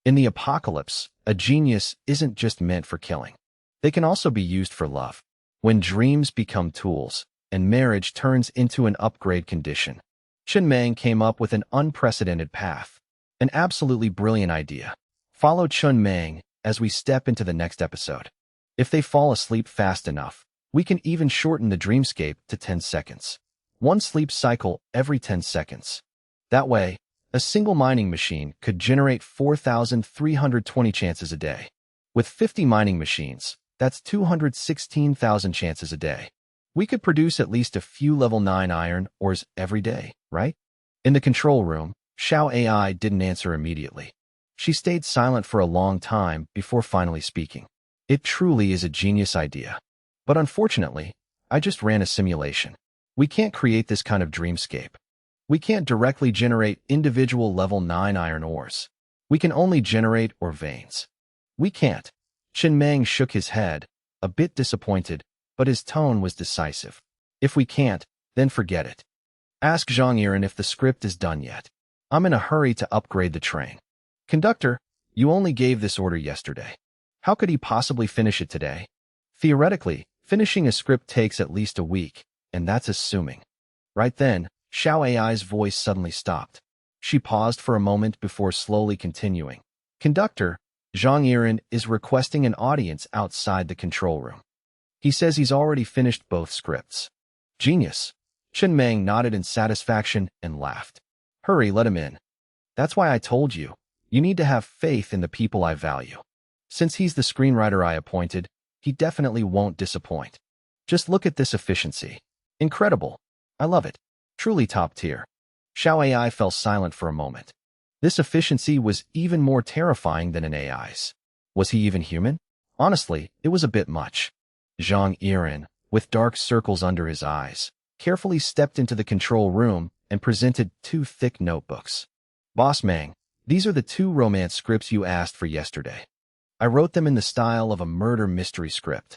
In the apocalypse, a genius isn't just meant for killing. They can also be used for love. When dreams become tools, and marriage turns into an upgrade condition, Chen Meng came up with an unprecedented path. An absolutely brilliant idea. Follow Chen Meng as we step into the next episode. If they fall asleep fast enough, we can even shorten the dreamscape to 10 seconds. One sleep cycle every 10 seconds. That way, a single mining machine could generate 4,320 chances a day. With 50 mining machines, that's 216,000 chances a day. We could produce at least a few level 9 iron ores every day, right? In the control room, Xiao AI didn't answer immediately. She stayed silent for a long time before finally speaking. It truly is a genius idea. But unfortunately, I just ran a simulation. We can't create this kind of dreamscape. We can't directly generate individual level 9 iron ores. We can only generate ore veins. We can't. Chen Meng shook his head, a bit disappointed, but his tone was decisive. If we can't, then forget it. Ask Zhang Yiren if the script is done yet. I'm in a hurry to upgrade the train. Conductor, you only gave this order yesterday. How could he possibly finish it today? Theoretically, finishing a script takes at least a week, and that's assuming. Right then, Xiao AI's voice suddenly stopped. She paused for a moment before slowly continuing. Conductor, Zhang Yiren is requesting an audience outside the control room. He says he's already finished both scripts. Genius. Chen Meng nodded in satisfaction and laughed. Hurry, let him in. That's why I told you. You need to have faith in the people I value. Since he's the screenwriter I appointed, he definitely won't disappoint. Just look at this efficiency. Incredible. I love it. Truly top tier. Xiao AI fell silent for a moment. This efficiency was even more terrifying than an AI's. Was he even human? Honestly, it was a bit much. Zhang Yiren, with dark circles under his eyes, carefully stepped into the control room and presented 2 thick notebooks. Boss Meng, these are the 2 romance scripts you asked for yesterday. I wrote them in the style of a murder mystery script.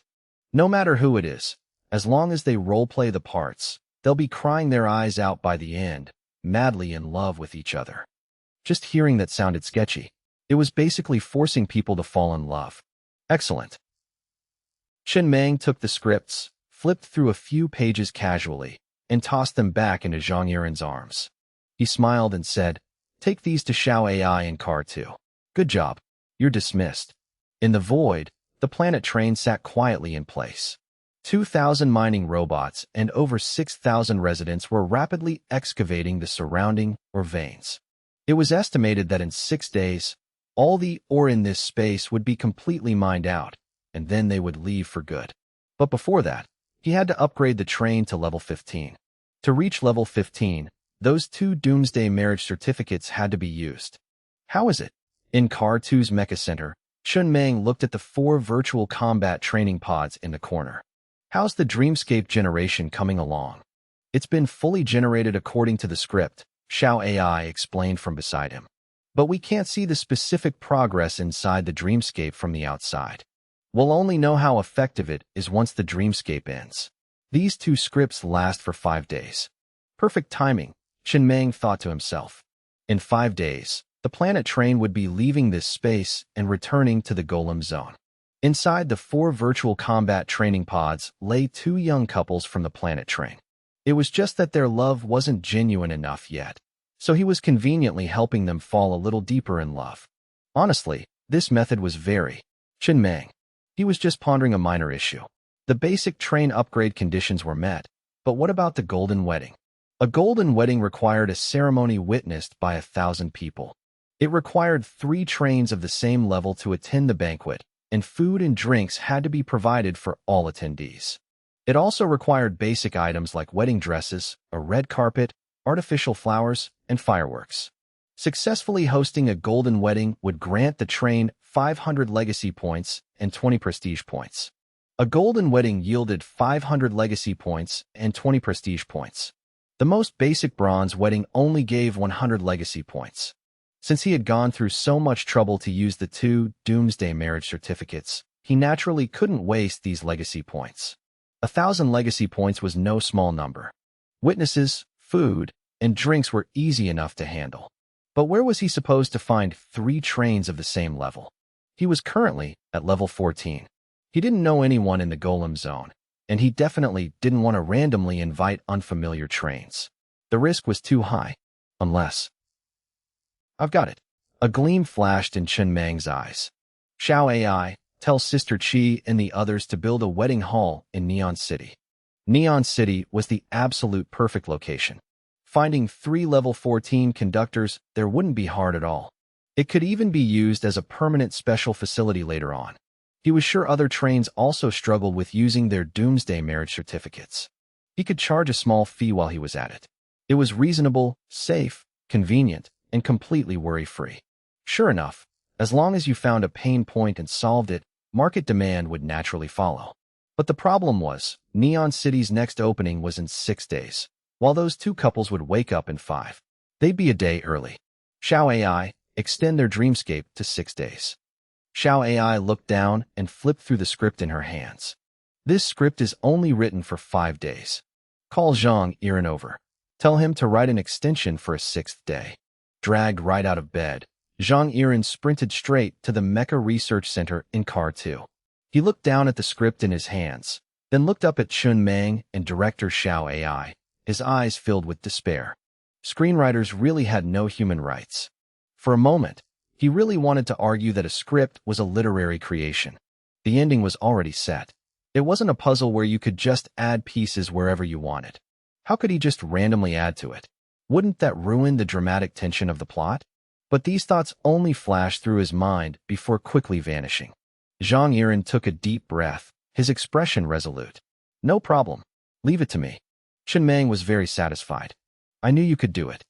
No matter who it is, as long as they roleplay the parts, they'll be crying their eyes out by the end, madly in love with each other. Just hearing that sounded sketchy. It was basically forcing people to fall in love. Excellent. Chen Meng took the scripts, flipped through a few pages casually, and tossed them back into Zhang Yiren's arms. He smiled and said, Take these to Xiao AI in Car 2. Good job. You're dismissed. In the void, the planet train sat quietly in place. 2,000 mining robots and over 6,000 residents were rapidly excavating the surrounding ore veins. It was estimated that in 6 days, all the ore in this space would be completely mined out, and then they would leave for good. But before that, he had to upgrade the train to level 15. To reach level 15, those 2 Doomsday Marriage certificates had to be used. How is it? In Car 2's Mecha Center, Chen Meng looked at the 4 virtual combat training pods in the corner. How's the dreamscape generation coming along? It's been fully generated according to the script, Xiao AI explained from beside him. But we can't see the specific progress inside the dreamscape from the outside. We'll only know how effective it is once the dreamscape ends. These 2 scripts last for 5 days. Perfect timing, Chen Meng thought to himself. In 5 days, the planet train would be leaving this space and returning to the Golem Zone. Inside the 4 virtual combat training pods lay 2 young couples from the planet train. It was just that their love wasn't genuine enough yet, so he was conveniently helping them fall a little deeper in love. Honestly, this method was very Chen Meng. He was just pondering a minor issue. The basic train upgrade conditions were met, but what about the golden wedding? A golden wedding required a ceremony witnessed by 1,000 people. It required 3 trains of the same level to attend the banquet, and food and drinks had to be provided for all attendees. It also required basic items like wedding dresses, a red carpet, artificial flowers, and fireworks. Successfully hosting a golden wedding would grant the train 500 legacy points and 20 prestige points. A golden wedding yielded 500 legacy points and 20 prestige points. The most basic bronze wedding only gave 100 legacy points. Since he had gone through so much trouble to use the 2 Doomsday Marriage certificates, he naturally couldn't waste these legacy points. 1,000 legacy points was no small number. Witnesses, food, and drinks were easy enough to handle. But where was he supposed to find 3 trains of the same level? He was currently at level 14. He didn't know anyone in the Golem Zone, and he definitely didn't want to randomly invite unfamiliar trains. The risk was too high. Unless... I've got it. A gleam flashed in Chen Mang's eyes. Xiao AI, tell Sister Qi and the others to build a wedding hall in Neon City. Neon City was the absolute perfect location. Finding 3 level 14 conductors there wouldn't be hard at all. It could even be used as a permanent special facility later on. He was sure other trains also struggled with using their doomsday marriage certificates. He could charge a small fee while he was at it. It was reasonable, safe, convenient, and completely worry-free. Sure enough, as long as you found a pain point and solved it, market demand would naturally follow. But the problem was, Neon City's next opening was in 6 days, while those 2 couples would wake up in 5. They'd be a day early. Xiao AI, extend their dreamscape to 6 days. Xiao AI looked down and flipped through the script in her hands. This script is only written for 5 days. Call Zhang Yiren over. Tell him to write an extension for a 6th day. Dragged right out of bed, Zhang Yiren sprinted straight to the Mecha Research Center in Car 2. He looked down at the script in his hands, then looked up at Chun Mang and director Xiao AI, his eyes filled with despair. Screenwriters really had no human rights. For a moment, he really wanted to argue that a script was a literary creation. The ending was already set. It wasn't a puzzle where you could just add pieces wherever you wanted. How could he just randomly add to it? Wouldn't that ruin the dramatic tension of the plot? But these thoughts only flashed through his mind before quickly vanishing. Zhang Yiren took a deep breath, his expression resolute. No problem. Leave it to me. Chen Mang was very satisfied. I knew you could do it.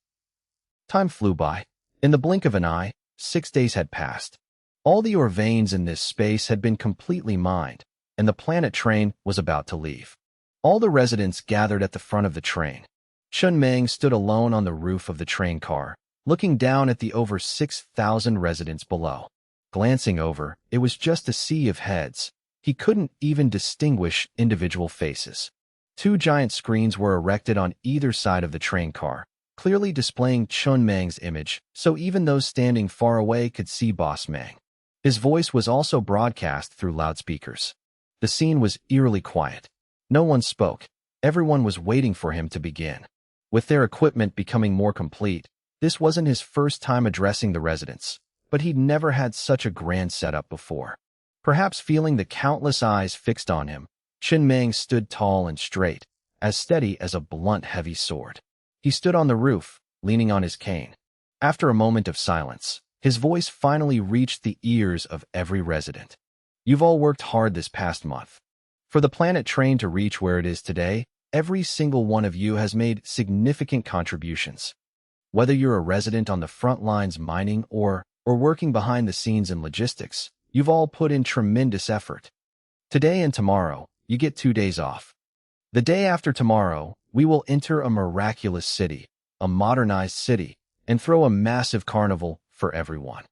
Time flew by. In the blink of an eye, 6 days had passed. All the ore veins in this space had been completely mined, and the planet train was about to leave. All the residents gathered at the front of the train. Chun Mang stood alone on the roof of the train car, looking down at the over 6,000 residents below. Glancing over, it was just a sea of heads. He couldn't even distinguish individual faces. 2 giant screens were erected on either side of the train car, clearly displaying Chun Mang's image, so even those standing far away could see Boss Mang. His voice was also broadcast through loudspeakers. The scene was eerily quiet. No one spoke. Everyone was waiting for him to begin. With their equipment becoming more complete, this wasn't his first time addressing the residents, but he'd never had such a grand setup before. Perhaps feeling the countless eyes fixed on him, Chen Mang stood tall and straight, as steady as a blunt, heavy sword. He stood on the roof, leaning on his cane. After a moment of silence, his voice finally reached the ears of every resident. You've all worked hard this past month. For the planet train to reach where it is today, every single one of you has made significant contributions. Whether you're a resident on the front lines mining or working behind the scenes in logistics, you've all put in tremendous effort. Today and tomorrow, you get 2 days off. The day after tomorrow, we will enter a miraculous city, a modernized city, and throw a massive carnival for everyone.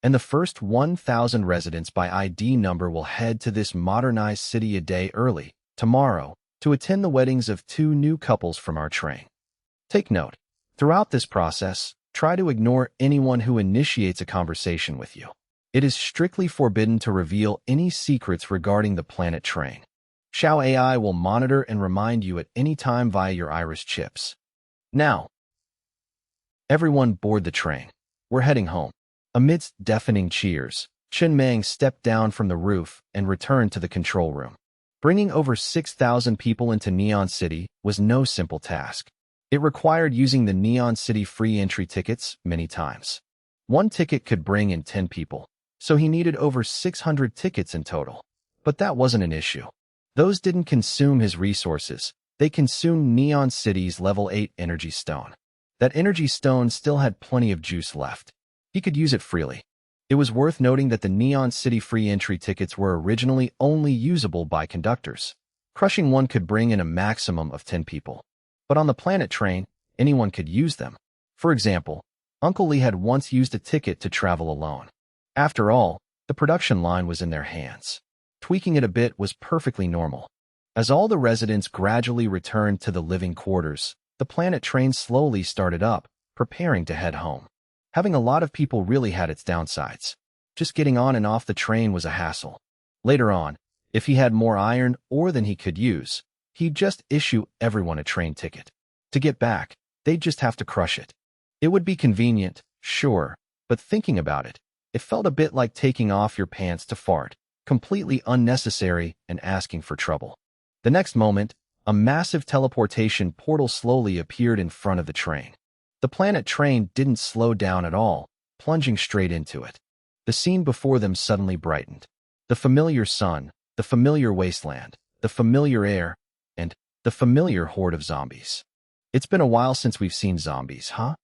And the first 1,000 residents by ID number will head to this modernized city a day early, tomorrow, to attend the weddings of 2 new couples from our train. Take note, throughout this process, try to ignore anyone who initiates a conversation with you. It is strictly forbidden to reveal any secrets regarding the planet train. Xiao AI will monitor and remind you at any time via your iris chips. Now, everyone board the train. We're heading home. Amidst deafening cheers, Chen Mang stepped down from the roof and returned to the control room. Bringing over 6,000 people into Neon City was no simple task. It required using the Neon City free entry tickets many times. One ticket could bring in 10 people, so he needed over 600 tickets in total. But that wasn't an issue. Those didn't consume his resources. They consumed Neon City's level 8 energy stone. That energy stone still had plenty of juice left. He could use it freely. It was worth noting that the Neon City free entry tickets were originally only usable by conductors. Crushing one could bring in a maximum of 10 people. But on the planet train, anyone could use them. For example, Uncle Lee had once used a ticket to travel alone. After all, the production line was in their hands. Tweaking it a bit was perfectly normal. As all the residents gradually returned to the living quarters, the planet train slowly started up, preparing to head home. Having a lot of people really had its downsides. Just getting on and off the train was a hassle. Later on, if he had more iron ore than he could use, he'd just issue everyone a train ticket. To get back, they'd just have to crush it. It would be convenient, sure, but thinking about it, it felt a bit like taking off your pants to fart, completely unnecessary and asking for trouble. The next moment, a massive teleportation portal slowly appeared in front of the train. The planet train didn't slow down at all, plunging straight into it. The scene before them suddenly brightened. The familiar sun, the familiar wasteland, the familiar air, and the familiar horde of zombies. It's been a while since we've seen zombies, huh?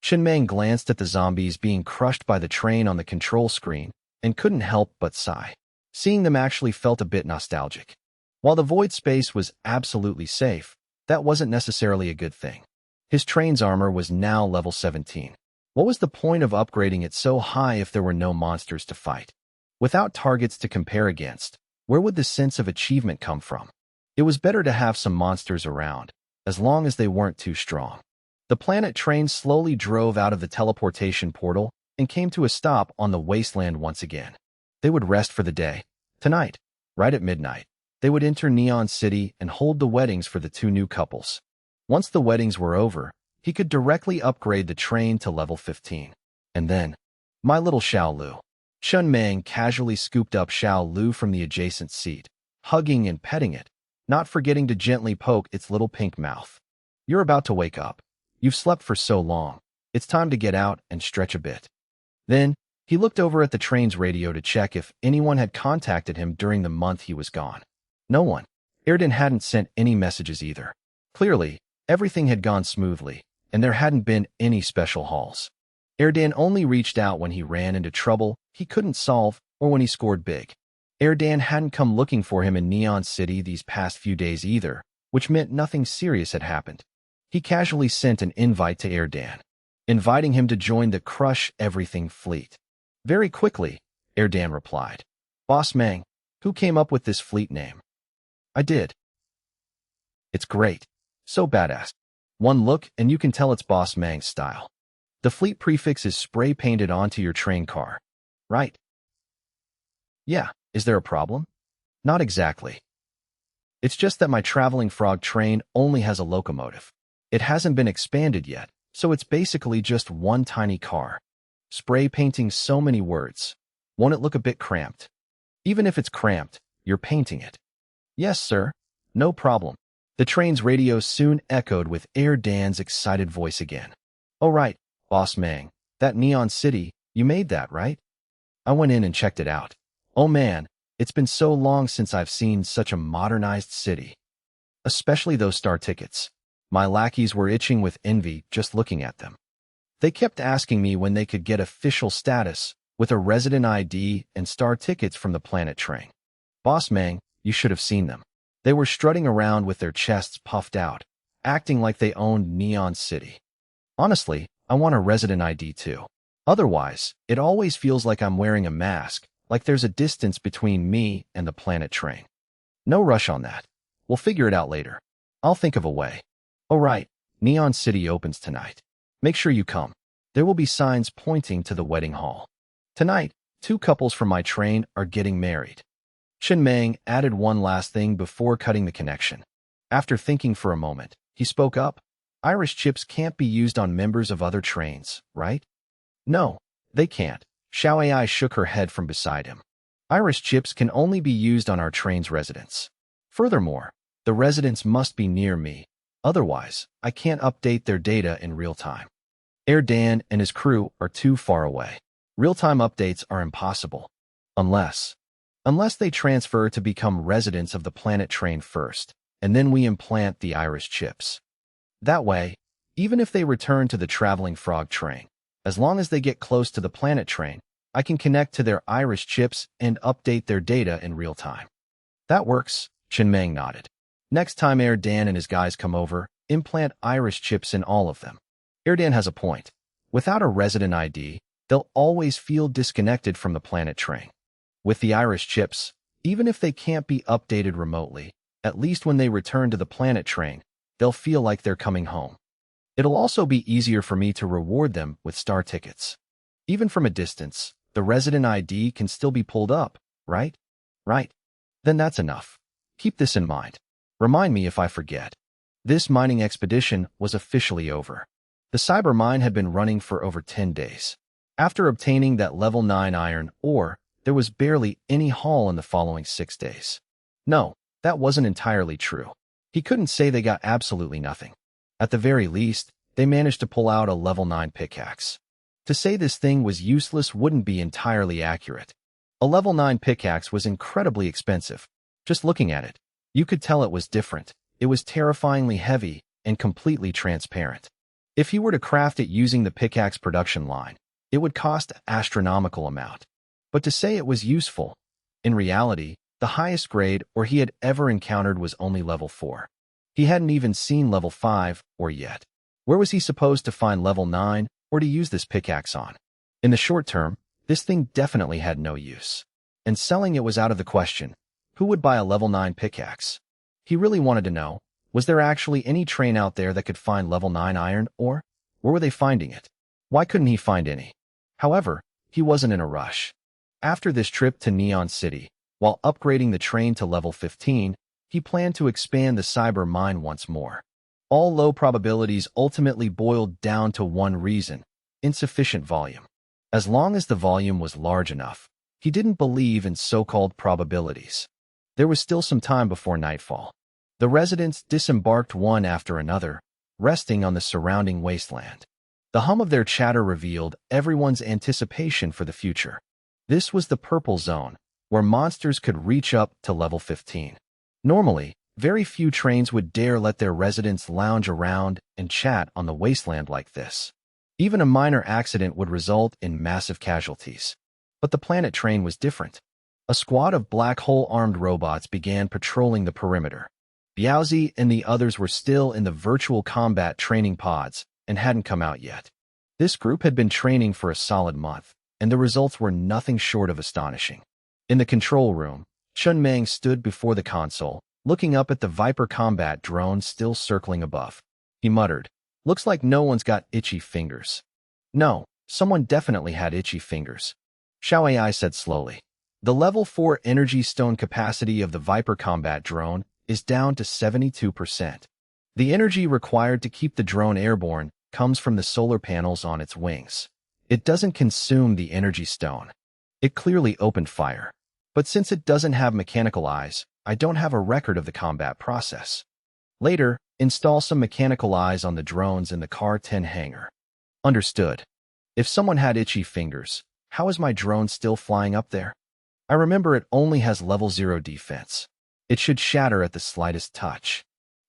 Shinmang glanced at the zombies being crushed by the train on the control screen and couldn't help but sigh. Seeing them actually felt a bit nostalgic. While the void space was absolutely safe, that wasn't necessarily a good thing. His train's armor was now level 17. What was the point of upgrading it so high if there were no monsters to fight? Without targets to compare against, where would the sense of achievement come from? It was better to have some monsters around, as long as they weren't too strong. The planet train slowly drove out of the teleportation portal and came to a stop on the wasteland once again. They would rest for the day. Tonight, right at midnight, they would enter Neon City and hold the weddings for the two new couples. Once the weddings were over, he could directly upgrade the train to level 15. And then, my little Xiao Lu. Chun Mang casually scooped up Xiao Lu from the adjacent seat, hugging and petting it, not forgetting to gently poke its little pink mouth. You're about to wake up. You've slept for so long. It's time to get out and stretch a bit. Then, he looked over at the train's radio to check if anyone had contacted him during the month he was gone. No one. Erden hadn't sent any messages either. Clearly, everything had gone smoothly, and there hadn't been any special hauls. Erdan only reached out when he ran into trouble he couldn't solve or when he scored big. Erdan hadn't come looking for him in Neon City these past few days either, which meant nothing serious had happened. He casually sent an invite to Erdan, inviting him to join the Crush Everything fleet. Very quickly, Erdan replied. Boss Mang, who came up with this fleet name? I did. It's great. So badass. One look and you can tell it's Boss Mang's style. The fleet prefix is spray painted onto your train car. Right? Yeah, is there a problem? Not exactly. It's just that my traveling frog train only has a locomotive. It hasn't been expanded yet, so it's basically just one tiny car. Spray painting so many words. Won't it look a bit cramped? Even if it's cramped, you're painting it. Yes, sir. No problem. The train's radio soon echoed with Erdan's excited voice again. Oh right, Boss Mang, that Neon City, you made that, right? I went in and checked it out. Oh man, it's been so long since I've seen such a modernized city. Especially those star tickets. My lackeys were itching with envy just looking at them. They kept asking me when they could get official status with a resident ID and star tickets from the planet train. Boss Mang, you should have seen them. They were strutting around with their chests puffed out, acting like they owned Neon City. Honestly, I want a resident ID too. Otherwise, it always feels like I'm wearing a mask, like there's a distance between me and the planet train. No rush on that. We'll figure it out later. I'll think of a way. Oh right, Neon City opens tonight. Make sure you come. There will be signs pointing to the wedding hall. Tonight, two couples from my train are getting married. Shin Mang added one last thing before cutting the connection. After thinking for a moment, he spoke up. Irish chips can't be used on members of other trains, right? No, they can't. Xiao Ai shook her head from beside him. Irish chips can only be used on our train's residents. Furthermore, the residents must be near me. Otherwise, I can't update their data in real time. Erdan and his crew are too far away. Real-time updates are impossible. Unless they transfer to become residents of the planet train first, and then we implant the Irish chips. That way, even if they return to the traveling frog train, as long as they get close to the planet train, I can connect to their Irish chips and update their data in real time. That works, Chen Mang nodded. Next time Erdan and his guys come over, implant Irish chips in all of them. Erdan has a point. Without a resident ID, they'll always feel disconnected from the planet train. With the Irish chips, even if they can't be updated remotely, at least when they return to the planet train, they'll feel like they're coming home. It'll also be easier for me to reward them with star tickets. Even from a distance, the resident ID can still be pulled up, right? Right. Then that's enough. Keep this in mind. Remind me if I forget. This mining expedition was officially over. The cyber mine had been running for over 10 days. After obtaining that level 9 iron ore, there was barely any haul in the following 6 days. No, that wasn't entirely true. He couldn't say they got absolutely nothing. At the very least, they managed to pull out a level 9 pickaxe. To say this thing was useless wouldn't be entirely accurate. A level 9 pickaxe was incredibly expensive. Just looking at it, you could tell it was different. It was terrifyingly heavy and completely transparent. If he were to craft it using the pickaxe production line, it would cost an astronomical amount. But to say it was useful, in reality, the highest grade ore he had ever encountered was only level 4. He hadn't even seen level 5 ore yet. Where was he supposed to find level 9 or to use this pickaxe on? In the short term, this thing definitely had no use. And selling it was out of the question. Who would buy a level 9 pickaxe? He really wanted to know, was there actually any train out there that could find level 9 iron ore? Where were they finding it? Why couldn't he find any? However, he wasn't in a rush. After this trip to Neon City, while upgrading the train to level 15, he planned to expand the cyber mine once more. All low probabilities ultimately boiled down to one reason: insufficient volume. As long as the volume was large enough, he didn't believe in so-called probabilities. There was still some time before nightfall. The residents disembarked one after another, resting on the surrounding wasteland. The hum of their chatter revealed everyone's anticipation for the future. This was the purple zone, where monsters could reach up to level 15. Normally, very few trains would dare let their residents lounge around and chat on the wasteland like this. Even a minor accident would result in massive casualties. But the planet train was different. A squad of black hole-armed robots began patrolling the perimeter. Biaozi and the others were still in the virtual combat training pods and hadn't come out yet. This group had been training for a solid month, and the results were nothing short of astonishing. In the control room, Chun Mang stood before the console, looking up at the Viper combat drone still circling above. He muttered, "Looks like no one's got itchy fingers." No, someone definitely had itchy fingers. Xiao AI said slowly. The level 4 energy stone capacity of the Viper combat drone is down to 72%. The energy required to keep the drone airborne comes from the solar panels on its wings. It doesn't consume the energy stone. It clearly opened fire. But since it doesn't have mechanical eyes, I don't have a record of the combat process. Later, install some mechanical eyes on the drones in the Car 10 hangar. Understood. If someone had itchy fingers, how is my drone still flying up there? I remember it only has level 0 defense. It should shatter at the slightest touch.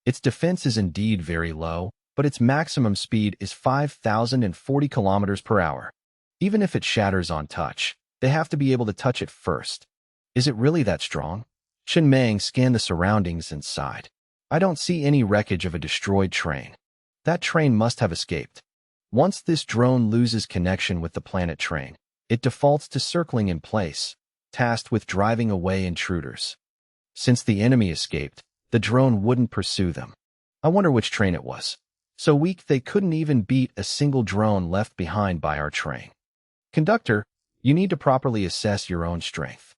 Its defense is indeed very low, but its maximum speed is 5,040 kilometers per hour. Even if it shatters on touch, they have to be able to touch it first. Is it really that strong? Chen Meng scanned the surroundings and sighed. I don't see any wreckage of a destroyed train. That train must have escaped. Once this drone loses connection with the planet train, it defaults to circling in place, tasked with driving away intruders. Since the enemy escaped, the drone wouldn't pursue them. I wonder which train it was. So weak they couldn't even beat a single drone left behind by our train. Conductor, you need to properly assess your own strength.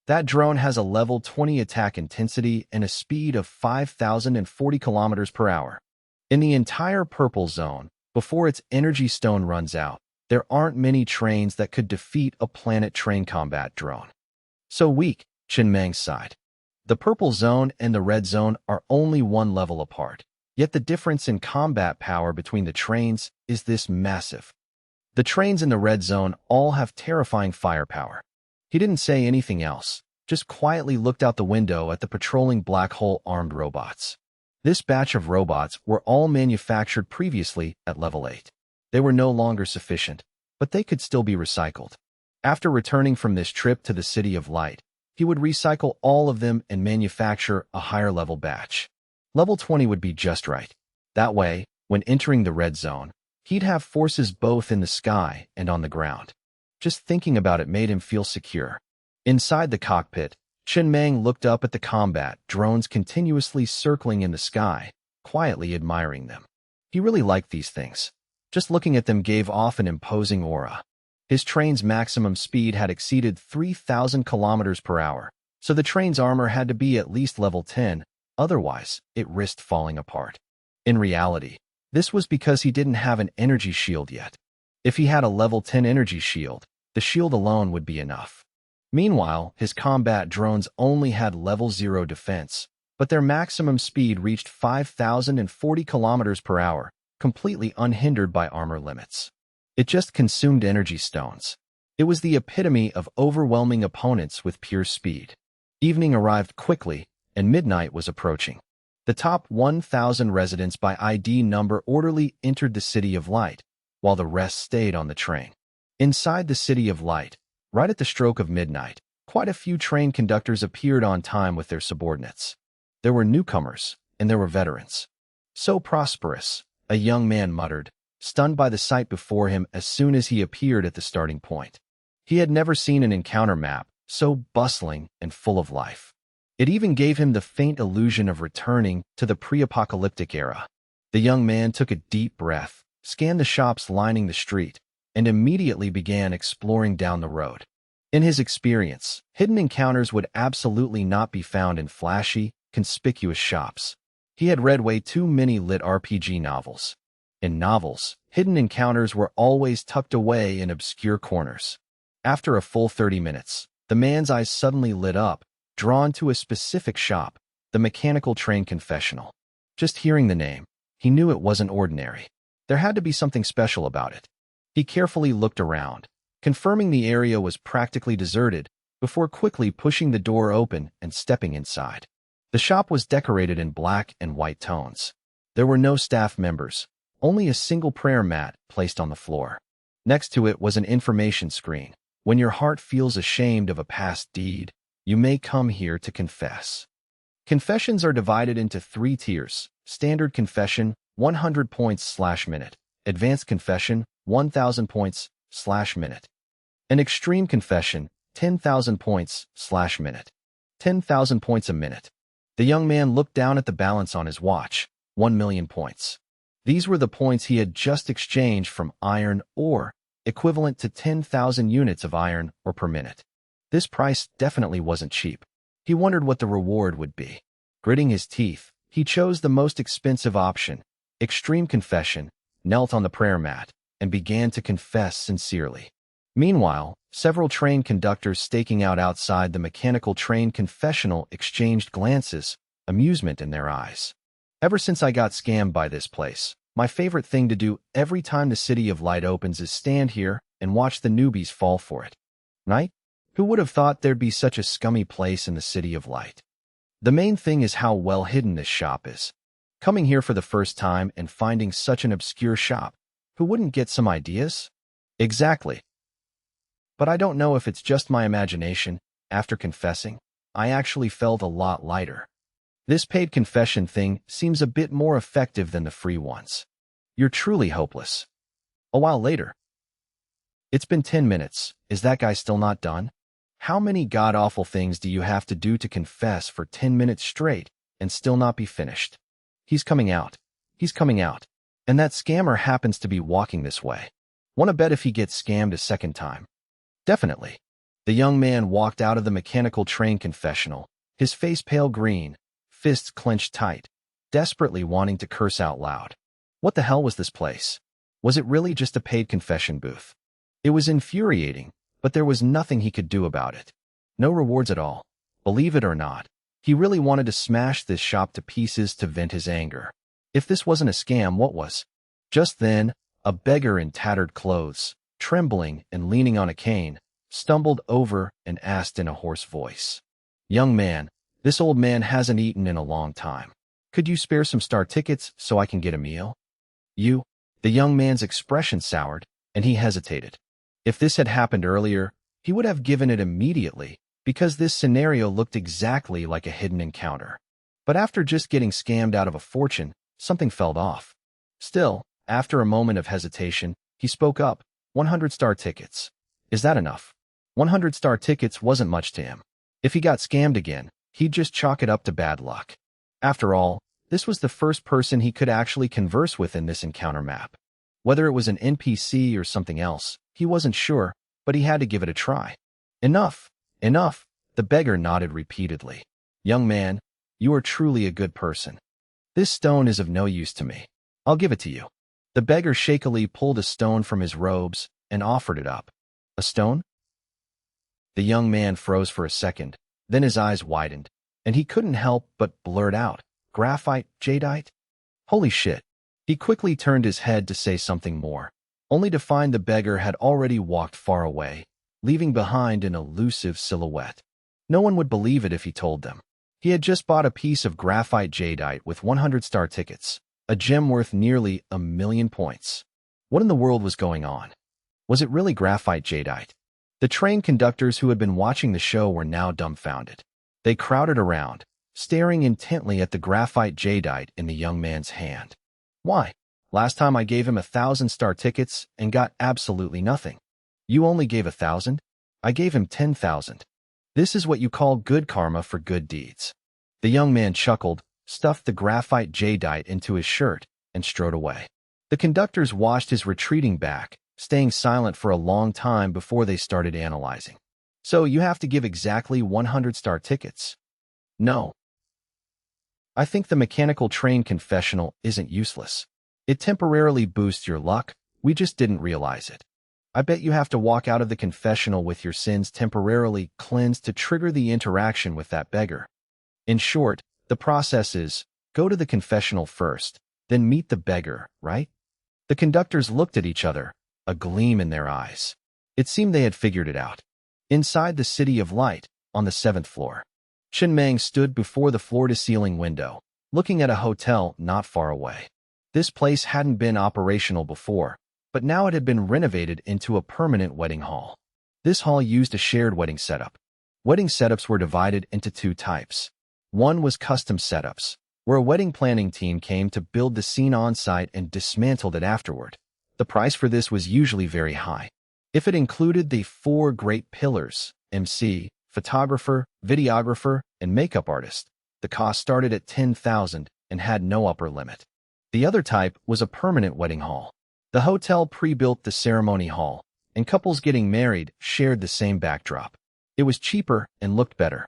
That drone has a level 20 attack intensity and a speed of 5,040 kilometers per hour. In the entire purple zone, before its energy stone runs out, there aren't many trains that could defeat a planet train combat drone. So weak, Chen Meng sighed. The purple zone and the red zone are only one level apart, yet the difference in combat power between the trains is this massive. The trains in the red zone all have terrifying firepower. He didn't say anything else, just quietly looked out the window at the patrolling black hole armed robots. This batch of robots were all manufactured previously at level 8. They were no longer sufficient, but they could still be recycled. After returning from this trip to the City of Light, he would recycle all of them and manufacture a higher level batch. Level 20 would be just right. That way, when entering the red zone, he'd have forces both in the sky and on the ground. Just thinking about it made him feel secure. Inside the cockpit, Chen Meng looked up at the combat drones continuously circling in the sky, quietly admiring them. He really liked these things. Just looking at them gave off an imposing aura. His train's maximum speed had exceeded 3,000 kilometers per hour, so the train's armor had to be at least level 10, otherwise it risked falling apart. In reality, this was because he didn't have an energy shield yet. If he had a level 10 energy shield, the shield alone would be enough. Meanwhile, his combat drones only had level 0 defense, but their maximum speed reached 5,040 kilometers per hour, completely unhindered by armor limits. It just consumed energy stones. It was the epitome of overwhelming opponents with pure speed. Evening arrived quickly, and midnight was approaching. The top 1,000 residents by ID number orderly entered the City of Light, while the rest stayed on the train. Inside the City of Light, right at the stroke of midnight, quite a few train conductors appeared on time with their subordinates. There were newcomers, and there were veterans. "So prosperous," a young man muttered, stunned by the sight before him as soon as he appeared at the starting point. He had never seen an encounter map so bustling and full of life. It even gave him the faint illusion of returning to the pre-apocalyptic era. The young man took a deep breath, scanned the shops lining the street, and immediately began exploring down the road. In his experience, hidden encounters would absolutely not be found in flashy, conspicuous shops. He had read way too many lit RPG novels. In novels, hidden encounters were always tucked away in obscure corners. After a full 30 minutes, the man's eyes suddenly lit up, drawn to a specific shop, the Mechanical Train Confessional. Just hearing the name, he knew it wasn't ordinary. There had to be something special about it. He carefully looked around, confirming the area was practically deserted, before quickly pushing the door open and stepping inside. The shop was decorated in black and white tones. There were no staff members, only a single prayer mat placed on the floor. Next to it was an information screen. When your heart feels ashamed of a past deed, you may come here to confess. Confessions are divided into 3 tiers: Standard Confession, 100 points/minute, Advanced Confession, 1,000 points/minute, and Extreme Confession, 10,000 points/minute, 10,000 points a minute. The young man looked down at the balance on his watch, 1,000,000 points. These were the points he had just exchanged from iron ore, equivalent to 10,000 units of iron ore per minute. This price definitely wasn't cheap. He wondered what the reward would be. Gritting his teeth, he chose the most expensive option, Extreme Confession, knelt on the prayer mat, and began to confess sincerely. Meanwhile, several train conductors staking out outside the Mechanical Train Confessional exchanged glances, amusement in their eyes. "Ever since I got scammed by this place, my favorite thing to do every time the City of Light opens is stand here and watch the newbies fall for it. Right? Who would have thought there'd be such a scummy place in the City of Light? The main thing is how well hidden this shop is. Coming here for the first time and finding such an obscure shop, who wouldn't get some ideas?" "Exactly. But I don't know if it's just my imagination. After confessing, I actually felt a lot lighter. This paid confession thing seems a bit more effective than the free ones. You're truly hopeless." A while later. "It's been 10 minutes. Is that guy still not done? How many god-awful things do you have to do to confess for 10 minutes straight and still not be finished? He's coming out. He's coming out. And that scammer happens to be walking this way. Want to bet if he gets scammed a second time?" "Definitely." The young man walked out of the Mechanical Train Confessional, his face pale green, fists clenched tight, desperately wanting to curse out loud. What the hell was this place? Was it really just a paid confession booth? It was infuriating, but there was nothing he could do about it. No rewards at all. Believe it or not, he really wanted to smash this shop to pieces to vent his anger. If this wasn't a scam, what was? Just then, a beggar in tattered clothes, trembling and leaning on a cane, stumbled over and asked in a hoarse voice, "Young man, this old man hasn't eaten in a long time. Could you spare some star tickets so I can get a meal?" "You?" The young man's expression soured, and he hesitated. If this had happened earlier, he would have given it immediately, because this scenario looked exactly like a hidden encounter. But after just getting scammed out of a fortune, something felt off. Still, after a moment of hesitation, he spoke up, 100 star tickets. Is that enough? 100 star tickets wasn't much to him. If he got scammed again, he'd just chalk it up to bad luck. After all, This was the first person he could actually converse with in this encounter map. Whether it was an NPC or something else, he wasn't sure, but he had to give it a try. Enough! Enough! The beggar nodded repeatedly. Young man, you are truly a good person. This stone is of no use to me. I'll give it to you. The beggar shakily pulled a stone from his robes and offered it up. A stone? The young man froze for a second, then his eyes widened, and he couldn't help but blurt out, Graphite, jadeite? Holy shit. He quickly turned his head to say something more, only to find the beggar had already walked far away, leaving behind an elusive silhouette. No one would believe it if he told them. He had just bought a piece of graphite jadeite with 100-star tickets, a gem worth nearly 1,000,000 points. What in the world was going on? Was it really graphite jadeite? The train conductors who had been watching the show were now dumbfounded. They crowded around, staring intently at the graphite jadeite in the young man's hand. Why? Last time I gave him 1,000-star tickets and got absolutely nothing. You only gave 1,000? I gave him 10,000. This is what you call good karma for good deeds. The young man chuckled, stuffed the graphite jadeite into his shirt, and strode away. The conductors watched his retreating back, staying silent for a long time before they started analyzing. So you have to give exactly 100-star tickets? No. I think the mechanical train confessional isn't useless. It temporarily boosts your luck, we just didn't realize it. I bet you have to walk out of the confessional with your sins temporarily cleansed to trigger the interaction with that beggar. In short, the process is, go to the confessional first, then meet the beggar, right? The conductors looked at each other, a gleam in their eyes. It seemed they had figured it out. Inside the City of Light, on the 7th floor, Chen Meng stood before the floor-to-ceiling window, looking at a hotel not far away. This place hadn't been operational before, but now it had been renovated into a permanent wedding hall. This hall used a shared wedding setup. Wedding setups were divided into two types. One was custom setups, where a wedding planning team came to build the scene on-site and dismantled it afterward. The price for this was usually very high. If it included the 4 great pillars, MC, photographer, videographer, and makeup artist, the cost started at 10,000 and had no upper limit. The other type was a permanent wedding hall. The hotel pre-built the ceremony hall, and couples getting married shared the same backdrop. It was cheaper and looked better.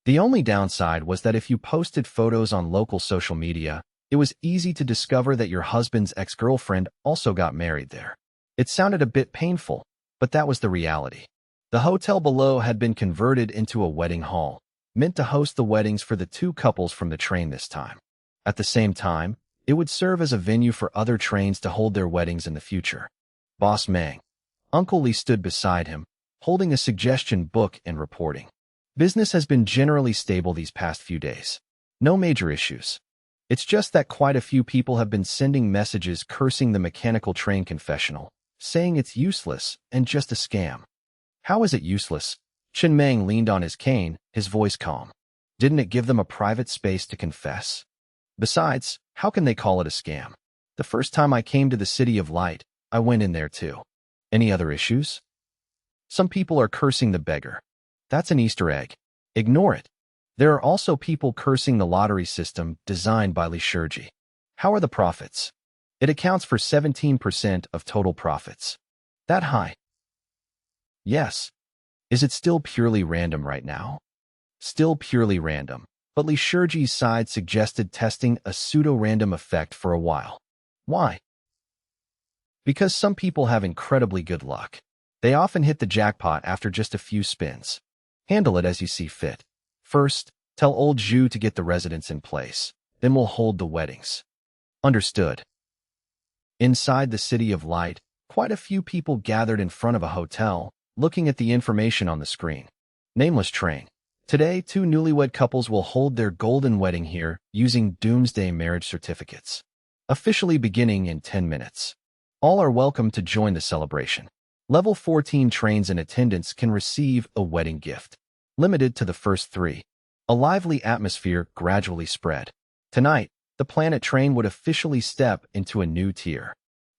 The only downside was that if you posted photos on local social media, it was easy to discover that your husband's ex-girlfriend also got married there. It sounded a bit painful, but that was the reality. The hotel below had been converted into a wedding hall, meant to host the weddings for the 2 couples from the train this time. At the same time, it would serve as a venue for other trains to hold their weddings in the future. Boss Meng. Uncle Lee stood beside him, holding a suggestion book and reporting. Business has been generally stable these past few days. No major issues. It's just that quite a few people have been sending messages cursing the mechanical train confessional, saying it's useless and just a scam. How is it useless? Chen Meng leaned on his cane, his voice calm. Didn't it give them a private space to confess? Besides, how can they call it a scam? The first time I came to the City of Light, I went in there too. Any other issues? Some people are cursing the beggar. That's an Easter egg. Ignore it. There are also people cursing the lottery system designed by Li Shiji. How are the profits? It accounts for 17% of total profits. That high? Yes. Is it still purely random right now? Still purely random, but Li Shiji's side suggested testing a pseudo-random effect for a while. Why? Because some people have incredibly good luck. They often hit the jackpot after just a few spins. Handle it as you see fit. First, tell old Zhu to get the residents in place. Then we'll hold the weddings. Understood. Inside the City of Light, quite a few people gathered in front of a hotel, looking at the information on the screen. Nameless train. Today, 2 newlywed couples will hold their golden wedding here using doomsday marriage certificates. Officially beginning in 10 minutes. All are welcome to join the celebration. Level 14 trains in attendance can receive a wedding gift. Limited to the first 3. A lively atmosphere gradually spread. Tonight, the Planet Train would officially step into a new tier.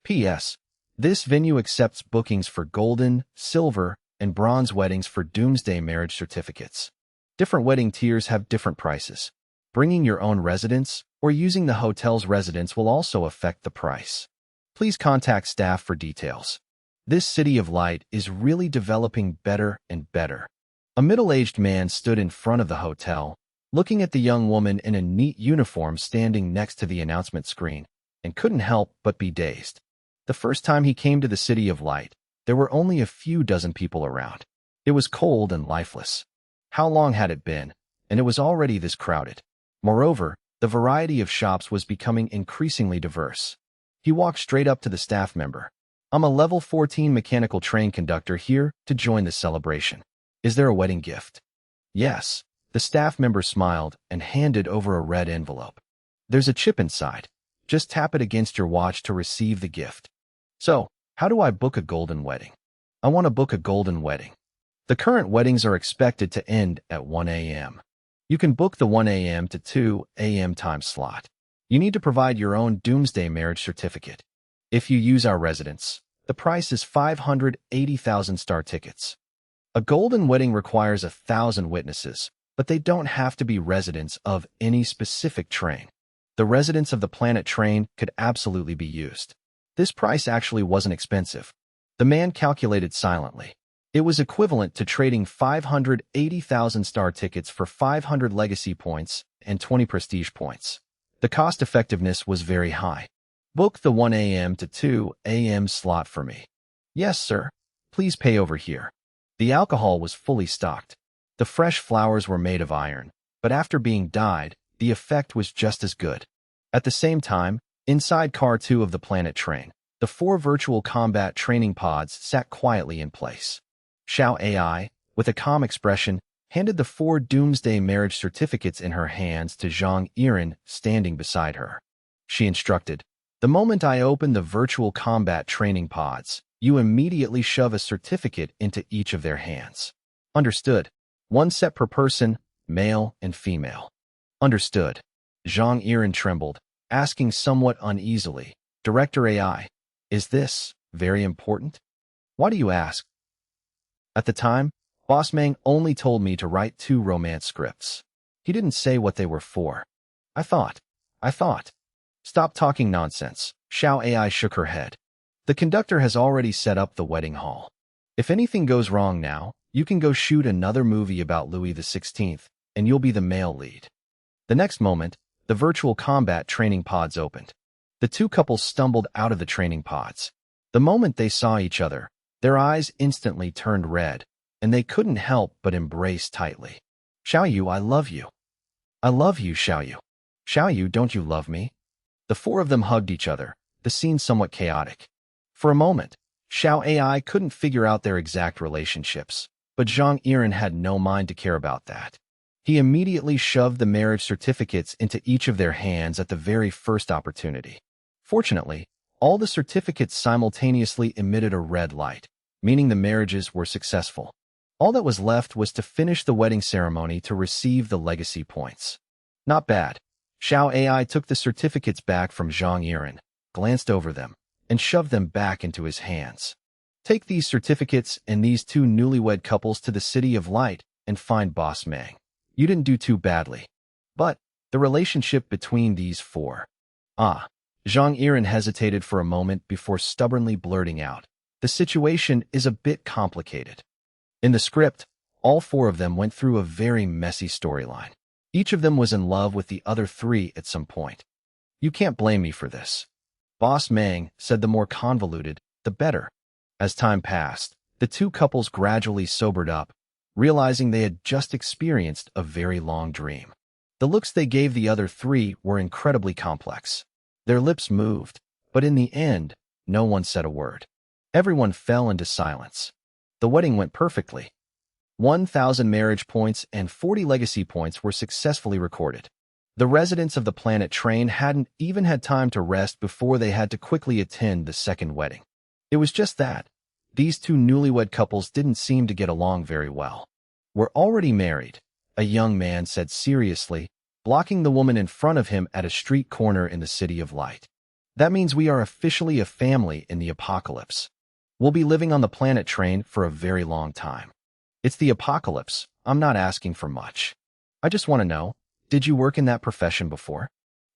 P.S. This venue accepts bookings for golden, silver, and bronze weddings for doomsday marriage certificates. Different wedding tiers have different prices. Bringing your own residents, or using the hotel's residence will also affect the price. Please contact staff for details. This city of light is really developing better and better. A middle-aged man stood in front of the hotel, looking at the young woman in a neat uniform standing next to the announcement screen, and couldn't help but be dazed. The first time he came to the city of light, there were only a few dozen people around. It was cold and lifeless. How long had it been? And it was already this crowded. Moreover, the variety of shops was becoming increasingly diverse. He walked straight up to the staff member. I'm a level 14 mechanical train conductor here to join the celebration. Is there a wedding gift? Yes. The staff member smiled and handed over a red envelope. There's a chip inside. Just tap it against your watch to receive the gift. So, how do I book a golden wedding? I want to book a golden wedding. The current weddings are expected to end at 1 a.m. You can book the 1 a.m. to 2 a.m. time slot. You need to provide your own doomsday marriage certificate. If you use our residence, the price is 580,000 star tickets. A golden wedding requires 1,000 witnesses, but they don't have to be residents of any specific train. The residents of the planet train could absolutely be used. This price actually wasn't expensive. The man calculated silently. It was equivalent to trading 580,000 star tickets for 500 legacy points and 20 prestige points. The cost-effectiveness was very high. Book the 1 a.m. to 2 a.m. slot for me. Yes, sir. Please pay over here. The alcohol was fully stocked. The fresh flowers were made of iron, but after being dyed, the effect was just as good. At the same time, inside Car 2 of the planet train, the 4 virtual combat training pods sat quietly in place. Xiao AI, with a calm expression, handed the 4 doomsday marriage certificates in her hands to Zhang Yiren standing beside her. She instructed, "The moment I open the virtual combat training pods, you immediately shove a certificate into each of their hands." Understood. 1 set per person, male and female. Understood. Zhang Yiren trembled, asking somewhat uneasily, "Director AI, is this very important?" "Why do you ask?" At the time, Boss Mang only told me to write 2 romance scripts. He didn't say what they were for. I thought. Stop talking nonsense. Xiao AI shook her head. The conductor has already set up the wedding hall. If anything goes wrong now, you can go shoot another movie about Louis XVI, and you'll be the male lead. The next moment, the virtual combat training pods opened. The 2 couples stumbled out of the training pods. The moment they saw each other, their eyes instantly turned red, and they couldn't help but embrace tightly. "Xiaoyu, I love you. I love you, Xiaoyu. Xiaoyu, don't you love me?" The 4 of them hugged each other, the scene somewhat chaotic. For a moment, Xiao AI couldn't figure out their exact relationships, but Zhang Yiren had no mind to care about that. He immediately shoved the marriage certificates into each of their hands at the very first opportunity. Fortunately, all the certificates simultaneously emitted a red light, meaning the marriages were successful. All that was left was to finish the wedding ceremony to receive the legacy points. Not bad. Xiao AI took the certificates back from Zhang Yiren, glanced over them, and shoved them back into his hands. "Take these certificates and these 2 newlywed couples to the City of Light and find Boss Mang. You didn't do too badly. But the relationship between these 4. Zhang Yiren hesitated for a moment before stubbornly blurting out, "The situation is a bit complicated." In the script, all 4 of them went through a very messy storyline. Each of them was in love with the other 3 at some point. "You can't blame me for this." Boss Mang said the more convoluted, the better. As time passed, the 2 couples gradually sobered up, realizing they had just experienced a very long dream. The looks they gave the other 3 were incredibly complex. Their lips moved, but in the end, no one said a word. Everyone fell into silence. The wedding went perfectly. 1,000 marriage points and 40 legacy points were successfully recorded. The residents of the planet train hadn't even had time to rest before they had to quickly attend the second wedding. It was just that. These 2 newlywed couples didn't seem to get along very well. "We're already married," a young man said seriously, blocking the woman in front of him at a street corner in the City of Light. "That means we are officially a family in the apocalypse. We'll be living on the planet train for a very long time. It's the apocalypse. I'm not asking for much. I just want to know, did you work in that profession before?"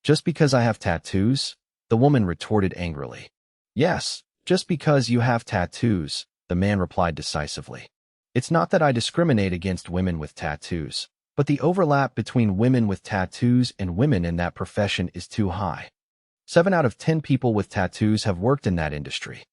Just because I have tattoos? The woman retorted angrily. Yes, just because you have tattoos, the man replied decisively. It's not that I discriminate against women with tattoos, but the overlap between women with tattoos and women in that profession is too high. 7 out of 10 people with tattoos have worked in that industry.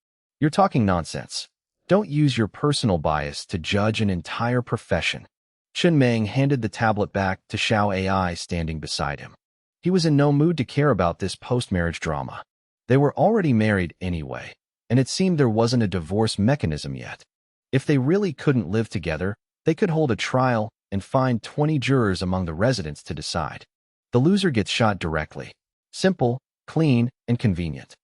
You're talking nonsense. Don't use your personal bias to judge an entire profession. Chen Meng handed the tablet back to Xiao AI standing beside him. He was in no mood to care about this post-marriage drama. They were already married anyway, and it seemed there wasn't a divorce mechanism yet. If they really couldn't live together, they could hold a trial and find 20 jurors among the residents to decide. The loser gets shot directly. Simple, clean, and convenient.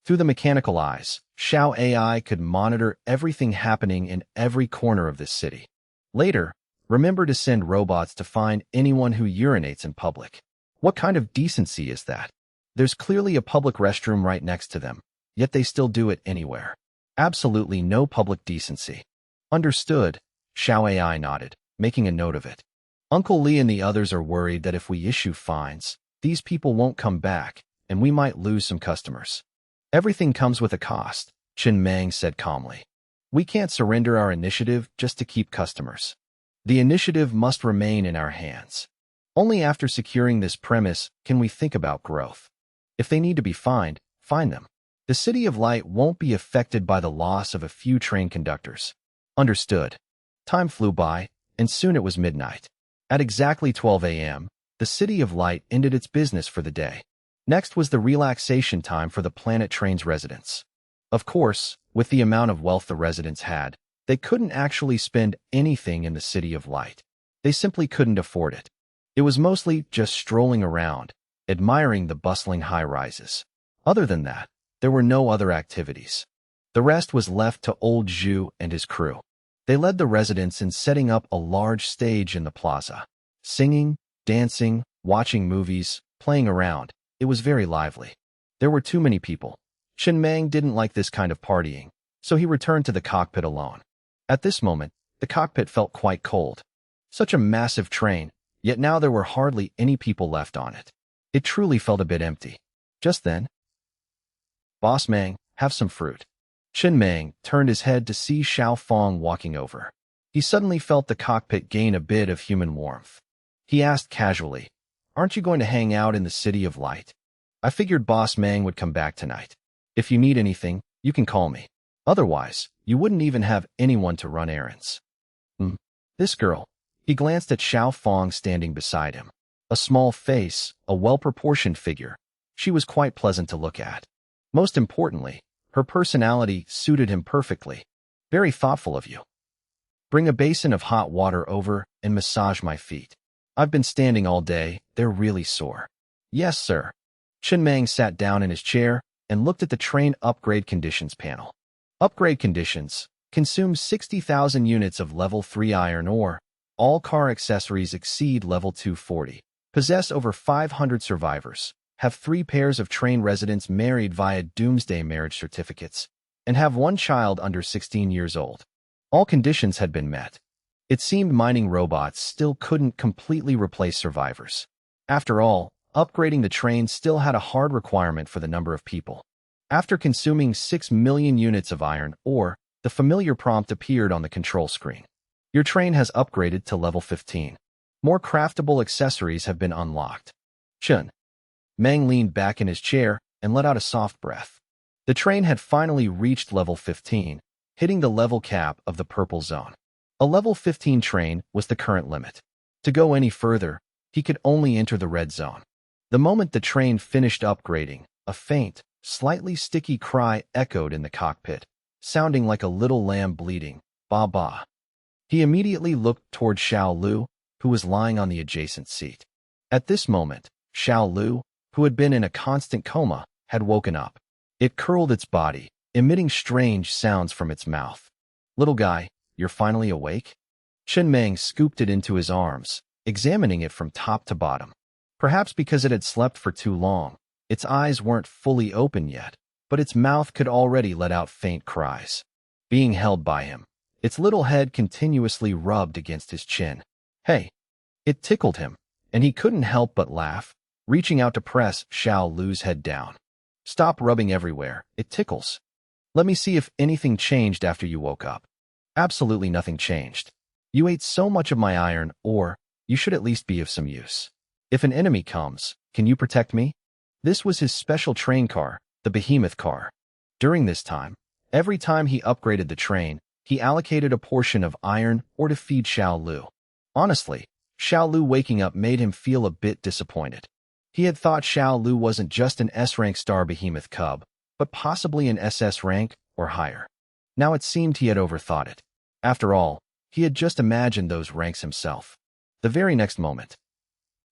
Through the mechanical eyes, Xiao AI could monitor everything happening in every corner of this city. Later, remember to send robots to find anyone who urinates in public. What kind of decency is that? There's clearly a public restroom right next to them, yet they still do it anywhere. Absolutely no public decency. Understood, Xiao AI nodded, making a note of it. Uncle Li and the others are worried that if we issue fines, these people won't come back, and we might lose some customers. Everything comes with a cost, Chen Meng said calmly. We can't surrender our initiative just to keep customers. The initiative must remain in our hands. Only after securing this premise can we think about growth. If they need to be fined, fine them. The City of Light won't be affected by the loss of a few train conductors. Understood. Time flew by, and soon it was midnight. At exactly 12 a.m., the City of Light ended its business for the day. Next was the relaxation time for the Planet Train's residents. Of course, with the amount of wealth the residents had, they couldn't actually spend anything in the City of Light. They simply couldn't afford it. It was mostly just strolling around, admiring the bustling high-rises. Other than that, there were no other activities. The rest was left to old Zhu and his crew. They led the residents in setting up a large stage in the plaza. Singing, dancing, watching movies, playing around. It was very lively. There were too many people. Chen Meng didn't like this kind of partying, so he returned to the cockpit alone. At this moment, the cockpit felt quite cold. Such a massive train, yet now there were hardly any people left on it. It truly felt a bit empty. Just then, Boss Meng, have some fruit. Chen Meng turned his head to see Xiao Fong walking over. He suddenly felt the cockpit gain a bit of human warmth. He asked casually, "Aren't you going to hang out in the City of Light? I figured Boss Meng would come back tonight. If you need anything, you can call me. Otherwise, you wouldn't even have anyone to run errands." This girl. He glanced at Xiao Fong standing beside him. A small face, a well-proportioned figure. She was quite pleasant to look at. Most importantly, her personality suited him perfectly. Very thoughtful of you. Bring a basin of hot water over and massage my feet. I've been standing all day, they're really sore. Yes, sir. Chen Meng sat down in his chair and looked at the train upgrade conditions panel. Upgrade conditions. Consume 60,000 units of level 3 iron ore. All car accessories exceed level 240. Possess over 500 survivors. Have 3 pairs of train residents married via doomsday marriage certificates, and have 1 child under 16 years old. All conditions had been met. It seemed mining robots still couldn't completely replace survivors. After all, upgrading the train still had a hard requirement for the number of people. After consuming 6 million units of iron ore, the familiar prompt appeared on the control screen. Your train has upgraded to level 15. More craftable accessories have been unlocked. Chen Meng leaned back in his chair and let out a soft breath. The train had finally reached level 15, hitting the level cap of the purple zone. A level 15 train was the current limit. To go any further, he could only enter the red zone. The moment the train finished upgrading, a faint, slightly sticky cry echoed in the cockpit, sounding like a little lamb bleating, "Ba ba." He immediately looked toward Xiao Lu, who was lying on the adjacent seat. At this moment, Xiao Lu, who had been in a constant coma, had woken up. It curled its body, emitting strange sounds from its mouth. "Little guy, you're finally awake?" Chen Meng scooped it into his arms, examining it from top to bottom. Perhaps because it had slept for too long, its eyes weren't fully open yet, but its mouth could already let out faint cries. Being held by him, its little head continuously rubbed against his chin. Hey! It tickled him, and he couldn't help but laugh. reaching out to press Xiao Lu's head down. Stop rubbing everywhere, it tickles. Let me see if anything changed after you woke up. Absolutely nothing changed. You ate so much of my iron ore, you should at least be of some use. If an enemy comes, can you protect me? This was his special train car, the behemoth car. During this time, every time he upgraded the train, he allocated a portion of iron ore to feed Xiao Lu. Honestly, Xiao Lu waking up made him feel a bit disappointed. He had thought Xiao Lu wasn't just an S-rank star behemoth cub, but possibly an SS rank or higher. Now it seemed he had overthought it. After all, he had just imagined those ranks himself. The very next moment,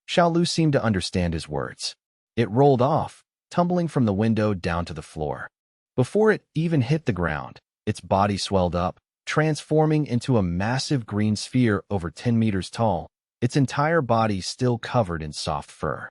Xiao Lu seemed to understand his words. It rolled off, tumbling from the window down to the floor. Before it even hit the ground, its body swelled up, transforming into a massive green sphere over 10 meters tall, its entire body still covered in soft fur.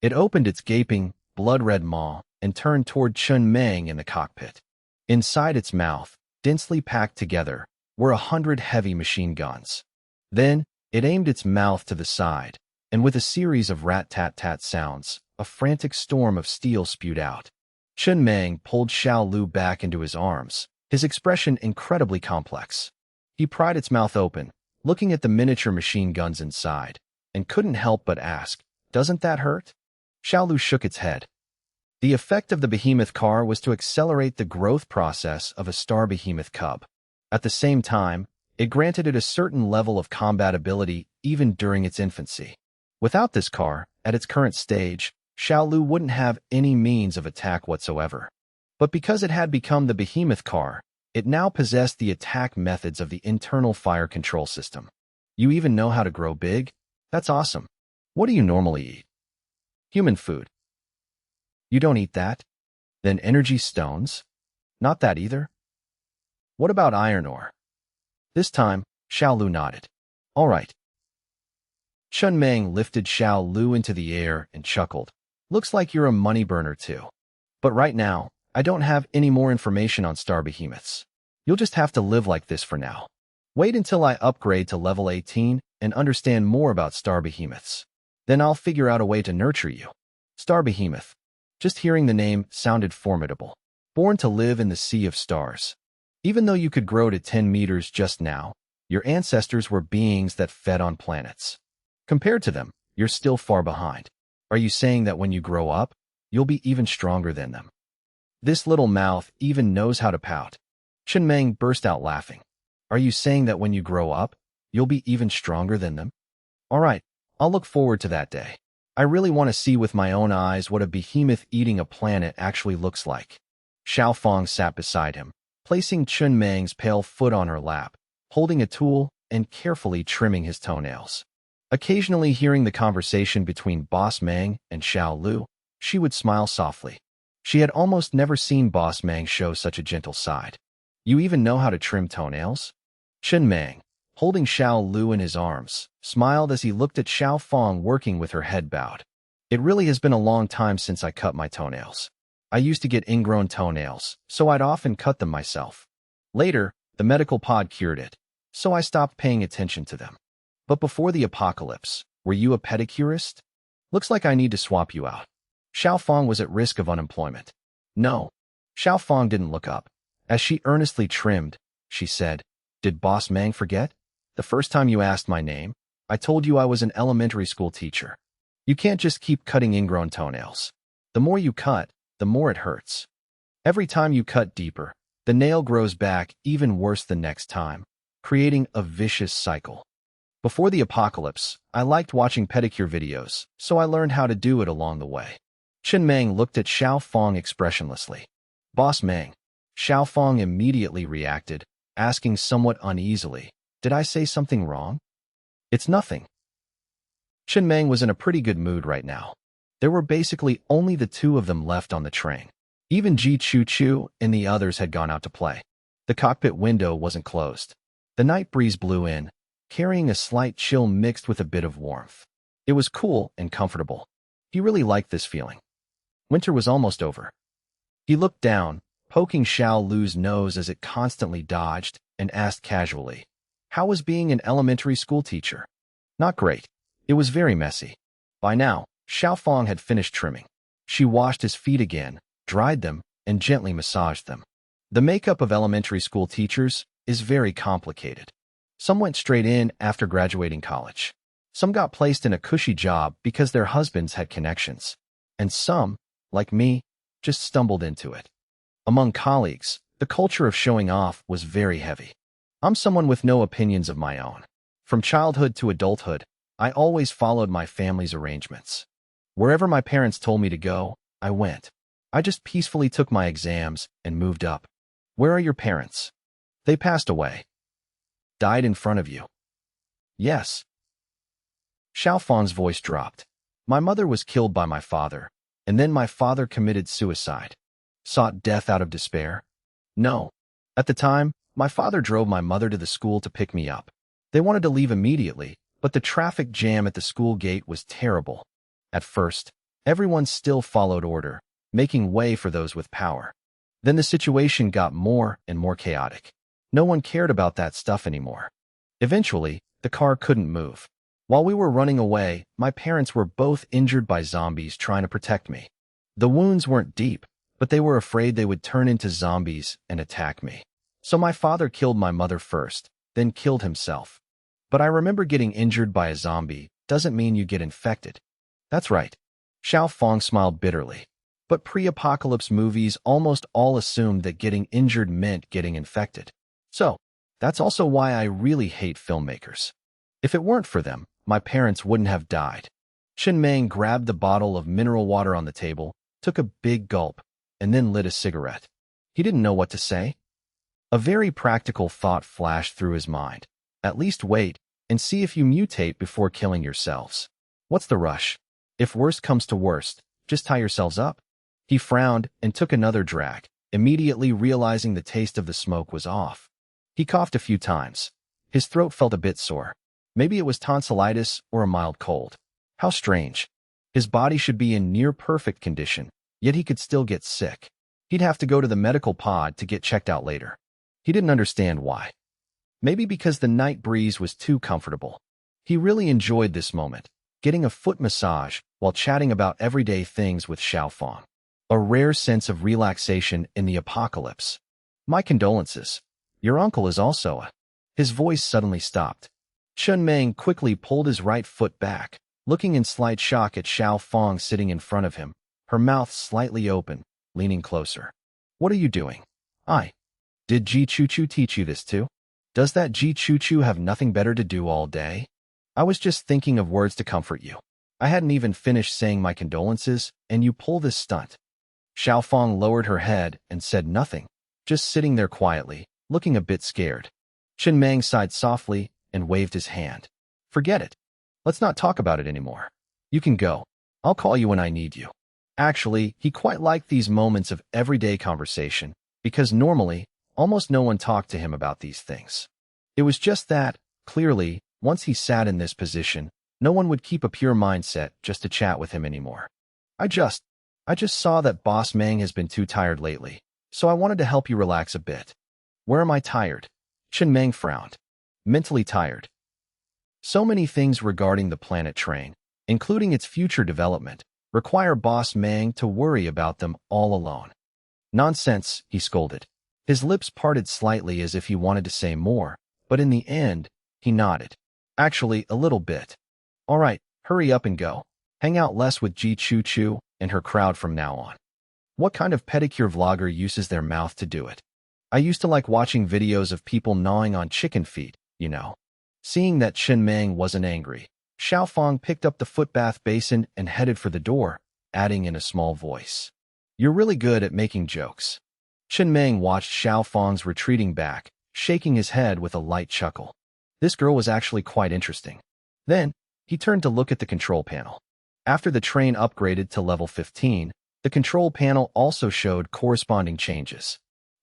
It opened its gaping, blood-red maw and turned toward Chun Mang in the cockpit. Inside its mouth, densely packed together, were 100 heavy machine guns. Then, it aimed its mouth to the side, and with a series of rat-tat-tat sounds, a frantic storm of steel spewed out. Chun Mang pulled Xiao Lu back into his arms, his expression incredibly complex. He pried its mouth open, looking at the miniature machine guns inside, and couldn't help but ask, "Doesn't that hurt?" Xiao Lu shook its head. The effect of the behemoth car was to accelerate the growth process of a star behemoth cub. At the same time, it granted it a certain level of combat ability even during its infancy. Without this car, at its current stage, Xiao Lu wouldn't have any means of attack whatsoever. But because it had become the behemoth car, it now possessed the attack methods of the internal fire control system. You even know how to grow big? That's awesome. What do you normally eat? Human food. You don't eat that? Then energy stones? Not that either? What about iron ore? This time, Xiao Lu nodded. All right. Chun Mang lifted Xiao Lu into the air and chuckled. Looks like you're a money burner too. But right now, I don't have any more information on star behemoths. You'll just have to live like this for now. Wait until I upgrade to level 18 and understand more about star behemoths. Then I'll figure out a way to nurture you. Star behemoth. Just hearing the name sounded formidable. Born to live in the sea of stars. Even though you could grow to 10 meters just now, your ancestors were beings that fed on planets. Compared to them, you're still far behind. Are you saying that when you grow up, you'll be even stronger than them? This little mouth even knows how to pout. Chun Mang burst out laughing. Are you saying that when you grow up, you'll be even stronger than them? All right, I'll look forward to that day. I really want to see with my own eyes what a behemoth eating a planet actually looks like. Xiao Fang sat beside him, placing Chun Mang's pale foot on her lap, holding a tool and carefully trimming his toenails. Occasionally hearing the conversation between Boss Mang and Xiao Lu, she would smile softly. She had almost never seen Boss Mang show such a gentle side. You even know how to trim toenails? Chun Mang, holding Xiao Lu in his arms, smiled as he looked at Xiao Fang working with her head bowed. It really has been a long time since I cut my toenails. I used to get ingrown toenails, so I'd often cut them myself. Later, the medical pod cured it, so I stopped paying attention to them. But before the apocalypse, were you a pedicurist? Looks like I need to swap you out. Xiao Fang was at risk of unemployment. No. Xiao Fang didn't look up. As she earnestly trimmed, she said, Did Boss Mang forget? The first time you asked my name, I told you I was an elementary school teacher. You can't just keep cutting ingrown toenails. The more you cut, the more it hurts. Every time you cut deeper, the nail grows back even worse the next time, creating a vicious cycle. Before the apocalypse, I liked watching pedicure videos, so I learned how to do it along the way. Chun Mang looked at Xiao Fang expressionlessly. Boss Mang. Xiao Fang immediately reacted, asking somewhat uneasily, Did I say something wrong? It's nothing. Chun Mang was in a pretty good mood right now. There were basically only the two of them left on the train. Even Ji Chu Chu and the others had gone out to play. The cockpit window wasn't closed. The night breeze blew in, carrying a slight chill mixed with a bit of warmth. It was cool and comfortable. He really liked this feeling. Winter was almost over. He looked down, poking Xiao Lu's nose as it constantly dodged, and asked casually, How was being an elementary school teacher? Not great. It was very messy. By now, Xiaofang had finished trimming. She washed his feet again, dried them, and gently massaged them. The makeup of elementary school teachers is very complicated. Some went straight in after graduating college. Some got placed in a cushy job because their husbands had connections. And some, like me, just stumbled into it. Among colleagues, the culture of showing off was very heavy. I'm someone with no opinions of my own. From childhood to adulthood, I always followed my family's arrangements. Wherever my parents told me to go, I went. I just peacefully took my exams and moved up. Where are your parents? They passed away. Died in front of you. Yes. Xiaofang's voice dropped. My mother was killed by my father, and then my father committed suicide. Sought death out of despair? No. At the time, my father drove my mother to the school to pick me up. They wanted to leave immediately, but the traffic jam at the school gate was terrible. At first, everyone still followed order, making way for those with power. Then the situation got more and more chaotic. No one cared about that stuff anymore. Eventually, the car couldn't move. While we were running away, my parents were both injured by zombies trying to protect me. The wounds weren't deep, but they were afraid they would turn into zombies and attack me. So my father killed my mother first, then killed himself. But I remember getting injured by a zombie doesn't mean you get infected. That's right. Xiaofang smiled bitterly. But pre-apocalypse movies almost all assumed that getting injured meant getting infected. So, that's also why I really hate filmmakers. If it weren't for them, my parents wouldn't have died. Chen Meng grabbed the bottle of mineral water on the table, took a big gulp, and then lit a cigarette. He didn't know what to say. A very practical thought flashed through his mind. At least wait and see if you mutate before killing yourselves. What's the rush? If worst comes to worst, just tie yourselves up. He frowned and took another drag, immediately realizing the taste of the smoke was off. He coughed a few times. His throat felt a bit sore. Maybe it was tonsillitis or a mild cold. How strange. His body should be in near-perfect condition, yet he could still get sick. He'd have to go to the medical pod to get checked out later. He didn't understand why. Maybe because the night breeze was too comfortable. He really enjoyed this moment, getting a foot massage while chatting about everyday things with Xiaofang. A rare sense of relaxation in the apocalypse. My condolences. Your uncle is also a... His voice suddenly stopped. Chen Meng quickly pulled his right foot back, looking in slight shock at Xiaofang sitting in front of him, her mouth slightly open, leaning closer. What are you doing? Did Ji Chu Chu teach you this too? Does that Ji Chu Chu have nothing better to do all day? I was just thinking of words to comfort you. I hadn't even finished saying my condolences, and you pull this stunt. Xiaofang lowered her head and said nothing, just sitting there quietly, looking a bit scared. Chen Meng sighed softly and waved his hand. Forget it. Let's not talk about it anymore. You can go. I'll call you when I need you. Actually, he quite liked these moments of everyday conversation, because normally, almost no one talked to him about these things. It was just that, clearly, once he sat in this position, no one would keep a pure mindset just to chat with him anymore. I just saw that Boss Meng has been too tired lately, so I wanted to help you relax a bit. Where am I tired? Chen Meng frowned. Mentally tired. So many things regarding the planet train, including its future development, require Boss Meng to worry about them all alone. Nonsense, he scolded. His lips parted slightly as if he wanted to say more, but in the end, he nodded. Actually, a little bit. All right, hurry up and go. Hang out less with Ji Chu Chu and her crowd from now on. What kind of pedicure vlogger uses their mouth to do it? I used to like watching videos of people gnawing on chicken feet, you know. Seeing that Chen Meng wasn't angry, Xiaofang picked up the footbath basin and headed for the door, adding in a small voice. You're really good at making jokes. Chen Meng watched Xiaofang's retreating back, shaking his head with a light chuckle. This girl was actually quite interesting. Then, he turned to look at the control panel. After the train upgraded to level 15, the control panel also showed corresponding changes.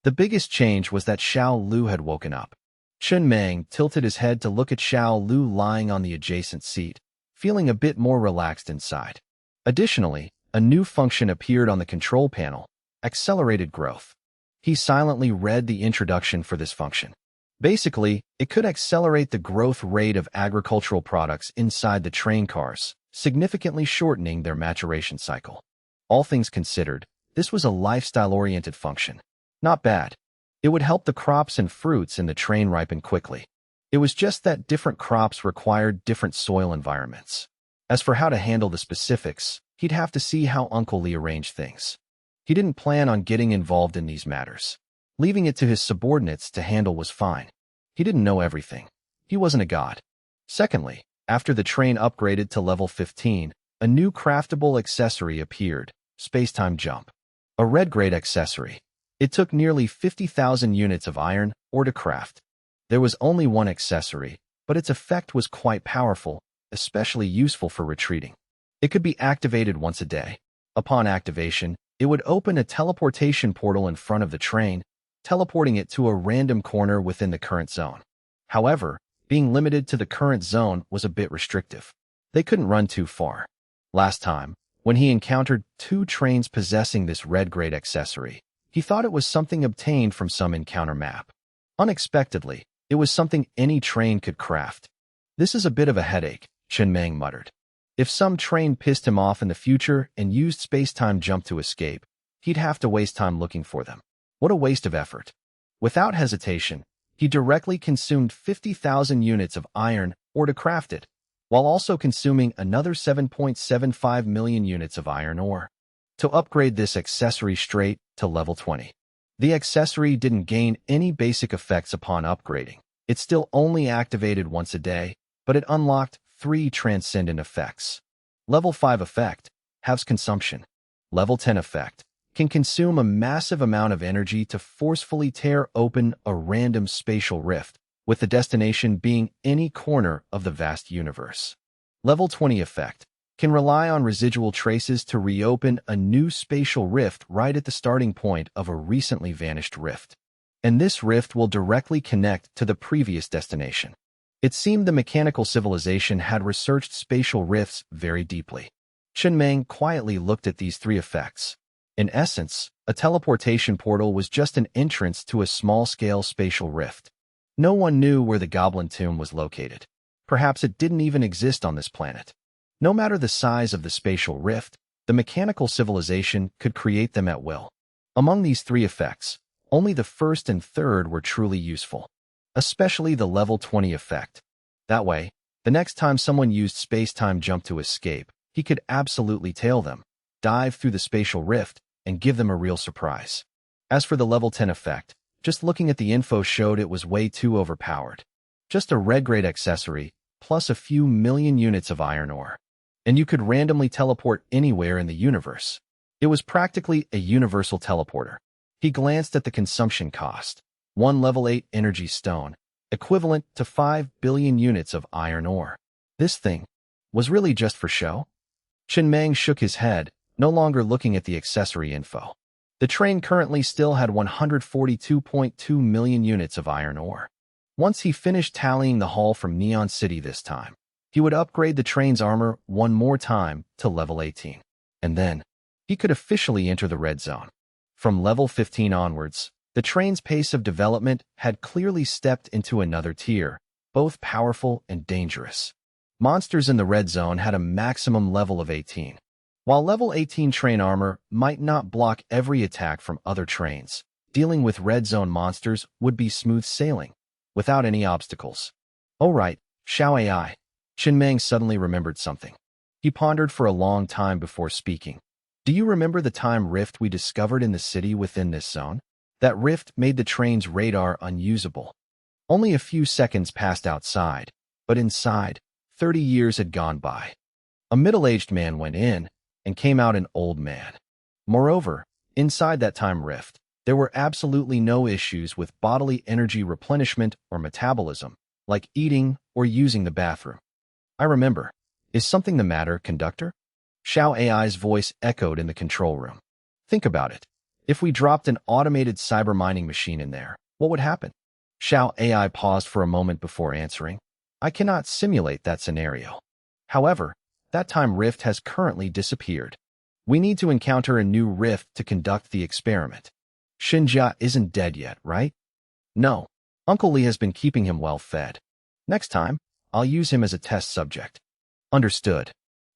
The biggest change was that Xiao Lu had woken up. Chen Meng tilted his head to look at Xiao Lu lying on the adjacent seat, feeling a bit more relaxed inside. Additionally, a new function appeared on the control panel, accelerated growth. He silently read the introduction for this function. Basically, it could accelerate the growth rate of agricultural products inside the train cars, significantly shortening their maturation cycle. All things considered, this was a lifestyle-oriented function. Not bad. It would help the crops and fruits in the train ripen quickly. It was just that different crops required different soil environments. As for how to handle the specifics, he'd have to see how Uncle Lee arranged things. He didn't plan on getting involved in these matters. Leaving it to his subordinates to handle was fine. He didn't know everything. He wasn't a god. Secondly, after the train upgraded to level 15, a new craftable accessory appeared, Space-Time Jump. A red-grade accessory. It took nearly 50,000 units of iron ore to craft. There was only one accessory, but its effect was quite powerful, especially useful for retreating. It could be activated once a day. Upon activation, it would open a teleportation portal in front of the train, teleporting it to a random corner within the current zone. However, being limited to the current zone was a bit restrictive. They couldn't run too far. Last time, when he encountered 2 trains possessing this red-grade accessory, he thought it was something obtained from some encounter map. Unexpectedly, it was something any train could craft. This is a bit of a headache, Chen Mang muttered. If some train pissed him off in the future and used space-time jump to escape, he'd have to waste time looking for them. What a waste of effort. Without hesitation, he directly consumed 50,000 units of iron ore to craft it, while also consuming another 7.75 million units of iron ore to upgrade this accessory straight to level 20. The accessory didn't gain any basic effects upon upgrading. It still only activated once a day, but it unlocked 3 transcendent effects. Level 5 effect, halves consumption. Level 10 effect, can consume a massive amount of energy to forcefully tear open a random spatial rift, with the destination being any corner of the vast universe. Level 20 effect, can rely on residual traces to reopen a new spatial rift right at the starting point of a recently vanished rift. And this rift will directly connect to the previous destination. It seemed the mechanical civilization had researched spatial rifts very deeply. Chen Mang quietly looked at these 3 effects. In essence, a teleportation portal was just an entrance to a small-scale spatial rift. No one knew where the Goblin Tomb was located. Perhaps it didn't even exist on this planet. No matter the size of the spatial rift, the mechanical civilization could create them at will. Among these 3 effects, only the first and third were truly useful, especially the level 20 effect. That way, the next time someone used space-time jump to escape, he could absolutely tail them, dive through the spatial rift, and give them a real surprise. As for the level 10 effect, just looking at the info showed it was way too overpowered. Just a red-grade accessory, plus a few million units of iron ore. And you could randomly teleport anywhere in the universe. It was practically a universal teleporter. He glanced at the consumption cost. 1 level 8 energy stone, equivalent to 5 billion units of iron ore. This thing was really just for show? Chen Mang shook his head, no longer looking at the accessory info. The train currently still had 142.2 million units of iron ore. Once he finished tallying the haul from Neon City this time, he would upgrade the train's armor one more time to level 18. And then, he could officially enter the red zone. From level 15 onwards, the train's pace of development had clearly stepped into another tier, both powerful and dangerous. Monsters in the red zone had a maximum level of 18. While level 18 train armor might not block every attack from other trains, dealing with red zone monsters would be smooth sailing, without any obstacles. Oh right, Xiao AI. Chen Mang suddenly remembered something. He pondered for a long time before speaking. Do you remember the time rift we discovered in the city within this zone? That rift made the train's radar unusable. Only a few seconds passed outside, but inside, 30 years had gone by. A middle-aged man went in, and came out an old man. Moreover, inside that time rift, there were absolutely no issues with bodily energy replenishment or metabolism, like eating or using the bathroom. I remember. Is something the matter, conductor? Xiao AI's voice echoed in the control room. Think about it. If we dropped an automated cyber mining machine in there, what would happen? Xiao AI paused for a moment before answering. I cannot simulate that scenario. However, that time rift has currently disappeared. We need to encounter a new rift to conduct the experiment. Xinjia isn't dead yet, right? No. Uncle Lee has been keeping him well fed. Next time, I'll use him as a test subject. Understood.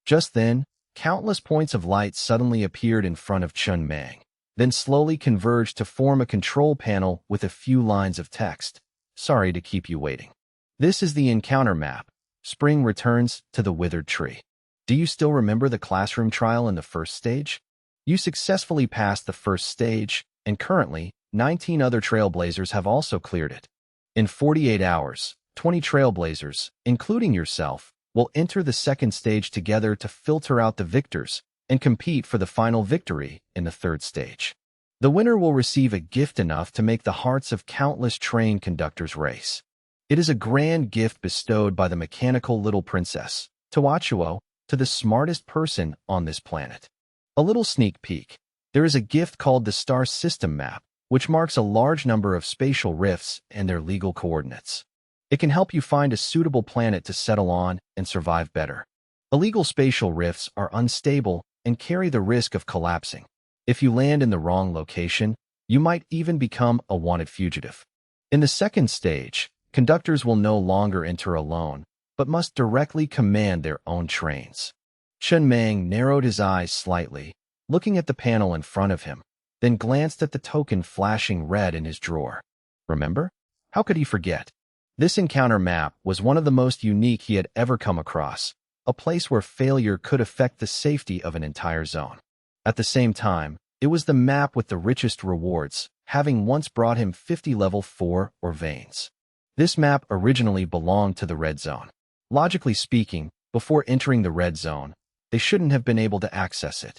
Just then, countless points of light suddenly appeared in front of Chun Mang, then slowly converged to form a control panel with a few lines of text. Sorry to keep you waiting. This is the encounter map. Spring returns to the withered tree. Do you still remember the classroom trial in the first stage? You successfully passed the first stage, and currently, 19 other trailblazers have also cleared it. In 48 hours, 20 trailblazers, including yourself, will enter the second stage together to filter out the victors and compete for the final victory in the third stage. The winner will receive a gift enough to make the hearts of countless train conductors race. It is a grand gift bestowed by the mechanical little princess, Tawachuo, to the smartest person on this planet. A little sneak peek. There is a gift called the Star System Map, which marks a large number of spatial rifts and their legal coordinates. It can help you find a suitable planet to settle on and survive better. Illegal spatial rifts are unstable and carry the risk of collapsing. If you land in the wrong location, you might even become a wanted fugitive. In the second stage, conductors will no longer enter alone, but must directly command their own trains. Chun Mang narrowed his eyes slightly, looking at the panel in front of him, then glanced at the token flashing red in his drawer. Remember? How could he forget? This encounter map was one of the most unique he had ever come across, a place where failure could affect the safety of an entire zone. At the same time, it was the map with the richest rewards, having once brought him 50 level 4 or veins. This map originally belonged to the red zone. Logically speaking, before entering the red zone, they shouldn't have been able to access it.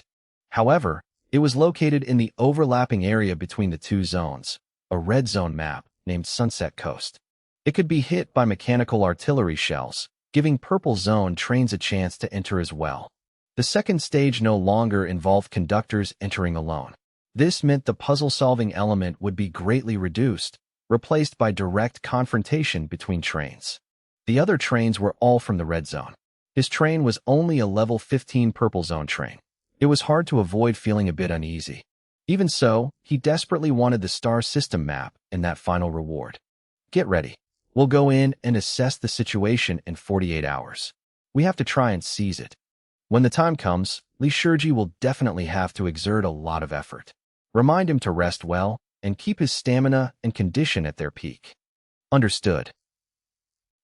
However, it was located in the overlapping area between the two zones, a red zone map named Sunset Coast. It could be hit by mechanical artillery shells, giving purple zone trains a chance to enter as well. The second stage no longer involved conductors entering alone. This meant the puzzle-solving element would be greatly reduced, replaced by direct confrontation between trains. The other trains were all from the red zone. His train was only a level 15 purple zone train. It was hard to avoid feeling a bit uneasy. Even so, he desperately wanted the star system map and that final reward. Get ready. We'll go in and assess the situation in 48 hours. We have to try and seize it. When the time comes, Li Shiji will definitely have to exert a lot of effort. Remind him to rest well and keep his stamina and condition at their peak. Understood.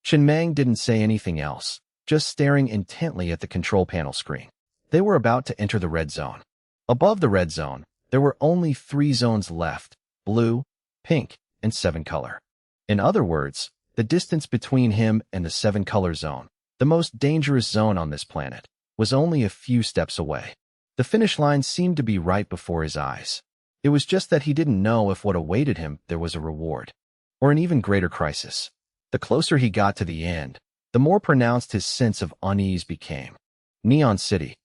Chun Mang didn't say anything else, just staring intently at the control panel screen. They were about to enter the red zone. Above the red zone, there were only 3 zones left: blue, pink, and 7-color. In other words, the distance between him and the 7-color zone, the most dangerous zone on this planet, was only a few steps away. The finish line seemed to be right before his eyes. It was just that he didn't know if what awaited him there was a reward, or an even greater crisis. The closer he got to the end, the more pronounced his sense of unease became. Neon City.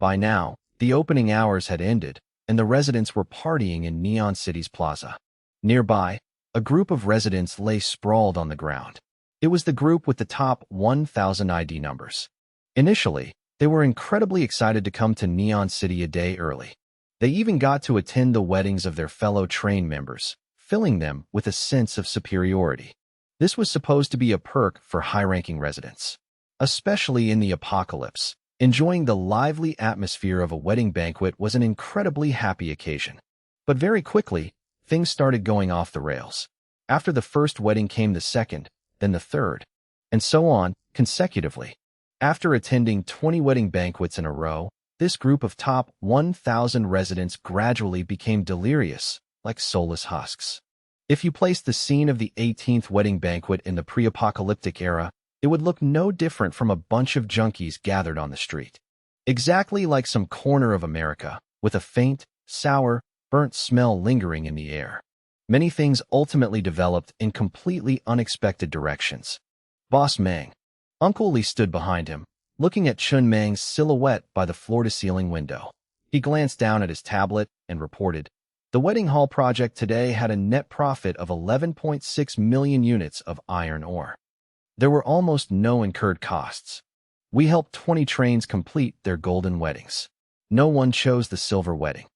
By now, the opening hours had ended, and the residents were partying in Neon City's plaza. Nearby, a group of residents lay sprawled on the ground. It was the group with the top 1,000 ID numbers. Initially, they were incredibly excited to come to Neon City a day early. They even got to attend the weddings of their fellow train members, filling them with a sense of superiority. This was supposed to be a perk for high-ranking residents. Especially in the apocalypse, enjoying the lively atmosphere of a wedding banquet was an incredibly happy occasion. But very quickly, things started going off the rails. After the first wedding came the second, then the third, and so on, consecutively. After attending 20 wedding banquets in a row, this group of top 1,000 residents gradually became delirious, like soulless husks. If you placed the scene of the 18th wedding banquet in the pre-apocalyptic era, it would look no different from a bunch of junkies gathered on the street. Exactly like some corner of America, with a faint, sour, burnt smell lingering in the air. Many things ultimately developed in completely unexpected directions. Boss Mang. Uncle Lee stood behind him, looking at Chun Mang's silhouette by the floor-to-ceiling window. He glanced down at his tablet and reported, "The wedding hall project today had a net profit of 11.6 million units of iron ore. There were almost no incurred costs. We helped 20 trains complete their golden weddings. No one chose the silver wedding.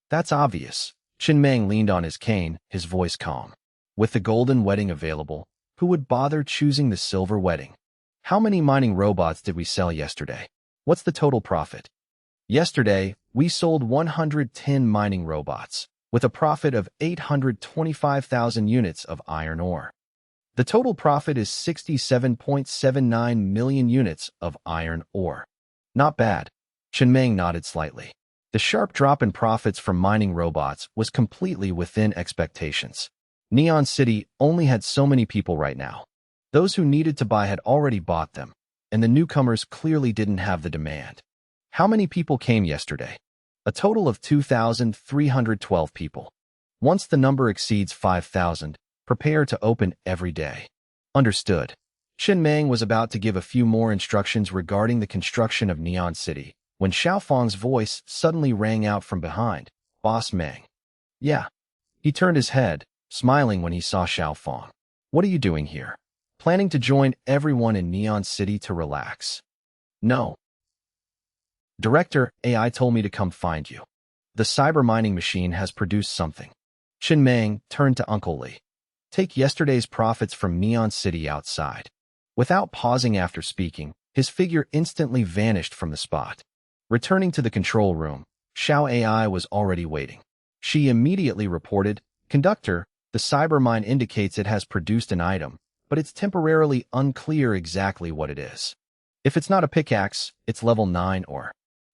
That's obvious." Chun Mang leaned on his cane, his voice calm. With the golden wedding available, who would bother choosing the silver wedding? How many mining robots did we sell yesterday? What's the total profit? Yesterday, we sold 110 mining robots, with a profit of 825,000 units of iron ore. The total profit is 67.79 million units of iron ore. Not bad. Shenmeng nodded slightly. The sharp drop in profits from mining robots was completely within expectations. Neon City only had so many people right now. Those who needed to buy had already bought them, and the newcomers clearly didn't have the demand. How many people came yesterday? A total of 2,312 people. Once the number exceeds 5,000, prepare to open every day. Understood. Shenmeng was about to give a few more instructions regarding the construction of Neon City, when Xiaofang's voice suddenly rang out from behind. Boss Meng. Yeah. He turned his head, smiling when he saw Xiaofang. What are you doing here? Planning to join everyone in Neon City to relax? No. Director, AI told me to come find you. The cyber mining machine has produced something. Shenmeng turned to Uncle Li. Take yesterday's profits from Neon City outside. Without pausing after speaking, his figure instantly vanished from the spot. Returning to the control room, Xiao AI was already waiting. She immediately reported, Conductor, the cyber mine indicates it has produced an item, but it's temporarily unclear exactly what it is. If it's not a pickaxe, it's level 9 or...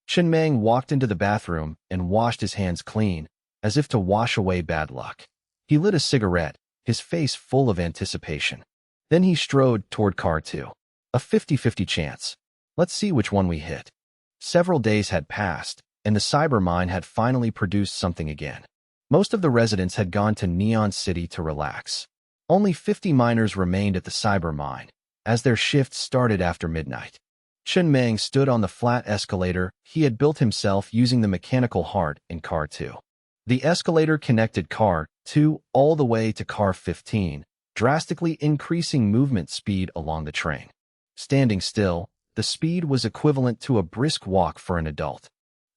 Shenmeng walked into the bathroom and washed his hands clean, as if to wash away bad luck. He lit a cigarette, his face full of anticipation. Then he strode toward car 2. A 50-50 chance. Let's see which one we hit. Several days had passed, and the cyber mine had finally produced something again. Most of the residents had gone to Neon City to relax. Only 50 miners remained at the cyber mine, as their shift started after midnight. Shenmeng stood on the flat escalator he had built himself using the mechanical heart in car 2. The escalator connected car 2 all the way to car 15, drastically increasing movement speed along the train. Standing still, the speed was equivalent to a brisk walk for an adult.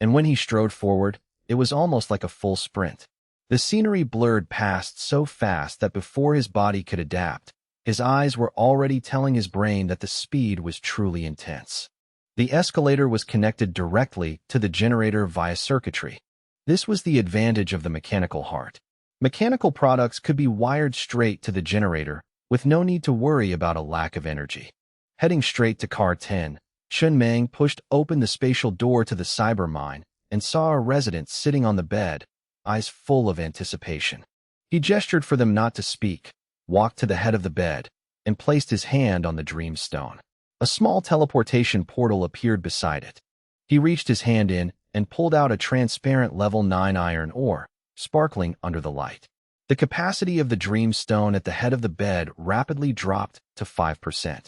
And when he strode forward, it was almost like a full sprint. The scenery blurred past so fast that before his body could adapt, his eyes were already telling his brain that the speed was truly intense. The escalator was connected directly to the generator via circuitry. This was the advantage of the mechanical heart. Mechanical products could be wired straight to the generator, with no need to worry about a lack of energy. Heading straight to car 10, Shenmeng pushed open the spatial door to the cyber mine and saw a resident sitting on the bed, eyes full of anticipation. He gestured for them not to speak, walked to the head of the bed, and placed his hand on the dream stone. A small teleportation portal appeared beside it. He reached his hand in and pulled out a transparent level 9 iron ore, sparkling under the light. The capacity of the dream stone at the head of the bed rapidly dropped to 5%.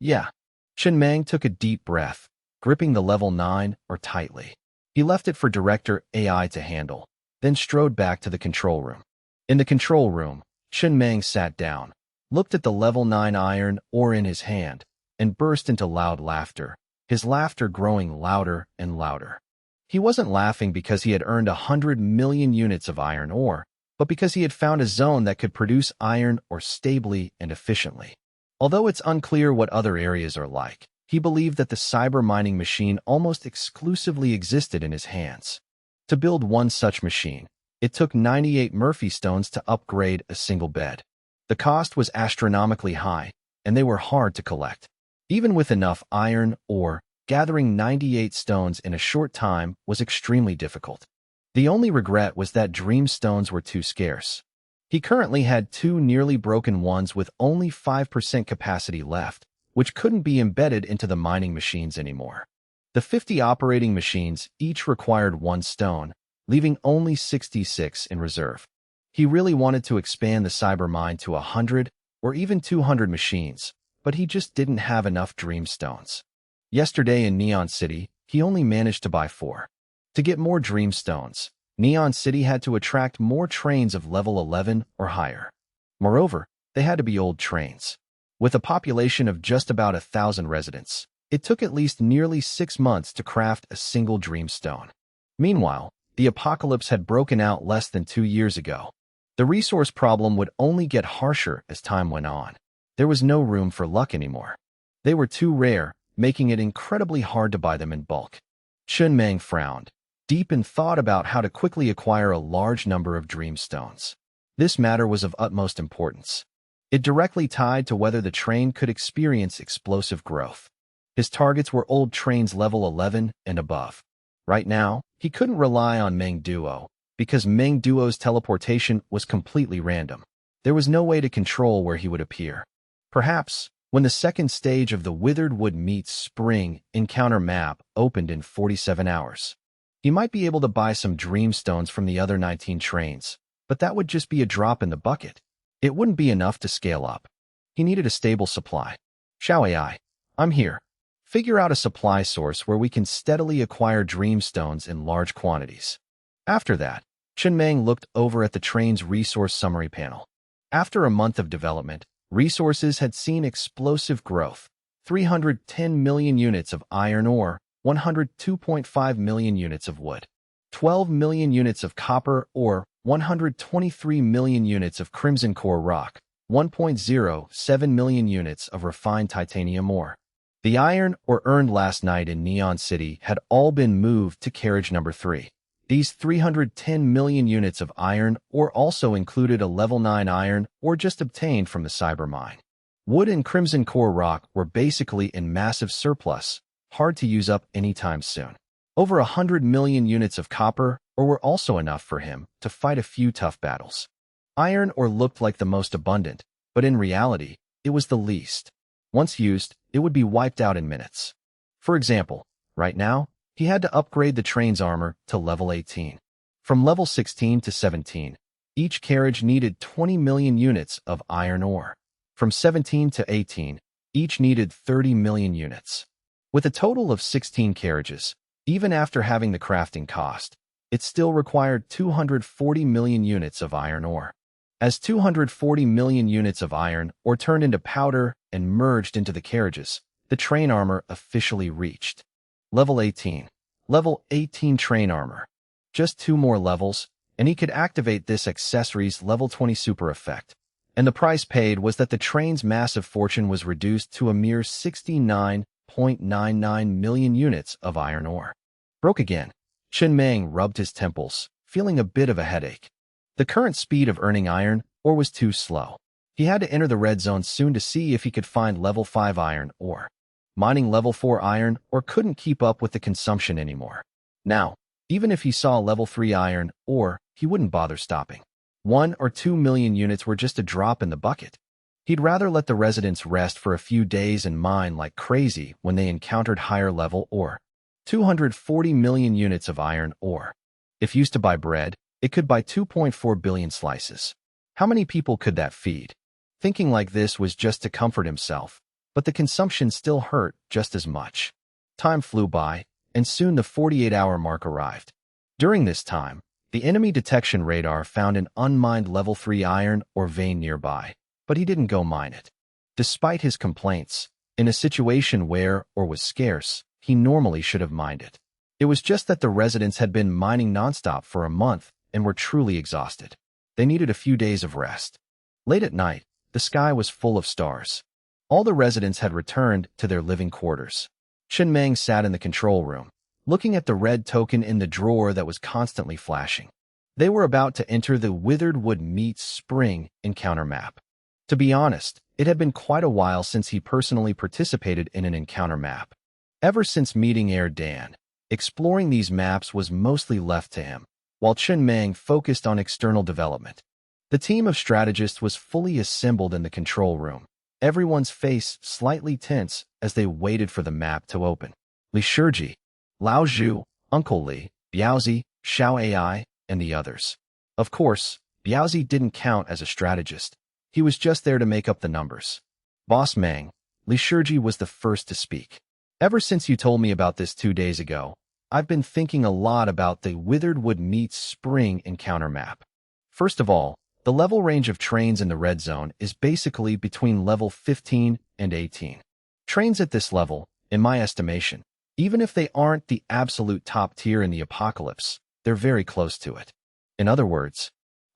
Yeah. Shenmeng took a deep breath, gripping the level 9 ore tightly. He left it for Director AI to handle, then strode back to the control room. In the control room, Shenmeng sat down, looked at the level 9 iron ore in his hand, and burst into loud laughter, his laughter growing louder and louder. He wasn't laughing because he had earned 100 million units of iron ore, but because he had found a zone that could produce iron ore stably and efficiently. Although it's unclear what other areas are like, he believed that the cyber mining machine almost exclusively existed in his hands. To build one such machine, it took 98 Murphy stones to upgrade a single bed. The cost was astronomically high, and they were hard to collect. Even with enough iron ore, gathering 98 stones in a short time was extremely difficult. The only regret was that dream stones were too scarce. He currently had 2 nearly broken ones with only 5% capacity left, which couldn't be embedded into the mining machines anymore. The 50 operating machines each required 1 stone, leaving only 66 in reserve. He really wanted to expand the cyber mine to 100 or even 200 machines, but he just didn't have enough dream stones. Yesterday in Neon City, he only managed to buy 4. To get more dream stones, Neon City had to attract more trains of level 11 or higher. Moreover, they had to be old trains. With a population of just about 1,000 residents, it took at least nearly 6 months to craft a single dream stone. Meanwhile, the apocalypse had broken out less than 2 years ago. The resource problem would only get harsher as time went on. There was no room for luck anymore. They were too rare, making it incredibly hard to buy them in bulk. Chunmeng frowned, deep in thought about how to quickly acquire a large number of dream stones. This matter was of utmost importance. It directly tied to whether the train could experience explosive growth. His targets were old trains level 11 and above. Right now, he couldn't rely on Meng Duo, because Meng Duo's teleportation was completely random. There was no way to control where he would appear. Perhaps, when the second stage of the Withered Wood Meets Spring encounter map opened in 47 hours, he might be able to buy some dream stones from the other 19 trains, but that would just be a drop in the bucket. It wouldn't be enough to scale up. He needed a stable supply. Xiao AI, I'm here. Figure out a supply source where we can steadily acquire dream stones in large quantities. After that, Chunmeng looked over at the train's resource summary panel. After a month of development, resources had seen explosive growth: 310 million units of iron ore, 102.5 million units of wood, 12 million units of copper ore, 123 million units of crimson core rock, 1.07 million units of refined titanium ore. The iron ore earned last night in Neon City had all been moved to carriage number 3. These 310 million units of iron ore also included a level 9 iron ore just obtained from the cyber mine. Wood and crimson core rock were basically in massive surplus, hard to use up anytime soon. Over 100 million units of copper ore were also enough for him to fight a few tough battles. Iron ore looked like the most abundant, but in reality, it was the least. Once used, it would be wiped out in minutes. For example, right now, he had to upgrade the train's armor to level 18. From level 16 to 17, each carriage needed 20 million units of iron ore. From 17 to 18, each needed 30 million units. With a total of 16 carriages, even after having the crafting cost, it still required 240 million units of iron ore. As 240 million units of iron ore turned into powder and merged into the carriages, the train armor officially reached Level 18. Level 18 train armor. Just 2 more levels, and he could activate this accessory's level 20 super effect. And the price paid was that the train's massive fortune was reduced to a mere 69.99 million units of iron ore. Broke again. Chunmeng rubbed his temples, feeling a bit of a headache. The current speed of earning iron ore was too slow. He had to enter the red zone soon to see if he could find level 5 iron ore. Mining level 4 iron ore couldn't keep up with the consumption anymore. Now, even if he saw level 3 iron ore, he wouldn't bother stopping. 1 or 2 million units were just a drop in the bucket. He'd rather let the residents rest for a few days and mine like crazy when they encountered higher level ore. 240 million units of iron ore. If used to buy bread, it could buy 2.4 billion slices. How many people could that feed? Thinking like this was just to comfort himself, but the consumption still hurt just as much. Time flew by, and soon the 48-hour mark arrived. During this time, the enemy detection radar found an unmined level 3 iron ore vein nearby, but he didn't go mine it. Despite his complaints, in a situation where ore was scarce, he normally should have mined it. It was just that the residents had been mining nonstop for a month and were truly exhausted. They needed a few days of rest. Late at night, the sky was full of stars. All the residents had returned to their living quarters. Chunmeng sat in the control room, looking at the red token in the drawer that was constantly flashing. They were about to enter the Withered Wood Meets Spring encounter map. To be honest, it had been quite a while since he personally participated in an encounter map. Ever since meeting Air Dan, exploring these maps was mostly left to him, while Chunmeng focused on external development. The team of strategists was fully assembled in the control room, everyone's face slightly tense as they waited for the map to open. Li Shiji, Lao Zhu, Uncle Li, Biaozi, Xiao AI, and the others. Of course, Biaozi didn't count as a strategist. He was just there to make up the numbers. Boss Mang, Li Shiji was the first to speak. Ever since you told me about this 2 days ago, I've been thinking a lot about the Withered Wood Meets Spring encounter map. First of all, the level range of trains in the red zone is basically between level 15 and 18. Trains at this level, in my estimation, even if they aren't the absolute top tier in the apocalypse, they're very close to it. In other words,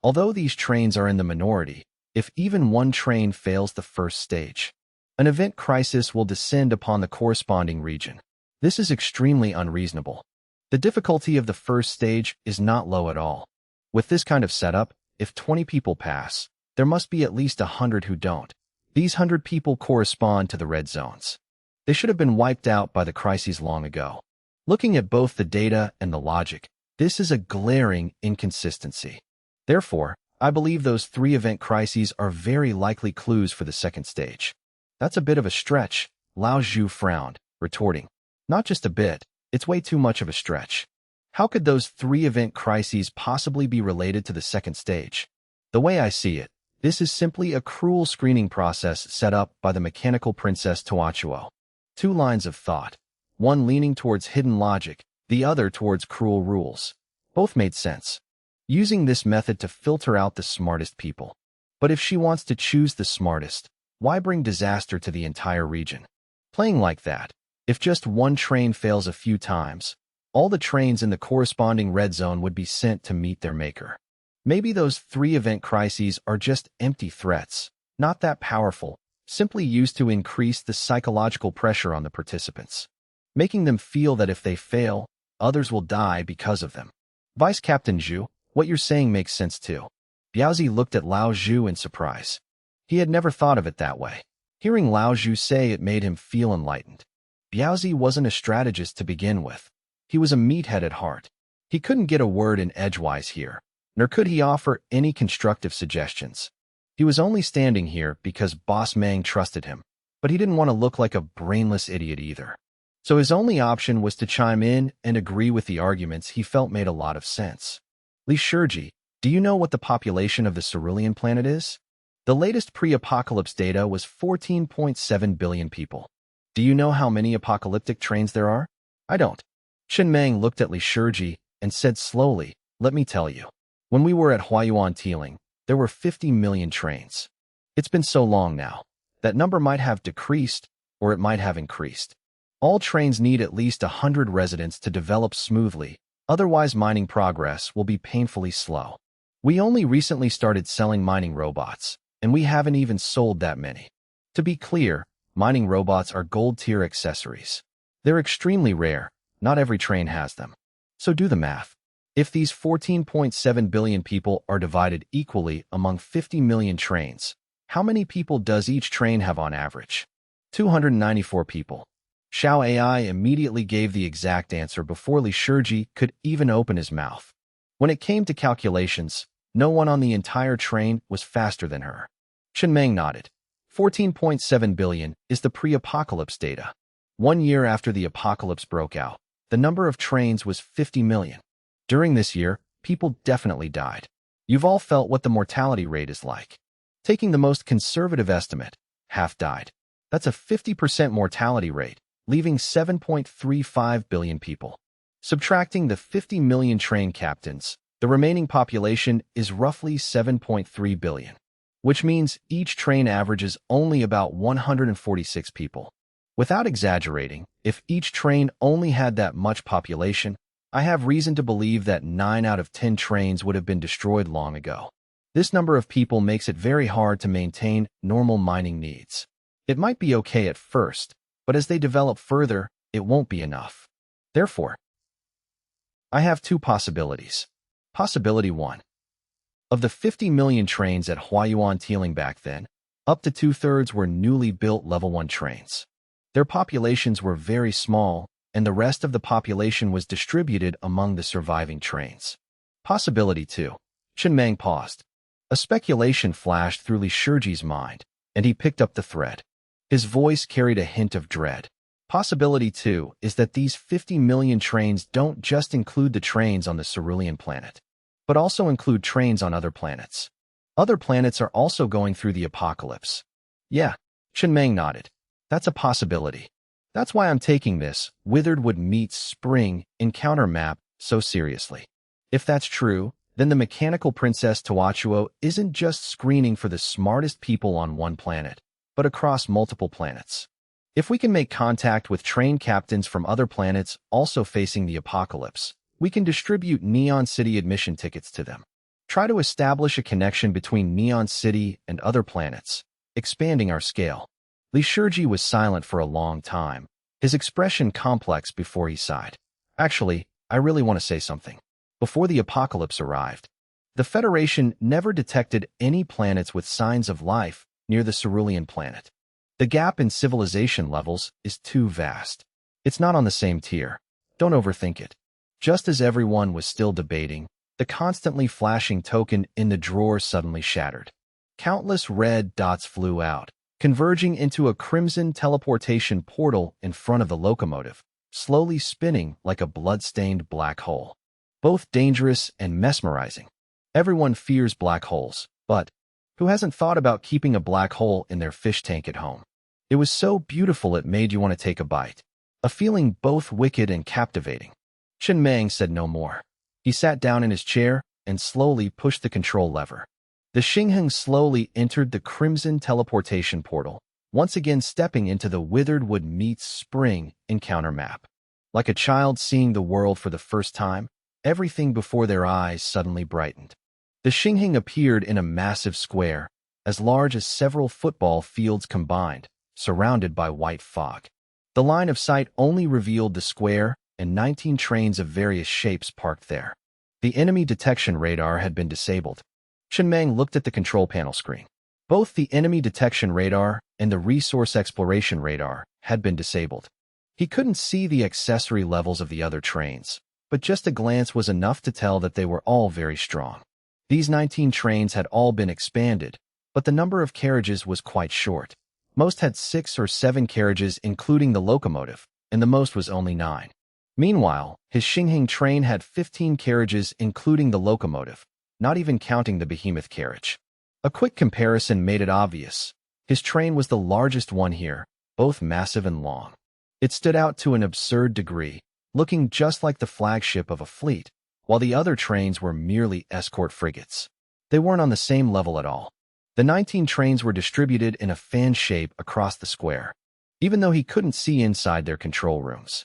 Although these trains are in the minority, if even one train fails the first stage, an event crisis will descend upon the corresponding region. This is extremely unreasonable. The difficulty of the first stage is not low at all. With this kind of setup, if 20 people pass, there must be at least 100 who don't. These 100 people correspond to the red zones. They should have been wiped out by the crises long ago. Looking at both the data and the logic, this is a glaring inconsistency. Therefore, I believe those 3 event crises are very likely clues for the second stage. That's a bit of a stretch, Lao Zhu frowned, retorting. Not just a bit, it's way too much of a stretch. How could those 3 event crises possibly be related to the second stage? The way I see it, this is simply a cruel screening process set up by the mechanical princess Toachuo. 2 lines of thought, one leaning towards hidden logic, the other towards cruel rules. Both made sense. Using this method to filter out the smartest people. But if she wants to choose the smartest, why bring disaster to the entire region? Playing like that, if just one train fails a few times, all the trains in the corresponding red zone would be sent to meet their maker. Maybe those 3 event crises are just empty threats, not that powerful, simply used to increase the psychological pressure on the participants, making them feel that if they fail, others will die because of them. Vice Captain Zhu, what you're saying makes sense too. Biaozi looked at Lao Zhu in surprise. He had never thought of it that way. Hearing Lao Zhu say it made him feel enlightened. Biaozi wasn't a strategist to begin with. He was a meathead at heart. He couldn't get a word in edgewise here, nor could he offer any constructive suggestions. He was only standing here because Boss Mang trusted him, but he didn't want to look like a brainless idiot either. So his only option was to chime in and agree with the arguments he felt made a lot of sense. Li Shiji, do you know what the population of the cerulean planet is? The latest pre-apocalypse data was 14.7 billion people. Do you know how many apocalyptic trains there are? I don't. Chen Meng looked at Li Shiji and said slowly, let me tell you. When we were at Huayuan Tiling, there were 50 million trains. It's been so long now. That number might have decreased, or it might have increased. All trains need at least 100 residents to develop smoothly, otherwise mining progress will be painfully slow. We only recently started selling mining robots, and we haven't even sold that many. To be clear, mining robots are gold-tier accessories. They're extremely rare, not every train has them. So do the math. If these 14.7 billion people are divided equally among 50 million trains, how many people does each train have on average? 294 people. Xiao AI immediately gave the exact answer before Li Shiji could even open his mouth. When it came to calculations, no one on the entire train was faster than her. Chen Meng nodded. 14.7 billion is the pre-apocalypse data. 1 year after the apocalypse broke out, the number of trains was 50 million. During this year, people definitely died. You've all felt what the mortality rate is like. Taking the most conservative estimate, half died. That's a 50% mortality rate, leaving 7.35 billion people. Subtracting the 50 million train captains, the remaining population is roughly 7.3 billion, which means each train averages only about 146 people. Without exaggerating, if each train only had that much population, I have reason to believe that 9 out of 10 trains would have been destroyed long ago. This number of people makes it very hard to maintain normal mining needs. It might be okay at first, but as they develop further, it won't be enough. Therefore, I have 2 possibilities. Possibility 1. Of the 50 million trains at Huayuan Tiling back then, up to 2/3 were newly built level 1 trains. Their populations were very small, and the rest of the population was distributed among the surviving trains. Possibility 2. Chen Meng paused. A speculation flashed through Li Shiji's mind, and he picked up the thread. His voice carried a hint of dread. Possibility 2 is that these 50 million trains don't just include the trains on the cerulean planet, but also include trains on other planets. Other planets are also going through the apocalypse. Yeah, Chen Meng nodded. That's a possibility. That's why I'm taking this Witheredwood meets Spring encounter map so seriously. If that's true, then the mechanical princess Toachuo isn't just screening for the smartest people on one planet, but across multiple planets. If we can make contact with train captains from other planets also facing the apocalypse, we can distribute Neon City admission tickets to them. Try to establish a connection between Neon City and other planets, expanding our scale. Li Shiji was silent for a long time, his expression complex before he sighed. Actually, I really want to say something. Before the apocalypse arrived, the Federation never detected any planets with signs of life near the Cerulean planet. The gap in civilization levels is too vast. It's not on the same tier. Don't overthink it. Just as everyone was still debating, the constantly flashing token in the drawer suddenly shattered. Countless red dots flew out, converging into a crimson teleportation portal in front of the locomotive, slowly spinning like a blood-stained black hole. Both dangerous and mesmerizing. Everyone fears black holes, but who hasn't thought about keeping a black hole in their fish tank at home? It was so beautiful it made you want to take a bite. A feeling both wicked and captivating. Chen Meng said no more. He sat down in his chair and slowly pushed the control lever. The Xingheng slowly entered the crimson teleportation portal, once again stepping into the Withered Wood Meets Spring encounter map. Like a child seeing the world for the first time, everything before their eyes suddenly brightened. The Xingheng appeared in a massive square, as large as several football fields combined, surrounded by white fog. The line of sight only revealed the square and 19 trains of various shapes parked there. The enemy detection radar had been disabled. Chen Meng looked at the control panel screen. Both the enemy detection radar and the resource exploration radar had been disabled. He couldn't see the accessory levels of the other trains, but just a glance was enough to tell that they were all very strong. These 19 trains had all been expanded, but the number of carriages was quite short. Most had 6 or 7 carriages including the locomotive, and the most was only 9. Meanwhile, his Xingheng train had 15 carriages including the locomotive, not even counting the behemoth carriage. A quick comparison made it obvious. His train was the largest one here, both massive and long. It stood out to an absurd degree, looking just like the flagship of a fleet, while the other trains were merely escort frigates. They weren't on the same level at all. The 19 trains were distributed in a fan shape across the square, even though he couldn't see inside their control rooms.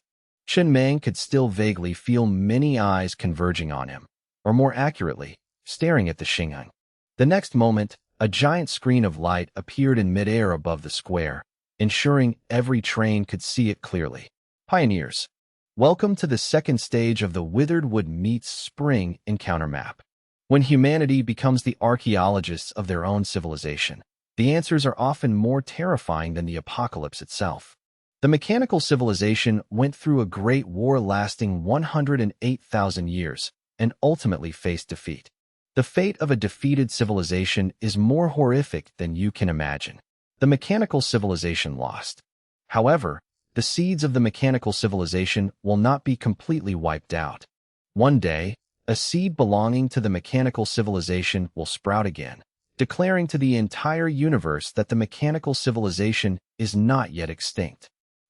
Chen Meng could still vaguely feel many eyes converging on him, or more accurately, staring at the Xingheng. The next moment, a giant screen of light appeared in midair above the square, ensuring every train could see it clearly. Pioneers, welcome to the second stage of the Withered Wood Meets Spring encounter map. When humanity becomes the archaeologists of their own civilization, the answers are often more terrifying than the apocalypse itself. The mechanical civilization went through a great war lasting 108,000 years and ultimately faced defeat. The fate of a defeated civilization is more horrific than you can imagine. The mechanical civilization lost. However, the seeds of the mechanical civilization will not be completely wiped out. One day, a seed belonging to the mechanical civilization will sprout again, declaring to the entire universe that the mechanical civilization is not yet extinct.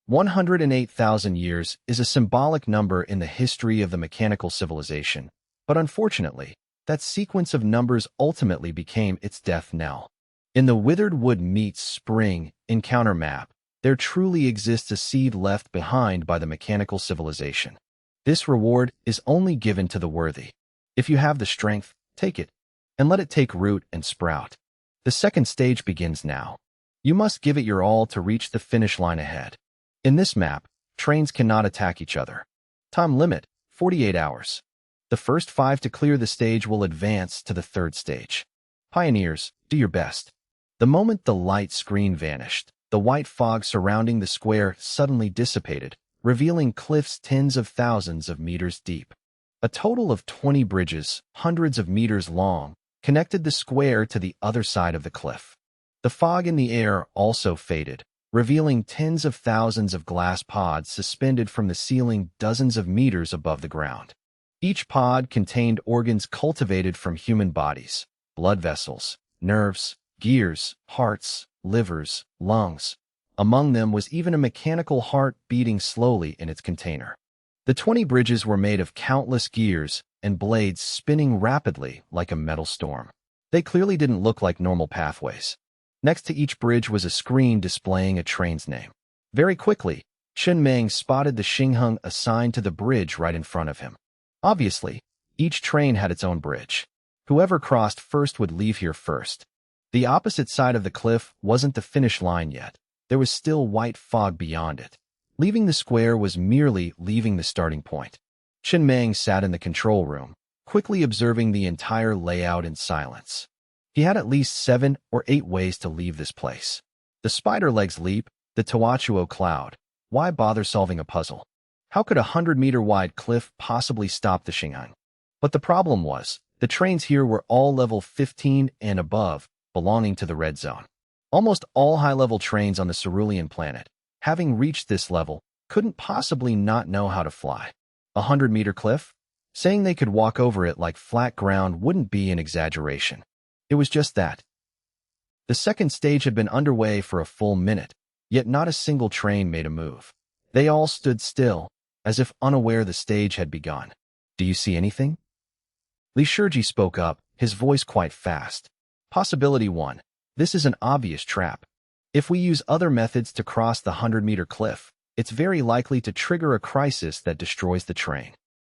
108,000 years is a symbolic number in the history of the mechanical civilization, but unfortunately, that sequence of numbers ultimately became its death knell. In the Withered Wood Meets Spring encounter map, there truly exists a seed left behind by the mechanical civilization. This reward is only given to the worthy. If you have the strength, take it, and let it take root and sprout. The second stage begins now. You must give it your all to reach the finish line ahead. In this map, trains cannot attack each other. Time limit, 48 hours. The first 5 to clear the stage will advance to the third stage. Pioneers, do your best. The moment the light screen vanished, the white fog surrounding the square suddenly dissipated, revealing cliffs tens of thousands of meters deep. A total of 20 bridges, hundreds of meters long, connected the square to the other side of the cliff. The fog in the air also faded, revealing tens of thousands of glass pods suspended from the ceiling dozens of meters above the ground. Each pod contained organs cultivated from human bodies, blood vessels, nerves, gears, hearts, livers, lungs. Among them was even a mechanical heart beating slowly in its container. The 20 bridges were made of countless gears and blades spinning rapidly like a metal storm. They clearly didn't look like normal pathways. Next to each bridge was a screen displaying a train's name. Very quickly, Chen Meng spotted the Xingheng assigned to the bridge right in front of him. Obviously, each train had its own bridge. Whoever crossed first would leave here first. The opposite side of the cliff wasn't the finish line yet. There was still white fog beyond it. Leaving the square was merely leaving the starting point. Chen Meng sat in the control room, quickly observing the entire layout in silence. He had at least 7 or 8 ways to leave this place. The spider legs leap, the Tawachuo cloud. Why bother solving a puzzle? How could a 100-meter-wide cliff possibly stop the Xingyang? But the problem was, the trains here were all level 15 and above, belonging to the red zone. Almost all high-level trains on the Cerulean planet, having reached this level, couldn't possibly not know how to fly. A 100-meter cliff? Saying they could walk over it like flat ground wouldn't be an exaggeration. It was just that. The second stage had been underway for a full minute, yet not a single train made a move. They all stood still, as if unaware the stage had begun. Do you see anything? Li Shiji spoke up, his voice quite fast. Possibility 1. This is an obvious trap. If we use other methods to cross the 100-meter cliff, it's very likely to trigger a crisis that destroys the train.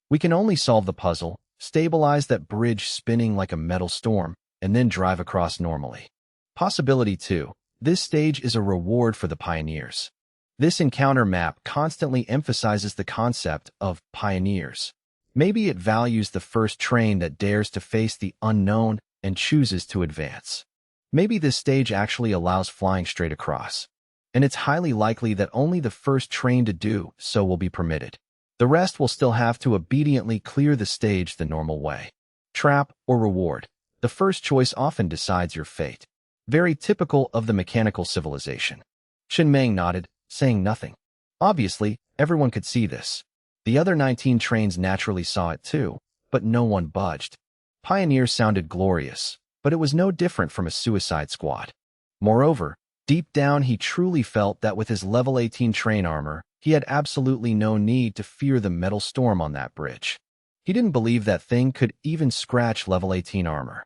We can only solve the puzzle, stabilize that bridge spinning like a metal storm, and then drive across normally. Possibility 2. This stage is a reward for the pioneers. This encounter map constantly emphasizes the concept of pioneers. Maybe it values the first train that dares to face the unknown and chooses to advance. Maybe this stage actually allows flying straight across. And it's highly likely that only the first train to do so will be permitted. The rest will still have to obediently clear the stage the normal way. Trap or reward. The first choice often decides your fate. Very typical of the mechanical civilization. Chen Meng nodded, saying nothing. Obviously, everyone could see this. The other 19 trains naturally saw it too, but no one budged. Pioneer sounded glorious, but it was no different from a suicide squad. Moreover, deep down he truly felt that with his level 18 train armor, he had absolutely no need to fear the metal storm on that bridge. He didn't believe that thing could even scratch level 18 armor.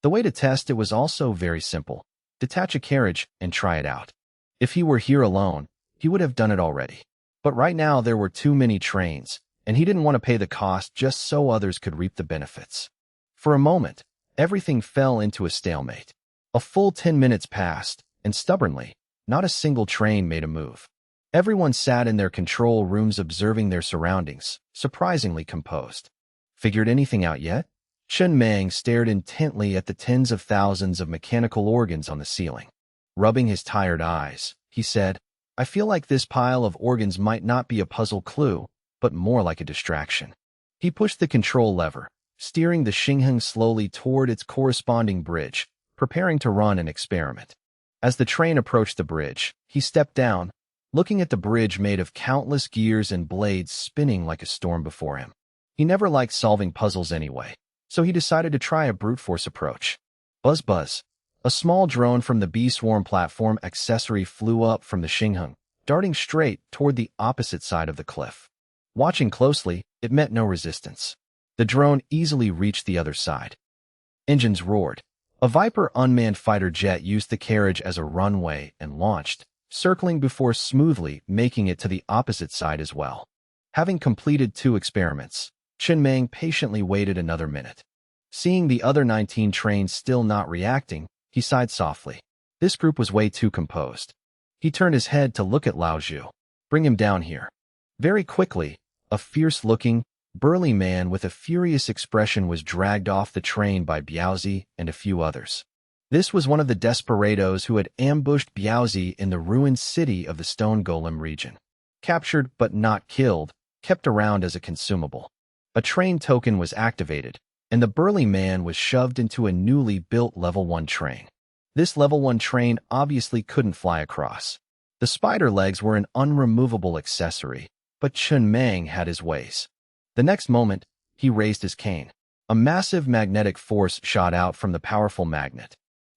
The way to test it was also very simple. Detach a carriage and try it out. If he were here alone, he would have done it already. But right now there were too many trains, and he didn't want to pay the cost just so others could reap the benefits. For a moment, everything fell into a stalemate. A full 10 minutes passed, and stubbornly, not a single train made a move. Everyone sat in their control rooms observing their surroundings, surprisingly composed. Figured anything out yet? Chen Meng stared intently at the tens of thousands of mechanical organs on the ceiling. Rubbing his tired eyes, he said, I feel like this pile of organs might not be a puzzle clue, but more like a distraction. He pushed the control lever, steering the Xingyang slowly toward its corresponding bridge, preparing to run an experiment. As the train approached the bridge, he stepped down, looking at the bridge made of countless gears and blades spinning like a storm before him. He never liked solving puzzles anyway, so he decided to try a brute force approach. Buzz buzz. A small drone from the B-Swarm platform accessory flew up from the Xingyang, darting straight toward the opposite side of the cliff. Watching closely, it met no resistance. The drone easily reached the other side. Engines roared. A Viper unmanned fighter jet used the carriage as a runway and launched, circling before smoothly making it to the opposite side as well. Having completed 2 experiments, Chen Meng patiently waited another minute. Seeing the other 19 trains still not reacting, he sighed softly. This group was way too composed. He turned his head to look at Lao Zhu. Bring him down here. Very quickly, a fierce-looking, burly man with a furious expression was dragged off the train by Biaozi and a few others. This was one of the desperados who had ambushed Biaozi in the ruined city of the Stone Golem region. Captured but not killed, kept around as a consumable. A train token was activated, and the burly man was shoved into a newly built level 1 train. This level 1 train obviously couldn't fly across. The spider legs were an unremovable accessory, but Chen Meng had his ways. The next moment, he raised his cane. A massive magnetic force shot out from the powerful magnet.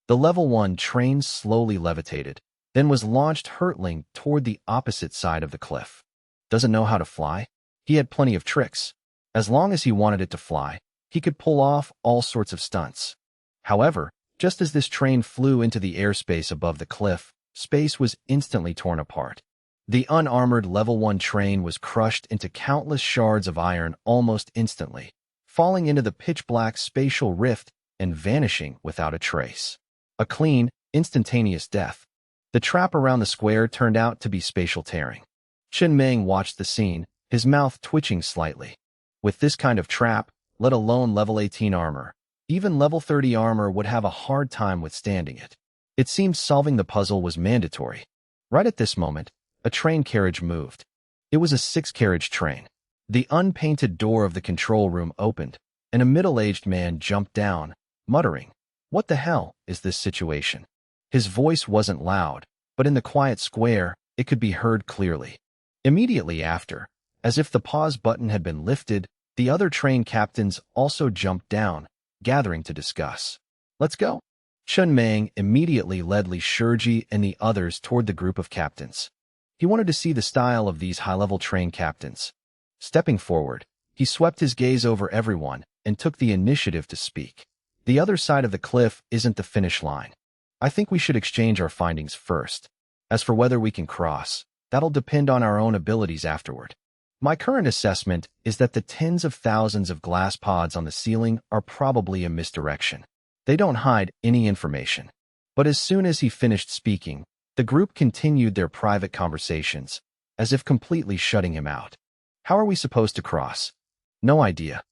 The level 1 train slowly levitated, then was launched hurtling toward the opposite side of the cliff. Doesn't know how to fly? He had plenty of tricks. As long as he wanted it to fly, he could pull off all sorts of stunts. However, just as this train flew into the airspace above the cliff, space was instantly torn apart. The unarmored level 1 train was crushed into countless shards of iron almost instantly, falling into the pitch-black spatial rift and vanishing without a trace. A clean, instantaneous death. The trap around the square turned out to be spatial tearing. Chen Meng watched the scene, his mouth twitching slightly. With this kind of trap, let alone level 18 armor, even level 30 armor would have a hard time withstanding it. It seemed solving the puzzle was mandatory. Right at this moment, a train carriage moved. It was a 6-carriage train. The unpainted door of the control room opened, and a middle-aged man jumped down, muttering, "What the hell is this situation?" His voice wasn't loud, but in the quiet square, it could be heard clearly. Immediately after, as if the pause button had been lifted, the other train captains also jumped down, gathering to discuss. "Let's go." Chen Meng immediately led Li Shiji and the others toward the group of captains. He wanted to see the style of these high-level train captains. Stepping forward, he swept his gaze over everyone and took the initiative to speak. "The other side of the cliff isn't the finish line. I think we should exchange our findings first. As for whether we can cross, that'll depend on our own abilities afterward. My current assessment is that the tens of thousands of glass pods on the ceiling are probably a misdirection. They don't hide any information." But as soon as he finished speaking, the group continued their private conversations, as if completely shutting him out. "How are we supposed to cross?" "No idea.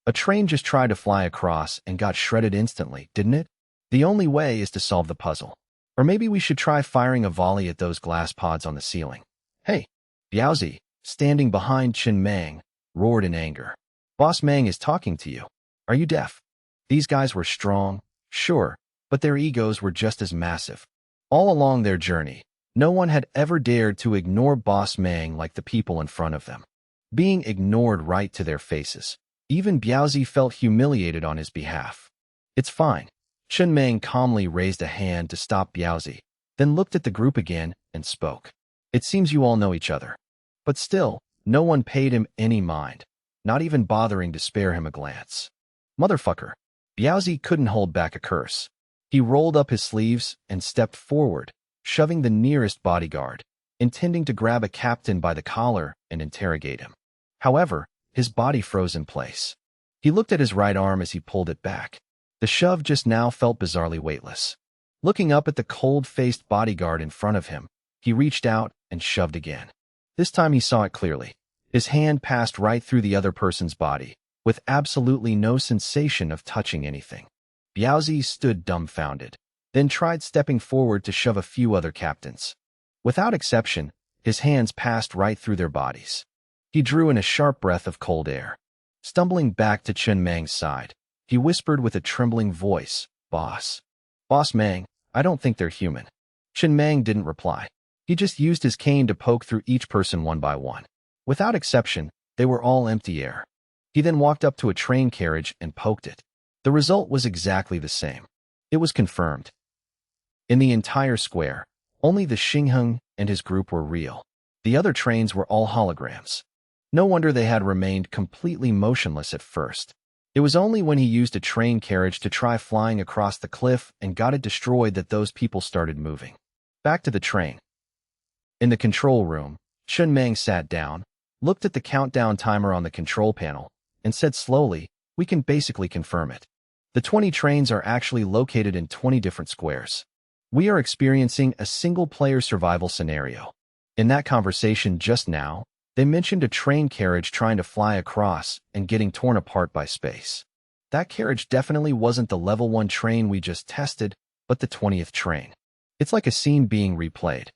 A train just tried to fly across and got shredded instantly, didn't it? The only way is to solve the puzzle. Or maybe we should try firing a volley at those glass pods on the ceiling." "Hey!" Biaozi, standing behind Chen Meng, roared in anger. "Boss Meng is talking to you. Are you deaf?" These guys were strong, sure, but their egos were just as massive. All along their journey, no one had ever dared to ignore Boss Meng like the people in front of them. Being ignored right to their faces. Even Biaozi felt humiliated on his behalf. "It's fine." Chen Meng calmly raised a hand to stop Biaozi, then looked at the group again and spoke. "It seems you all know each other." But still, no one paid him any mind, not even bothering to spare him a glance. "Motherfucker." Biaozi couldn't hold back a curse. He rolled up his sleeves and stepped forward, shoving the nearest bodyguard, intending to grab a captain by the collar and interrogate him. However, his body froze in place. He looked at his right arm as he pulled it back. The shove just now felt bizarrely weightless. Looking up at the cold-faced bodyguard in front of him, he reached out and shoved again. This time he saw it clearly. His hand passed right through the other person's body, with absolutely no sensation of touching anything. Biaozi stood dumbfounded, then tried stepping forward to shove a few other captains. Without exception, his hands passed right through their bodies. He drew in a sharp breath of cold air. Stumbling back to Chen Meng's side, he whispered with a trembling voice, "Boss. Boss Meng, I don't think they're human." Chen Meng didn't reply. He just used his cane to poke through each person one by one. Without exception, they were all empty air. He then walked up to a train carriage and poked it. The result was exactly the same. It was confirmed. In the entire square, only the Xingheng and his group were real. The other trains were all holograms. No wonder they had remained completely motionless at first. It was only when he used a train carriage to try flying across the cliff and got it destroyed that those people started moving. Back to the train. In the control room, Chen Meng sat down, looked at the countdown timer on the control panel, and said slowly, "We can basically confirm it. The 20 trains are actually located in 20 different squares. We are experiencing a single-player survival scenario." In that conversation just now, they mentioned a train carriage trying to fly across and getting torn apart by space. That carriage definitely wasn't the level 1 train we just tested, but the 20th train. It's like a scene being replayed.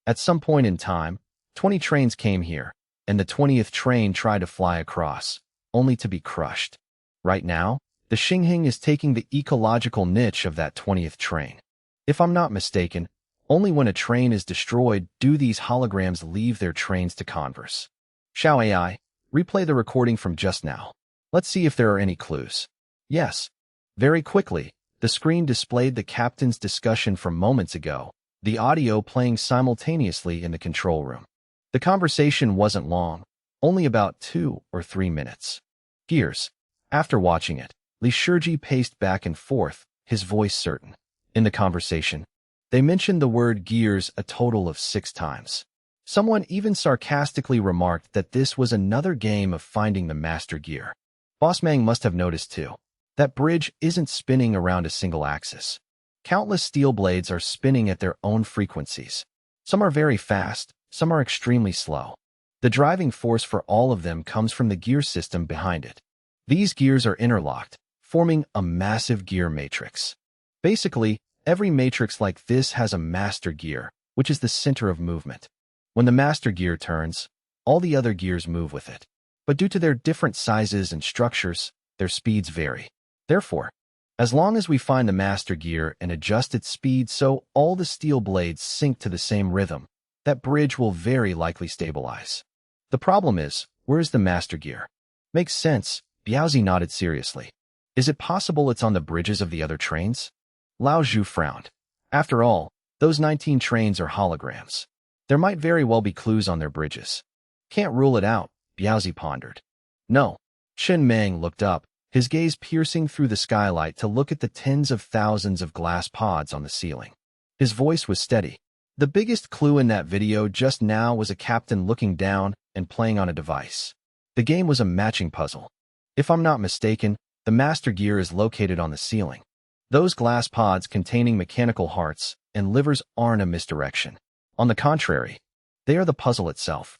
At some point in time, 20 trains came here, and the 20th train tried to fly across, only to be crushed. Right now, the Xingheng is taking the ecological niche of that 20th train. If I'm not mistaken, only when a train is destroyed do these holograms leave their trains to converse. Shall AI replay the recording from just now? Let's see if there are any clues. Yes. Very quickly, the screen displayed the captain's discussion from moments ago, the audio playing simultaneously in the control room. The conversation wasn't long, only about 2 or 3 minutes. Gears. After watching it, Li Shiji paced back and forth, his voice certain. In the conversation, they mentioned the word gears a total of 6 times. Someone even sarcastically remarked that this was another game of finding the master gear. Boss Mang must have noticed too. That bridge isn't spinning around a single axis. Countless steel blades are spinning at their own frequencies. Some are very fast, some are extremely slow. The driving force for all of them comes from the gear system behind it. These gears are interlocked, forming a massive gear matrix. Basically, every matrix like this has a master gear, which is the center of movement. When the master gear turns, all the other gears move with it. But due to their different sizes and structures, their speeds vary. Therefore, as long as we find the master gear and adjust its speed so all the steel blades sync to the same rhythm, that bridge will very likely stabilize. The problem is, where is the master gear? Makes sense, Biaozi nodded seriously. Is it possible it's on the bridges of the other trains? Lao Zhu frowned. After all, those 19 trains are holograms. There might very well be clues on their bridges. Can't rule it out, Biaozi pondered. No. Chen Meng looked up, his gaze piercing through the skylight to look at the tens of thousands of glass pods on the ceiling. His voice was steady. The biggest clue in that video just now was a captain looking down and playing on a device. The game was a matching puzzle. If I'm not mistaken, the master gear is located on the ceiling. Those glass pods containing mechanical hearts and livers aren't a misdirection. On the contrary, they are the puzzle itself.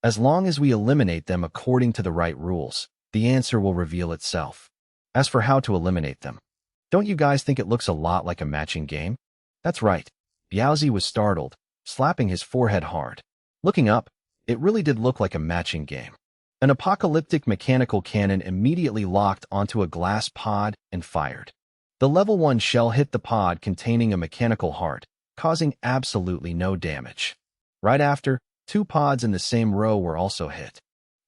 As long as we eliminate them according to the right rules, the answer will reveal itself. As for how to eliminate them, don't you guys think it looks a lot like a matching game? That's right. Biaozi was startled, slapping his forehead hard. Looking up, it really did look like a matching game. An apocalyptic mechanical cannon immediately locked onto a glass pod and fired. The level 1 shell hit the pod containing a mechanical heart, causing absolutely no damage. Right after, 2 pods in the same row were also hit.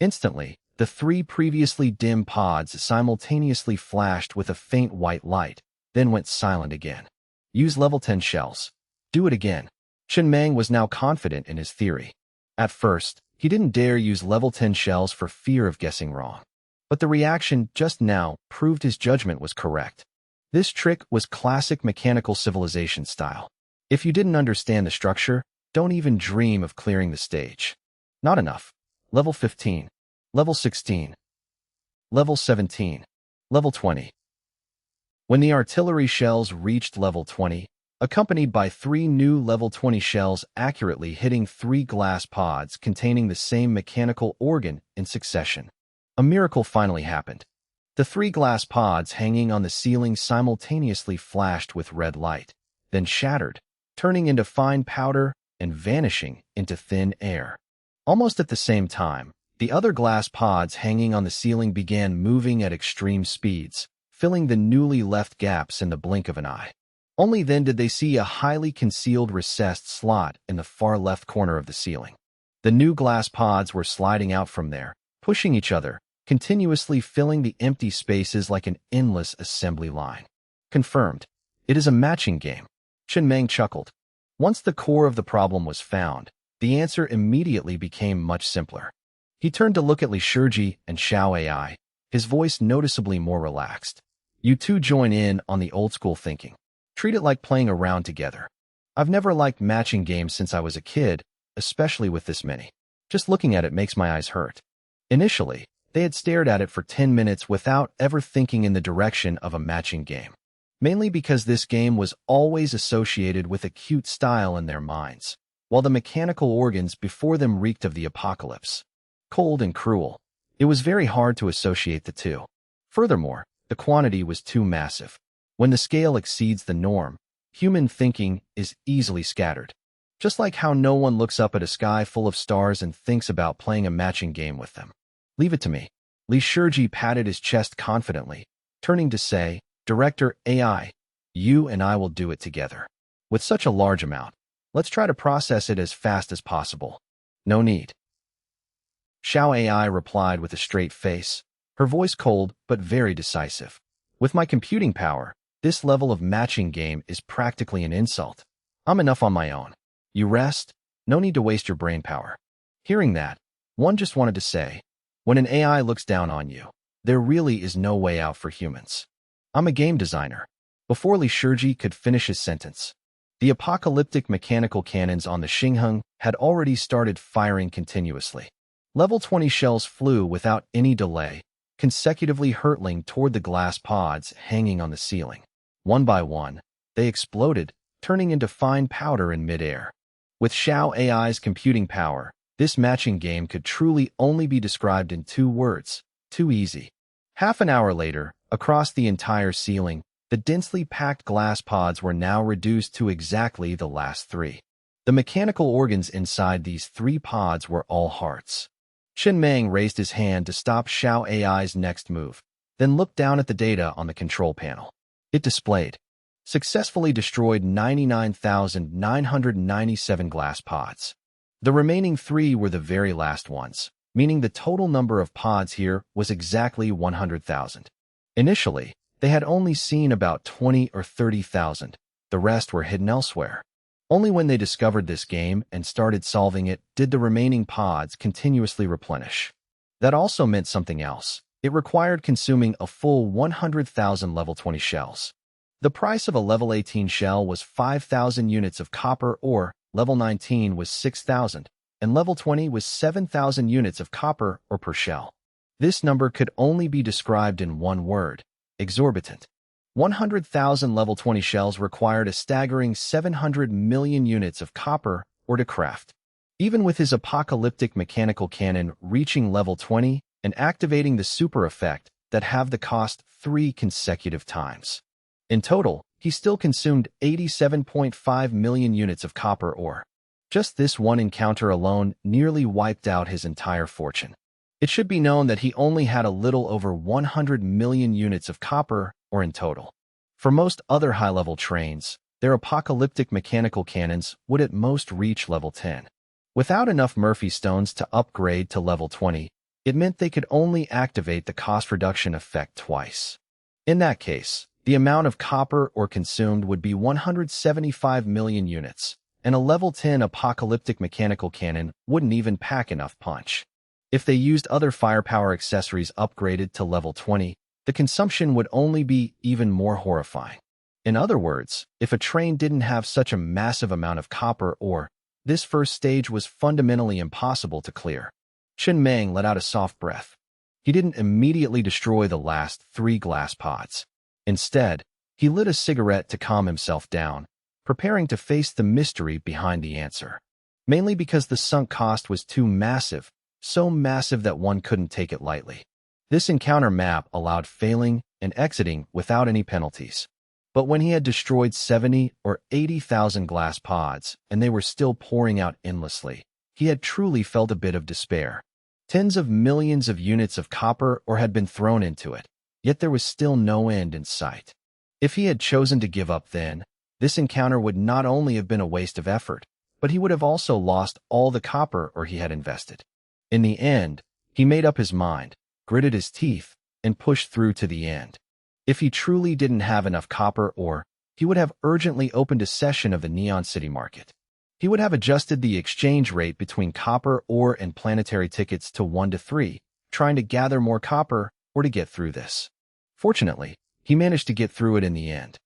Instantly, the 3 previously dim pods simultaneously flashed with a faint white light, then went silent again. Use level 10 shells. Do it again. Chen Meng was now confident in his theory. At first, he didn't dare use level 10 shells for fear of guessing wrong. But the reaction just now proved his judgment was correct. This trick was classic mechanical civilization style. If you didn't understand the structure, don't even dream of clearing the stage. Not enough. Level 15. Level 16. Level 17. Level 20. When the artillery shells reached level 20, accompanied by 3 new level 20 shells accurately hitting 3 glass pods containing the same mechanical organ in succession, a miracle finally happened. The 3 glass pods hanging on the ceiling simultaneously flashed with red light, then shattered, turning into fine powder and vanishing into thin air. Almost at the same time, the other glass pods hanging on the ceiling began moving at extreme speeds, filling the newly left gaps in the blink of an eye. Only then did they see a highly concealed recessed slot in the far left corner of the ceiling. The new glass pods were sliding out from there, pushing each other, continuously filling the empty spaces like an endless assembly line. Confirmed. It is a matching game. Chen Meng chuckled. Once the core of the problem was found, the answer immediately became much simpler. He turned to look at Li Shiji and Xiao AI, his voice noticeably more relaxed. You two join in on the old-school thinking. Treat it like playing a round together. I've never liked matching games since I was a kid, especially with this many. Just looking at it makes my eyes hurt. Initially, they had stared at it for 10 minutes without ever thinking in the direction of a matching game. Mainly because this game was always associated with a cute style in their minds, while the mechanical organs before them reeked of the apocalypse. Cold and cruel. It was very hard to associate the two. Furthermore, the quantity was too massive. When the scale exceeds the norm, human thinking is easily scattered. Just like how no one looks up at a sky full of stars and thinks about playing a matching game with them. Leave it to me. Li Shiji patted his chest confidently, turning to say, Director AI, you and I will do it together. With such a large amount, let's try to process it as fast as possible. No need. Xiao AI replied with a straight face, her voice cold but very decisive. With my computing power, this level of matching game is practically an insult. I'm enough on my own. You rest? No need to waste your brain power. Hearing that, one just wanted to say, when an AI looks down on you, there really is no way out for humans. I'm a game designer. Before Li Shiji could finish his sentence, the apocalyptic mechanical cannons on the Xingheng had already started firing continuously. Level 20 shells flew without any delay, consecutively hurtling toward the glass pods hanging on the ceiling. One by one, they exploded, turning into fine powder in midair. With Xiao AI's computing power, this matching game could truly only be described in 2 words: too easy. Half an hour later, across the entire ceiling, the densely packed glass pods were now reduced to exactly the last 3. The mechanical organs inside these 3 pods were all hearts. Chen Meng raised his hand to stop Xiao AI's next move, then looked down at the data on the control panel. It displayed: successfully destroyed 99,997 glass pods. The remaining 3 were the very last ones, meaning the total number of pods here was exactly 100,000. Initially, they had only seen about 20 or 30,000. The rest were hidden elsewhere. Only when they discovered this game and started solving it did the remaining pods continuously replenish. That also meant something else. It required consuming a full 100,000 level 20 shells. The price of a level 18 shell was 5,000 units of copper ore, level 19 was 6,000, and level 20 was 7,000 units of copper ore per shell. This number could only be described in one word: exorbitant. 100,000 level 20 shells required a staggering 700 million units of copper ore to craft. Even with his apocalyptic mechanical cannon reaching level 20 and activating the super effect that have the cost 3 consecutive times. In total, he still consumed 87.5 million units of copper ore. Just this one encounter alone nearly wiped out his entire fortune. It should be known that he only had a little over 100 million units of copper ore in total. For most other high-level trains, their apocalyptic mechanical cannons would at most reach level 10. Without enough Murphy stones to upgrade to level 20, it meant they could only activate the cost reduction effect twice. In that case, the amount of copper ore consumed would be 175 million units, and a level 10 apocalyptic mechanical cannon wouldn't even pack enough punch. If they used other firepower accessories upgraded to level 20, the consumption would only be even more horrifying. In other words, if a train didn't have such a massive amount of copper ore, this first stage was fundamentally impossible to clear. Chen Meng let out a soft breath. He didn't immediately destroy the last 3 glass pods. Instead, he lit a cigarette to calm himself down, preparing to face the mystery behind the answer. Mainly because the sunk cost was too massive, so massive that one couldn't take it lightly. This encounter map allowed failing and exiting without any penalties. But when he had destroyed 70 or 80,000 glass pods and they were still pouring out endlessly, he had truly felt a bit of despair. Tens of millions of units of copper ore had been thrown into it, yet there was still no end in sight. If he had chosen to give up then, this encounter would not only have been a waste of effort, but he would have also lost all the copper ore he had invested. In the end, he made up his mind, gritted his teeth, and pushed through to the end. If he truly didn't have enough copper ore, he would have urgently opened a session of the Neon City market. He would have adjusted the exchange rate between copper ore and planetary tickets to 1-3, trying to gather more copper ore to get through this. Fortunately, he managed to get through it in the end.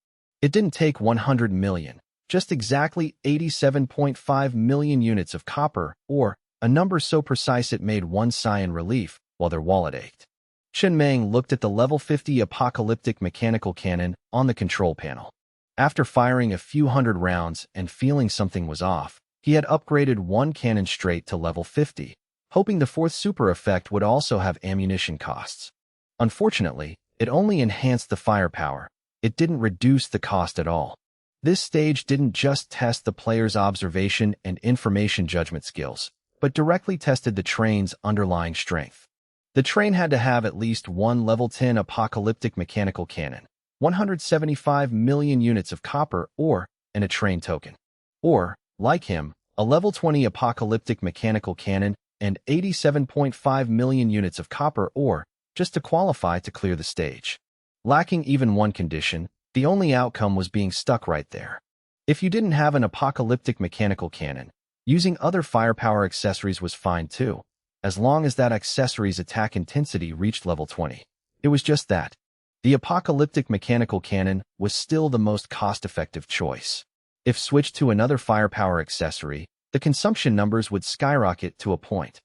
It didn't take 100 million, just exactly 87.5 million units of copper ore, a number so precise it made one sigh in relief while their wallet ached. Chen Meng looked at the level 50 apocalyptic mechanical cannon on the control panel. After firing a few hundred rounds and feeling something was off, he had upgraded one cannon straight to level 50, hoping the 4th super effect would also have ammunition costs. Unfortunately, it only enhanced the firepower. It didn't reduce the cost at all. This stage didn't just test the player's observation and information judgment skills, but directly tested the train's underlying strength. The train had to have at least one level 10 apocalyptic mechanical cannon, 175 million units of copper ore, and a train token. Or, like him, a level 20 apocalyptic mechanical cannon and 87.5 million units of copper ore, just to qualify to clear the stage. Lacking even one condition, the only outcome was being stuck right there. If you didn't have an apocalyptic mechanical cannon, using other firepower accessories was fine too, as long as that accessory's attack intensity reached level 20. It was just that. The apocalyptic mechanical cannon was still the most cost-effective choice. If switched to another firepower accessory, the consumption numbers would skyrocket to a point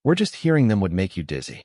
where just hearing them would make you dizzy.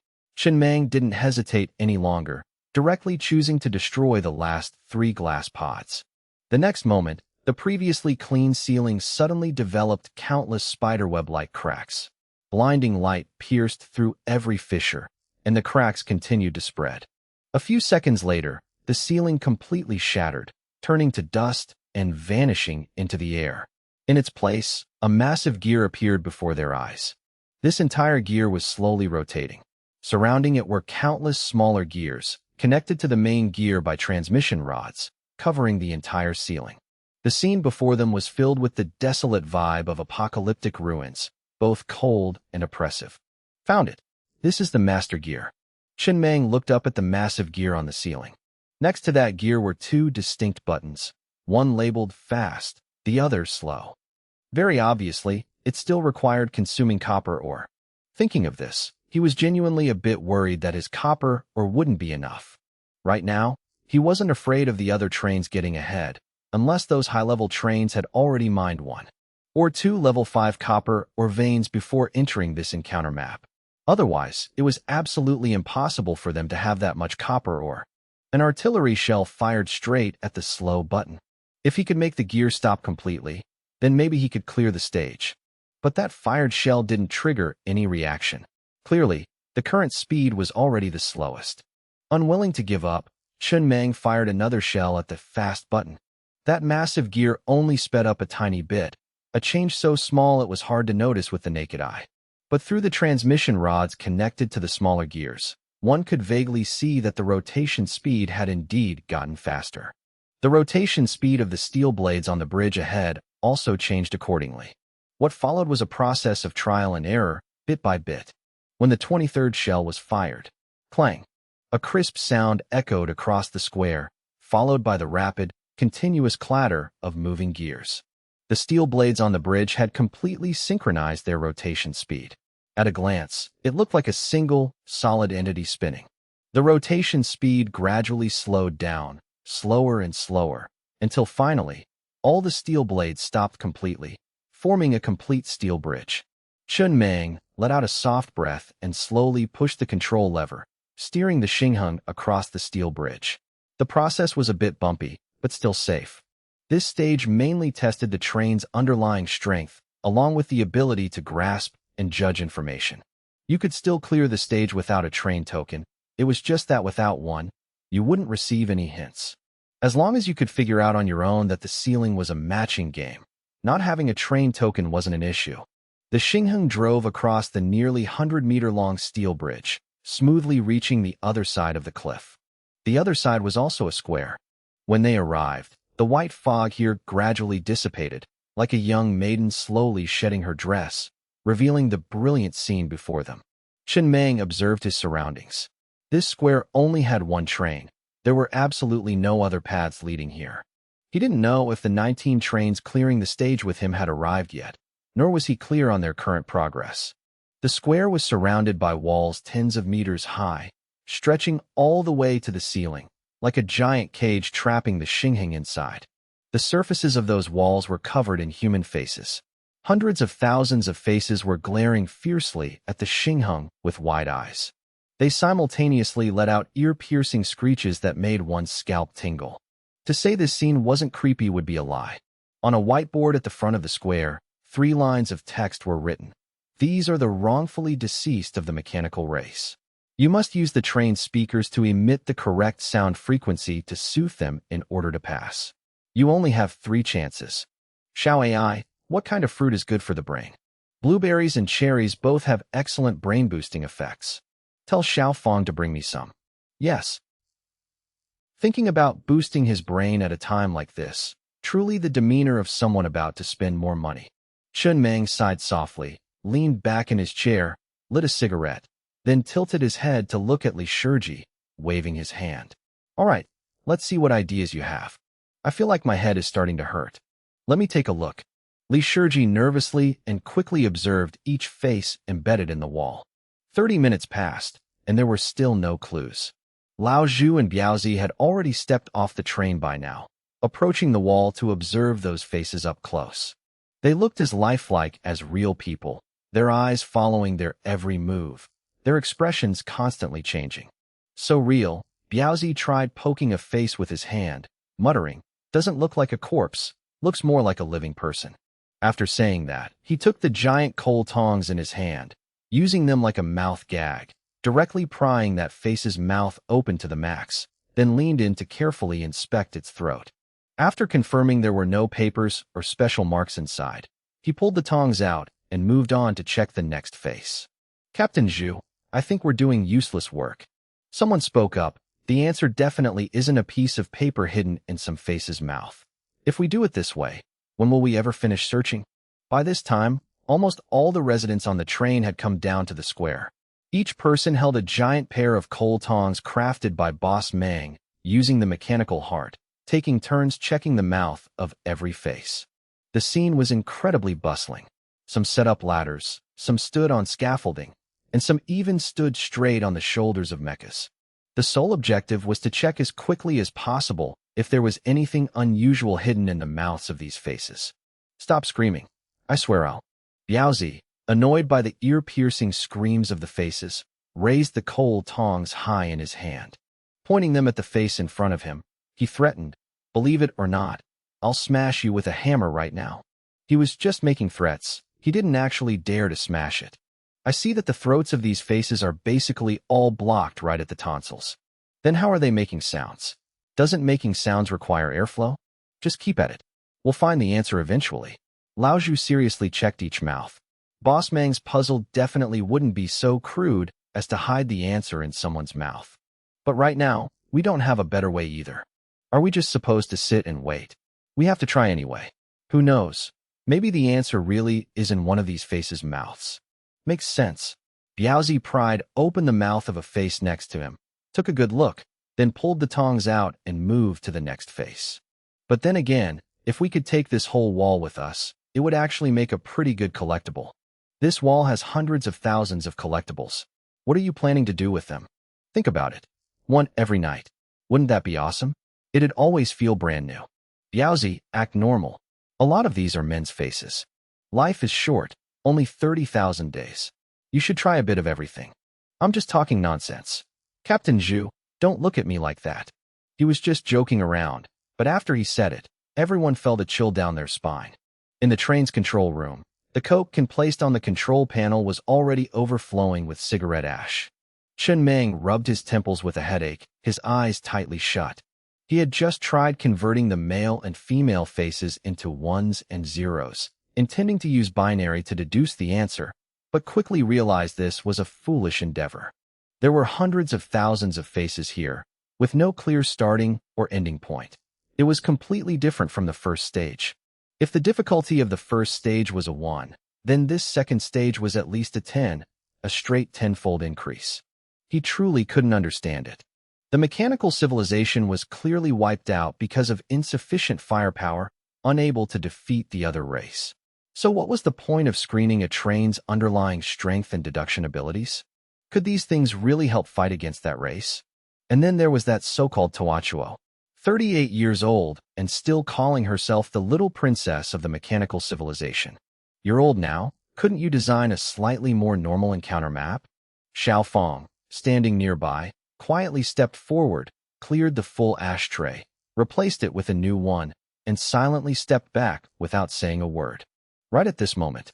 Mang didn't hesitate any longer, directly choosing to destroy the last 3 glass pods. The next moment, the previously clean ceiling suddenly developed countless spiderweb-like cracks. Blinding light pierced through every fissure, and the cracks continued to spread. A few seconds later, the ceiling completely shattered, turning to dust and vanishing into the air. In its place, a massive gear appeared before their eyes. This entire gear was slowly rotating. Surrounding it were countless smaller gears, connected to the main gear by transmission rods, covering the entire ceiling. The scene before them was filled with the desolate vibe of apocalyptic ruins, both cold and oppressive. Found it. This is the master gear. Mang looked up at the massive gear on the ceiling. Next to that gear were 2 distinct buttons, one labeled fast, the other slow. Very obviously, it still required consuming copper ore. Thinking of this, he was genuinely a bit worried that his copper ore wouldn't be enough. Right now, he wasn't afraid of the other trains getting ahead, unless those high-level trains had already mined 1 or 2 level 5 copper ore veins before entering this encounter map. Otherwise, it was absolutely impossible for them to have that much copper ore. An artillery shell fired straight at the slow button. If he could make the gear stop completely, then maybe he could clear the stage. But that fired shell didn't trigger any reaction. Clearly, the current speed was already the slowest. Unwilling to give up, Mang fired another shell at the fast button. That massive gear only sped up a tiny bit, a change so small it was hard to notice with the naked eye. But through the transmission rods connected to the smaller gears, one could vaguely see that the rotation speed had indeed gotten faster. The rotation speed of the steel blades on the bridge ahead also changed accordingly. What followed was a process of trial and error, bit by bit. When the 23rd shell was fired, clang! A crisp sound echoed across the square, followed by the rapid, continuous clatter of moving gears. The steel blades on the bridge had completely synchronized their rotation speed. At a glance, it looked like a single, solid entity spinning. The rotation speed gradually slowed down, slower and slower, until finally, all the steel blades stopped completely, forming a complete steel bridge. Mang let out a soft breath and slowly pushed the control lever, steering the Xingheng across the steel bridge. The process was a bit bumpy, but still safe. This stage mainly tested the train's underlying strength, along with the ability to grasp and judge information. You could still clear the stage without a train token. It was just that without one, you wouldn't receive any hints. As long as you could figure out on your own that the ceiling was a matching game, not having a train token wasn't an issue. The Xingheng drove across the nearly 100-meter-long steel bridge, smoothly reaching the other side of the cliff. The other side was also a square. When they arrived, the white fog here gradually dissipated, like a young maiden slowly shedding her dress, revealing the brilliant scene before them. Mang observed his surroundings. This square only had one train. There were absolutely no other paths leading here. He didn't know if the 19 trains clearing the stage with him had arrived yet, nor was he clear on their current progress. The square was surrounded by walls tens of meters high, stretching all the way to the ceiling, like a giant cage trapping the Xingheng inside. The surfaces of those walls were covered in human faces. Hundreds of thousands of faces were glaring fiercely at the Xingheng with wide eyes. They simultaneously let out ear-piercing screeches that made one's scalp tingle. To say this scene wasn't creepy would be a lie. On a whiteboard at the front of the square, 3 lines of text were written. These are the wrongfully deceased of the mechanical race. You must use the train speakers to emit the correct sound frequency to soothe them in order to pass. You only have 3 chances. Xiao AI, what kind of fruit is good for the brain? Blueberries and cherries both have excellent brain-boosting effects. Tell Xiao Fong to bring me some. Yes. Thinking about boosting his brain at a time like this, truly the demeanor of someone about to spend more money. Mang sighed softly, leaned back in his chair, lit a cigarette, then tilted his head to look at Li Shiji, waving his hand. All right, let's see what ideas you have. I feel like my head is starting to hurt. Let me take a look. Li Shiji nervously and quickly observed each face embedded in the wall. 30 minutes passed, and there were still no clues. Lao Zhu and Biaozi had already stepped off the train by now, approaching the wall to observe those faces up close. They looked as lifelike as real people, their eyes following their every move, their expressions constantly changing. So real, Biaozi tried poking a face with his hand, muttering, "Doesn't look like a corpse, looks more like a living person." After saying that, he took the giant coal tongs in his hand, using them like a mouth gag, directly prying that face's mouth open to the max, then leaned in to carefully inspect its throat. After confirming there were no papers or special marks inside, he pulled the tongs out and moved on to check the next face. "Captain Zhu, I think we're doing useless work." Someone spoke up. "The answer definitely isn't a piece of paper hidden in some face's mouth. If we do it this way, when will we ever finish searching?" By this time, almost all the residents on the train had come down to the square. Each person held a giant pair of coal tongs crafted by Boss Mang, using the mechanical heart, taking turns checking the mouth of every face. The scene was incredibly bustling. Some set up ladders, some stood on scaffolding, and some even stood straight on the shoulders of mechas. The sole objective was to check as quickly as possible if there was anything unusual hidden in the mouths of these faces. "Stop screaming. I swear I'll." Biaozi, annoyed by the ear-piercing screams of the faces, raised the coal tongs high in his hand. Pointing them at the face in front of him, he threatened, "Believe it or not, I'll smash you with a hammer right now." He was just making threats. He didn't actually dare to smash it. I see that the throats of these faces are basically all blocked right at the tonsils. Then how are they making sounds? Doesn't making sounds require airflow? Just keep at it. We'll find the answer eventually. Lao Zhu seriously checked each mouth. Boss Mang's puzzle definitely wouldn't be so crude as to hide the answer in someone's mouth. But right now, we don't have a better way either. Are we just supposed to sit and wait? We have to try anyway. Who knows? Maybe the answer really is in one of these faces' mouths. Makes sense. Biaozi pried open the mouth of a face next to him, took a good look, then pulled the tongs out and moved to the next face. But then again, if we could take this whole wall with us, it would actually make a pretty good collectible. This wall has hundreds of thousands of collectibles. What are you planning to do with them? Think about it. One every night. Wouldn't that be awesome? It'd always feel brand new. Biaozi, act normal. A lot of these are men's faces. Life is short, only 30,000 days. You should try a bit of everything. I'm just talking nonsense. Captain Zhu, don't look at me like that. He was just joking around, but after he said it, everyone felt a chill down their spine. In the train's control room, the coke can placed on the control panel was already overflowing with cigarette ash. Chen Meng rubbed his temples with a headache, his eyes tightly shut. He had just tried converting the male and female faces into ones and zeros, intending to use binary to deduce the answer, but quickly realized this was a foolish endeavor. There were hundreds of thousands of faces here, with no clear starting or ending point. It was completely different from the first stage. If the difficulty of the first stage was a 1, then this second stage was at least a 10, a straight tenfold increase. He truly couldn't understand it. The mechanical civilization was clearly wiped out because of insufficient firepower, unable to defeat the other race. So what was the point of screening a train's underlying strength and deduction abilities? Could these things really help fight against that race? And then there was that so-called Toachuo, 38 years old and still calling herself the little princess of the mechanical civilization. You're old now, couldn't you design a slightly more normal encounter map? Xiao Fong, standing nearby, quietly stepped forward, cleared the full ashtray, replaced it with a new one, and silently stepped back without saying a word. Right at this moment,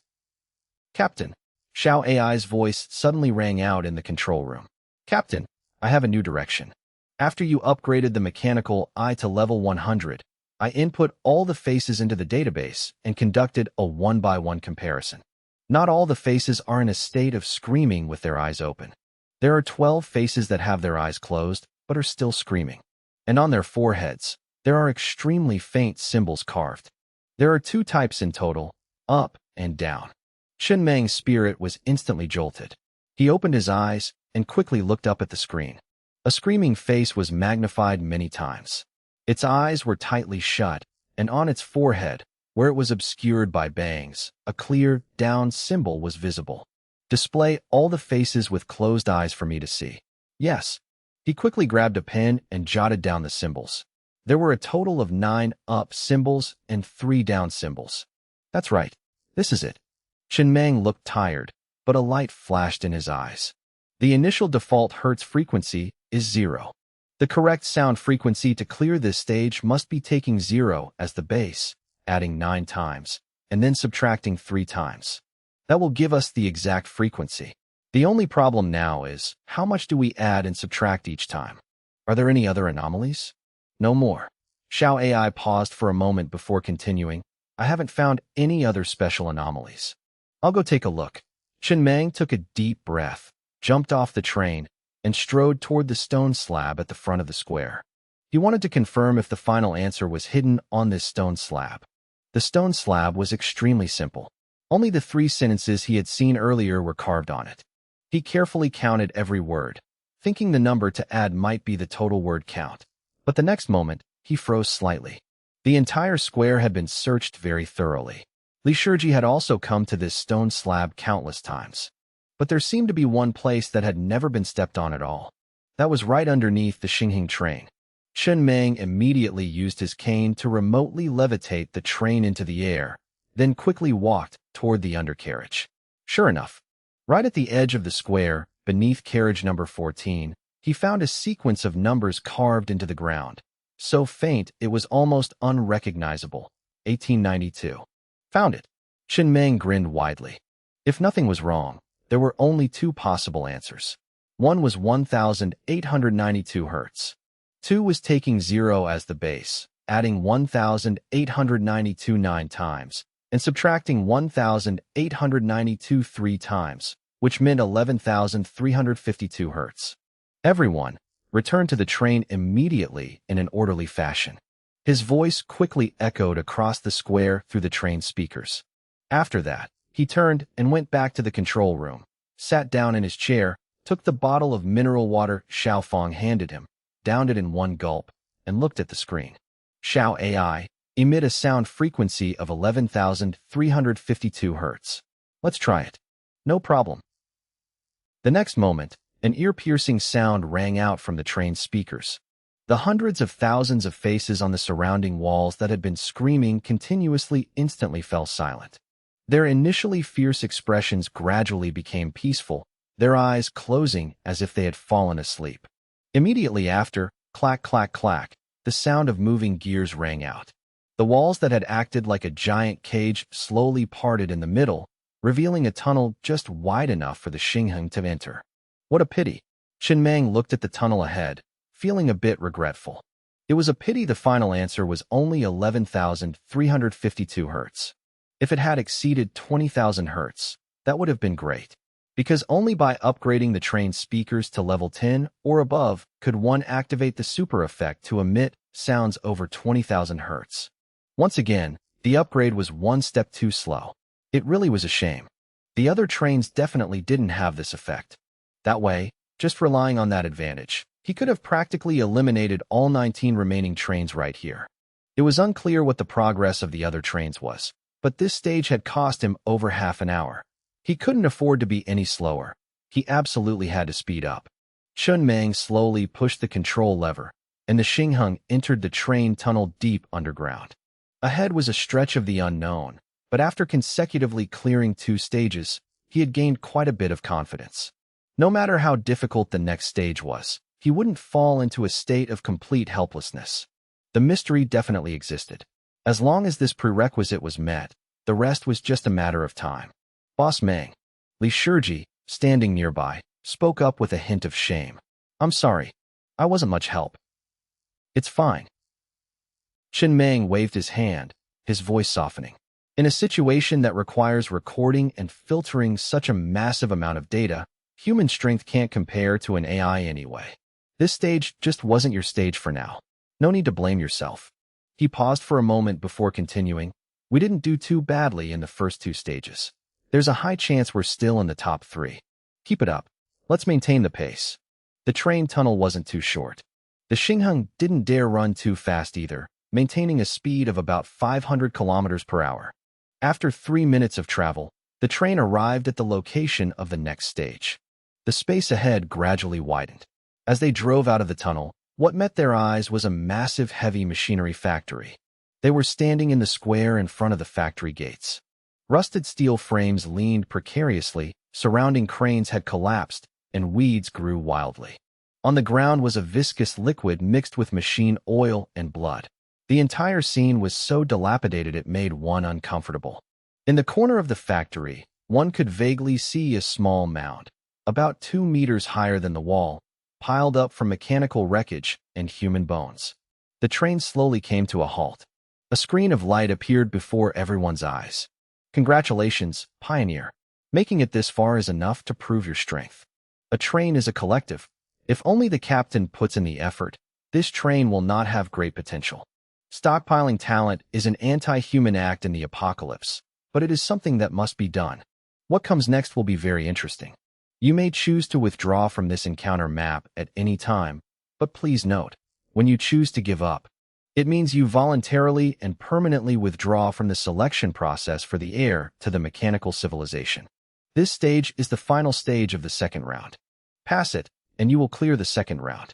"Captain," Xiao AI's voice suddenly rang out in the control room. "Captain, I have a new direction. After you upgraded the mechanical eye to level 100, I input all the faces into the database and conducted a one-by-one comparison. Not all the faces are in a state of screaming with their eyes open. There are 12 faces that have their eyes closed but are still screaming. And on their foreheads, there are extremely faint symbols carved. There are 2 types in total, up and down." Chen Meng's spirit was instantly jolted. He opened his eyes and quickly looked up at the screen. A screaming face was magnified many times. Its eyes were tightly shut, and on its forehead, where it was obscured by bangs, a clear, down symbol was visible. "Display all the faces with closed eyes for me to see." Yes. He quickly grabbed a pen and jotted down the symbols. There were a total of 9 up symbols and 3 down symbols. That's right. This is it. Chen Meng looked tired, but a light flashed in his eyes. The initial default hertz frequency is 0. The correct sound frequency to clear this stage must be taking 0 as the base, adding 9 times, and then subtracting 3 times. That will give us the exact frequency. The only problem now is, how much do we add and subtract each time? Are there any other anomalies? No more. Xiao AI paused for a moment before continuing. I haven't found any other special anomalies. I'll go take a look. Chen Meng took a deep breath, jumped off the train, and strode toward the stone slab at the front of the square. He wanted to confirm if the final answer was hidden on this stone slab. The stone slab was extremely simple. Only the 3 sentences he had seen earlier were carved on it. He carefully counted every word, thinking the number to add might be the total word count. But the next moment, he froze slightly. The entire square had been searched very thoroughly. Li Shiji had also come to this stone slab countless times. But there seemed to be one place that had never been stepped on at all. That was right underneath the Xinheng train. Chen Meng immediately used his cane to remotely levitate the train into the air, then quickly walked toward the undercarriage. Sure enough, right at the edge of the square, beneath carriage number 14, he found a sequence of numbers carved into the ground. So faint it was almost unrecognizable. 1892. Found it. Chen Meng grinned widely. If nothing was wrong, there were only 2 possible answers. One was 1,892 hertz. 2 was taking 0 as the base, adding 1,892 9 times, and subtracting 1,892 3 times, which meant 11,352 hertz. Everyone returned to the train immediately in an orderly fashion. His voice quickly echoed across the square through the train speakers. After that, he turned and went back to the control room, sat down in his chair, took the bottle of mineral water Xiao Feng handed him, downed it in one gulp, and looked at the screen. Xiao AI, emit a sound frequency of 11,352 hertz. Let's try it. No problem. The next moment, an ear-piercing sound rang out from the train's speakers. The hundreds of thousands of faces on the surrounding walls that had been screaming continuously instantly fell silent. Their initially fierce expressions gradually became peaceful, their eyes closing as if they had fallen asleep. Immediately after, clack, clack, clack, the sound of moving gears rang out. The walls that had acted like a giant cage slowly parted in the middle, revealing a tunnel just wide enough for the Xinheng to enter. What a pity. Chen Meng looked at the tunnel ahead, feeling a bit regretful. It was a pity the final answer was only 11,352 hertz. If it had exceeded 20,000 hertz, that would have been great. Because only by upgrading the train's speakers to level 10 or above could one activate the super effect to emit sounds over 20,000 hertz. Once again, the upgrade was one step too slow. It really was a shame. The other trains definitely didn't have this effect. That way, just relying on that advantage, he could have practically eliminated all 19 remaining trains right here. It was unclear what the progress of the other trains was, but this stage had cost him over half an hour. He couldn't afford to be any slower. He absolutely had to speed up. Chen Meng slowly pushed the control lever, and the Xinheng entered the train tunnel deep underground. Ahead was a stretch of the unknown, but after consecutively clearing 2 stages, he had gained quite a bit of confidence. No matter how difficult the next stage was, he wouldn't fall into a state of complete helplessness. The mystery definitely existed. As long as this prerequisite was met, the rest was just a matter of time. Boss Meng, Li Shiji, standing nearby, spoke up with a hint of shame. I'm sorry. I wasn't much help. It's fine. Chen Meng waved his hand, his voice softening. In a situation that requires recording and filtering such a massive amount of data, human strength can't compare to an AI anyway. This stage just wasn't your stage for now. No need to blame yourself. He paused for a moment before continuing. We didn't do too badly in the first 2 stages. There's a high chance we're still in the top 3. Keep it up. Let's maintain the pace. The train tunnel wasn't too short. The Xinheng didn't dare run too fast either, maintaining a speed of about 500 kilometers per hour. After 3 minutes of travel, the train arrived at the location of the next stage. The space ahead gradually widened. As they drove out of the tunnel, what met their eyes was a massive heavy machinery factory. They were standing in the square in front of the factory gates. Rusted steel frames leaned precariously, surrounding cranes had collapsed, and weeds grew wildly. On the ground was a viscous liquid mixed with machine oil and blood. The entire scene was so dilapidated it made one uncomfortable. In the corner of the factory, one could vaguely see a small mound, about 2 meters higher than the wall, piled up from mechanical wreckage and human bones. The train slowly came to a halt. A screen of light appeared before everyone's eyes. Congratulations, Pioneer. Making it this far is enough to prove your strength. A train is a collective. If only the captain puts in the effort, this train will not have great potential. Stockpiling talent is an anti-human act in the apocalypse, but it is something that must be done. What comes next will be very interesting. You may choose to withdraw from this encounter map at any time, but please note, when you choose to give up, it means you voluntarily and permanently withdraw from the selection process for the heir to the mechanical civilization. This stage is the final stage of the second round. Pass it, and you will clear the second round.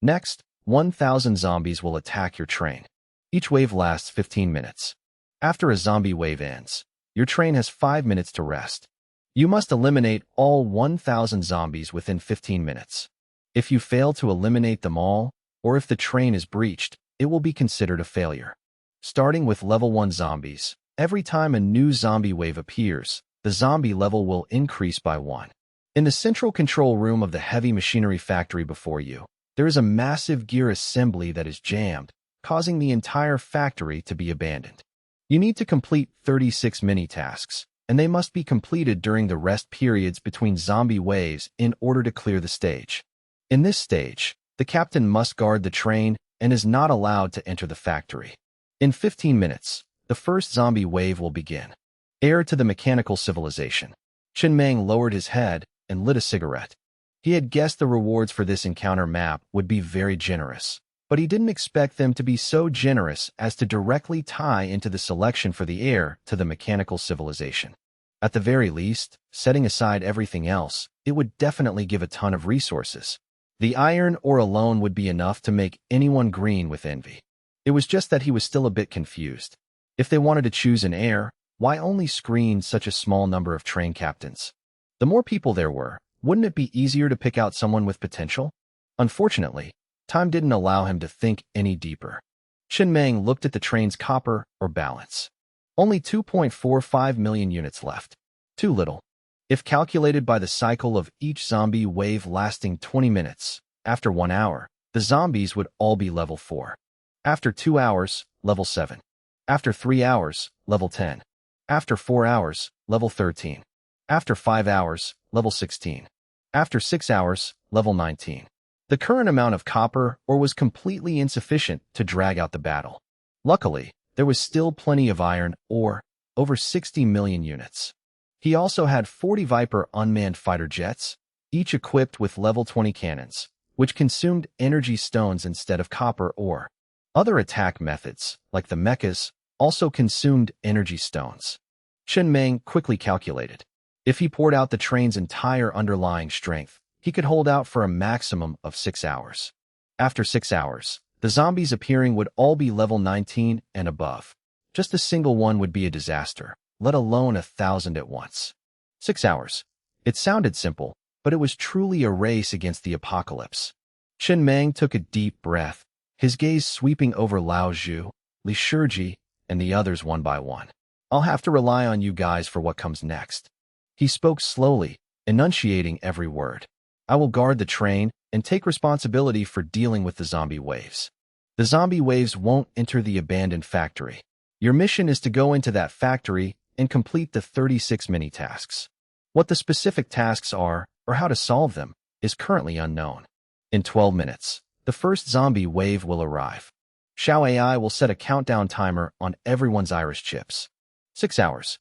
Next, 1,000 zombies will attack your train. Each wave lasts 15 minutes. After a zombie wave ends, your train has 5 minutes to rest. You must eliminate all 1,000 zombies within 15 minutes. If you fail to eliminate them all, or if the train is breached, it will be considered a failure. Starting with level 1 zombies, every time a new zombie wave appears, the zombie level will increase by 1. In the central control room of the heavy machinery factory before you, there is a massive gear assembly that is jammed, causing the entire factory to be abandoned. You need to complete 36 mini-tasks, and they must be completed during the rest periods between zombie waves in order to clear the stage. In this stage, the captain must guard the train and is not allowed to enter the factory. In 15 minutes, the first zombie wave will begin. Heir to the mechanical civilization. Chen Mang lowered his head and lit a cigarette. He had guessed the rewards for this encounter map would be very generous, but he didn't expect them to be so generous as to directly tie into the selection for the heir to the mechanical civilization. At the very least, setting aside everything else, it would definitely give a ton of resources. The iron ore alone would be enough to make anyone green with envy. It was just that he was still a bit confused. If they wanted to choose an heir, why only screen such a small number of train captains? The more people there were, wouldn't it be easier to pick out someone with potential? Unfortunately, time didn't allow him to think any deeper. Chen Mang looked at the train's copper or balance. Only 2.45 million units left. Too little. If calculated by the cycle of each zombie wave lasting 20 minutes, after 1 hour, the zombies would all be level 4. After 2 hours, level 7. After 3 hours, level 10. After 4 hours, level 13. After 5 hours, level 16. After 6 hours, level 19. The current amount of copper ore was completely insufficient to drag out the battle. Luckily, there was still plenty of iron ore, over 60 million units. He also had 40 Viper unmanned fighter jets, each equipped with level 20 cannons, which consumed energy stones instead of copper ore. Other attack methods, like the mechas, also consumed energy stones. Chen Mang quickly calculated. If he poured out the train's entire underlying strength, he could hold out for a maximum of 6 hours. After 6 hours, the zombies appearing would all be level 19 and above. Just a single one would be a disaster, let alone 1,000 at once. 6 hours. It sounded simple, but it was truly a race against the apocalypse. Chen Mang took a deep breath, his gaze sweeping over Lao Zhu, Li Shiji, and the others one by one. I'll have to rely on you guys for what comes next. He spoke slowly, enunciating every word. I will guard the train and take responsibility for dealing with the zombie waves. The zombie waves won't enter the abandoned factory. Your mission is to go into that factory and complete the 36 mini-tasks. What the specific tasks are, or how to solve them, is currently unknown. In 12 minutes, the first zombie wave will arrive. Xiao AI will set a countdown timer on everyone's iris chips. 6 hours.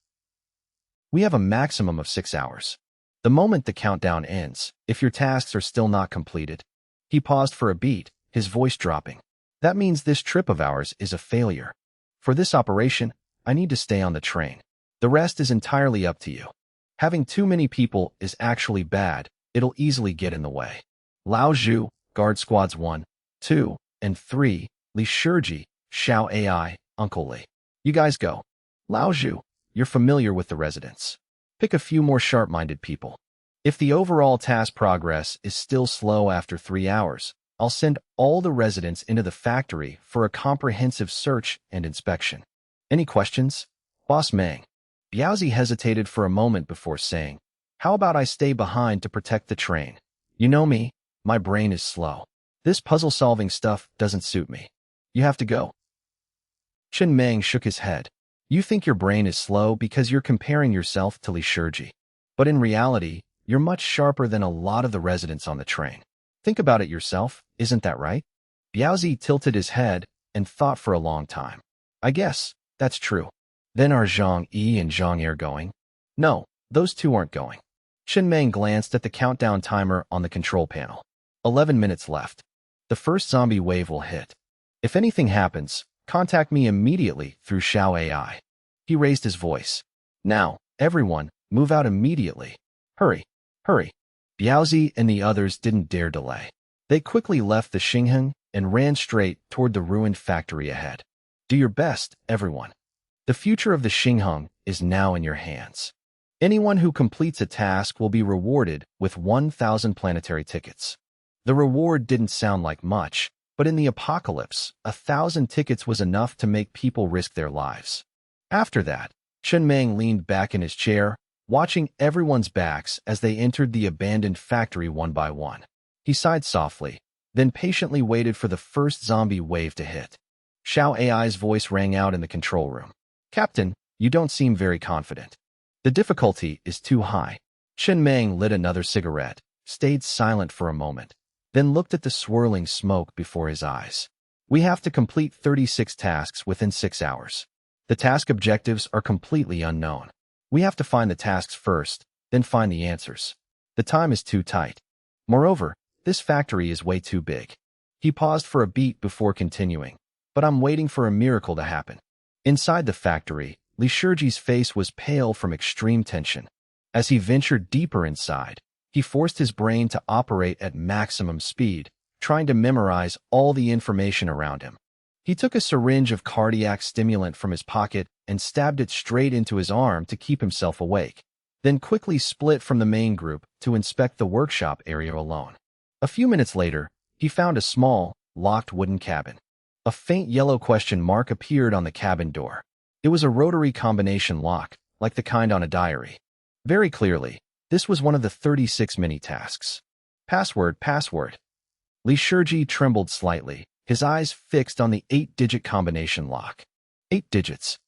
We have a maximum of 6 hours. The moment the countdown ends, if your tasks are still not completed. He paused for a beat, his voice dropping. That means this trip of ours is a failure. For this operation, I need to stay on the train. The rest is entirely up to you. Having too many people is actually bad, it'll easily get in the way. Lao Zhu, Guard Squads 1, 2, and 3, Li Shiji, Xiao AI, Uncle Li. You guys go. Lao Zhu, you're familiar with the residents. Pick a few more sharp-minded people. If the overall task progress is still slow after 3 hours, I'll send all the residents into the factory for a comprehensive search and inspection. Any questions? Boss Mang. Biaozi hesitated for a moment before saying, "How about I stay behind to protect the train? You know me, my brain is slow. This puzzle-solving stuff doesn't suit me. You have to go." Chen Meng shook his head. "You think your brain is slow because you're comparing yourself to Li Shiji. But in reality, you're much sharper than a lot of the residents on the train. Think about it yourself, isn't that right?" Biaozi tilted his head and thought for a long time. "I guess that's true. Then are Zhang Yi and Zhang Er going?" "No, those two aren't going." Chen Meng glanced at the countdown timer on the control panel. 11 minutes left. The first zombie wave will hit. If anything happens, contact me immediately through Xiao AI. He raised his voice. "Now, everyone, move out immediately. Hurry, hurry." Biaozi and the others didn't dare delay. They quickly left the Xingheng and ran straight toward the ruined factory ahead. Do your best, everyone. The future of the Xingheng is now in your hands. Anyone who completes a task will be rewarded with 1,000 planetary tickets. The reward didn't sound like much, but in the apocalypse, 1,000 tickets was enough to make people risk their lives. After that, Chen Meng leaned back in his chair, watching everyone's backs as they entered the abandoned factory one by one. He sighed softly, then patiently waited for the first zombie wave to hit. Xiao AI's voice rang out in the control room. "Captain, you don't seem very confident. The difficulty is too high." Chen Meng lit another cigarette, stayed silent for a moment, then looked at the swirling smoke before his eyes. "We have to complete 36 tasks within 6 hours. The task objectives are completely unknown. We have to find the tasks first, then find the answers. The time is too tight. Moreover, this factory is way too big." He paused for a beat before continuing. "But I'm waiting for a miracle to happen." Inside the factory, Li Shiji's face was pale from extreme tension. As he ventured deeper inside, he forced his brain to operate at maximum speed, trying to memorize all the information around him. He took a syringe of cardiac stimulant from his pocket and stabbed it straight into his arm to keep himself awake, then quickly split from the main group to inspect the workshop area alone. A few minutes later, he found a small, locked wooden cabin. A faint yellow question mark appeared on the cabin door. It was a rotary combination lock, like the kind on a diary. Very clearly, this was one of the 36 mini-tasks. Password, password. Li Shiji trembled slightly, his eyes fixed on the 8-digit combination lock. 8 digits.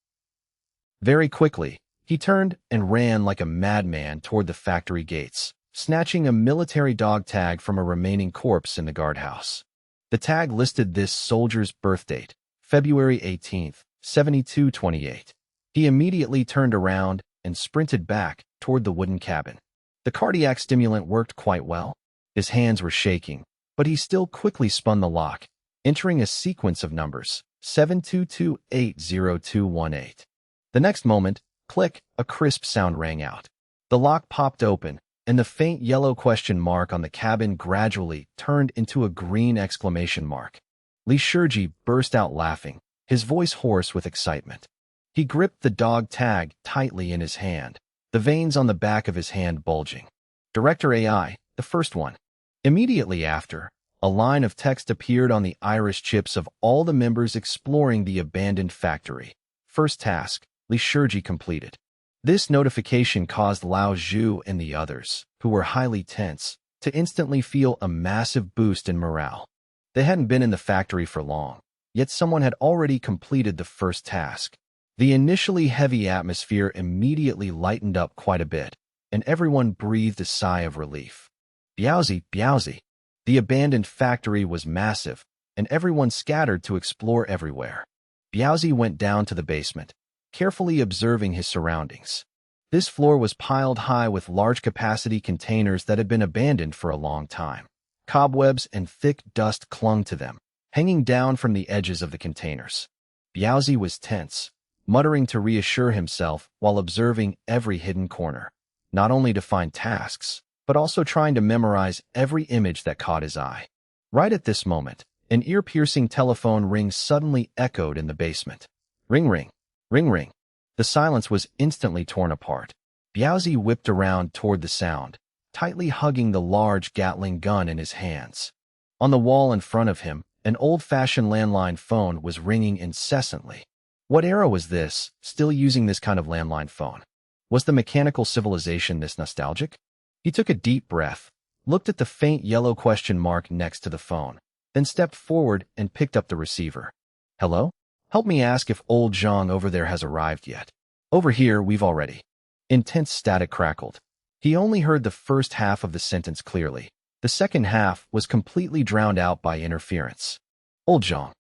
Very quickly, he turned and ran like a madman toward the factory gates, snatching a military dog tag from a remaining corpse in the guardhouse. The tag listed this soldier's birth date, February 18th, 7228. He immediately turned around and sprinted back toward the wooden cabin. The cardiac stimulant worked quite well. His hands were shaking, but he still quickly spun the lock, entering a sequence of numbers, 72280218. The next moment, click, a crisp sound rang out. The lock popped open, and the faint yellow question mark on the cabin gradually turned into a green exclamation mark. Li Shiji burst out laughing, his voice hoarse with excitement. He gripped the dog tag tightly in his hand, the veins on the back of his hand bulging. Director AI, the first one. Immediately after, a line of text appeared on the iris chips of all the members exploring the abandoned factory. First task, Li Shiji completed. This notification caused Lao Zhu and the others, who were highly tense, to instantly feel a massive boost in morale. They hadn't been in the factory for long, yet someone had already completed the first task. The initially heavy atmosphere immediately lightened up quite a bit, and everyone breathed a sigh of relief. Biaozi, Biaozi. The abandoned factory was massive, and everyone scattered to explore everywhere. Biaozi went down to the basement, carefully observing his surroundings. This floor was piled high with large-capacity containers that had been abandoned for a long time. Cobwebs and thick dust clung to them, hanging down from the edges of the containers. Biaozi was tense, muttering to reassure himself while observing every hidden corner, not only to find tasks, but also trying to memorize every image that caught his eye. Right at this moment, an ear-piercing telephone ring suddenly echoed in the basement. Ring, ring. Ring, ring. The silence was instantly torn apart. Biaozi whipped around toward the sound, tightly hugging the large Gatling gun in his hands. On the wall in front of him, an old-fashioned landline phone was ringing incessantly. What era was this, still using this kind of landline phone? Was the mechanical civilization this nostalgic? He took a deep breath, looked at the faint yellow question mark next to the phone, then stepped forward and picked up the receiver. Hello? Help me ask if old Zhang over there has arrived yet. Over here, we've already. Intense static crackled. He only heard the first half of the sentence clearly. The second half was completely drowned out by interference. Old Zhang.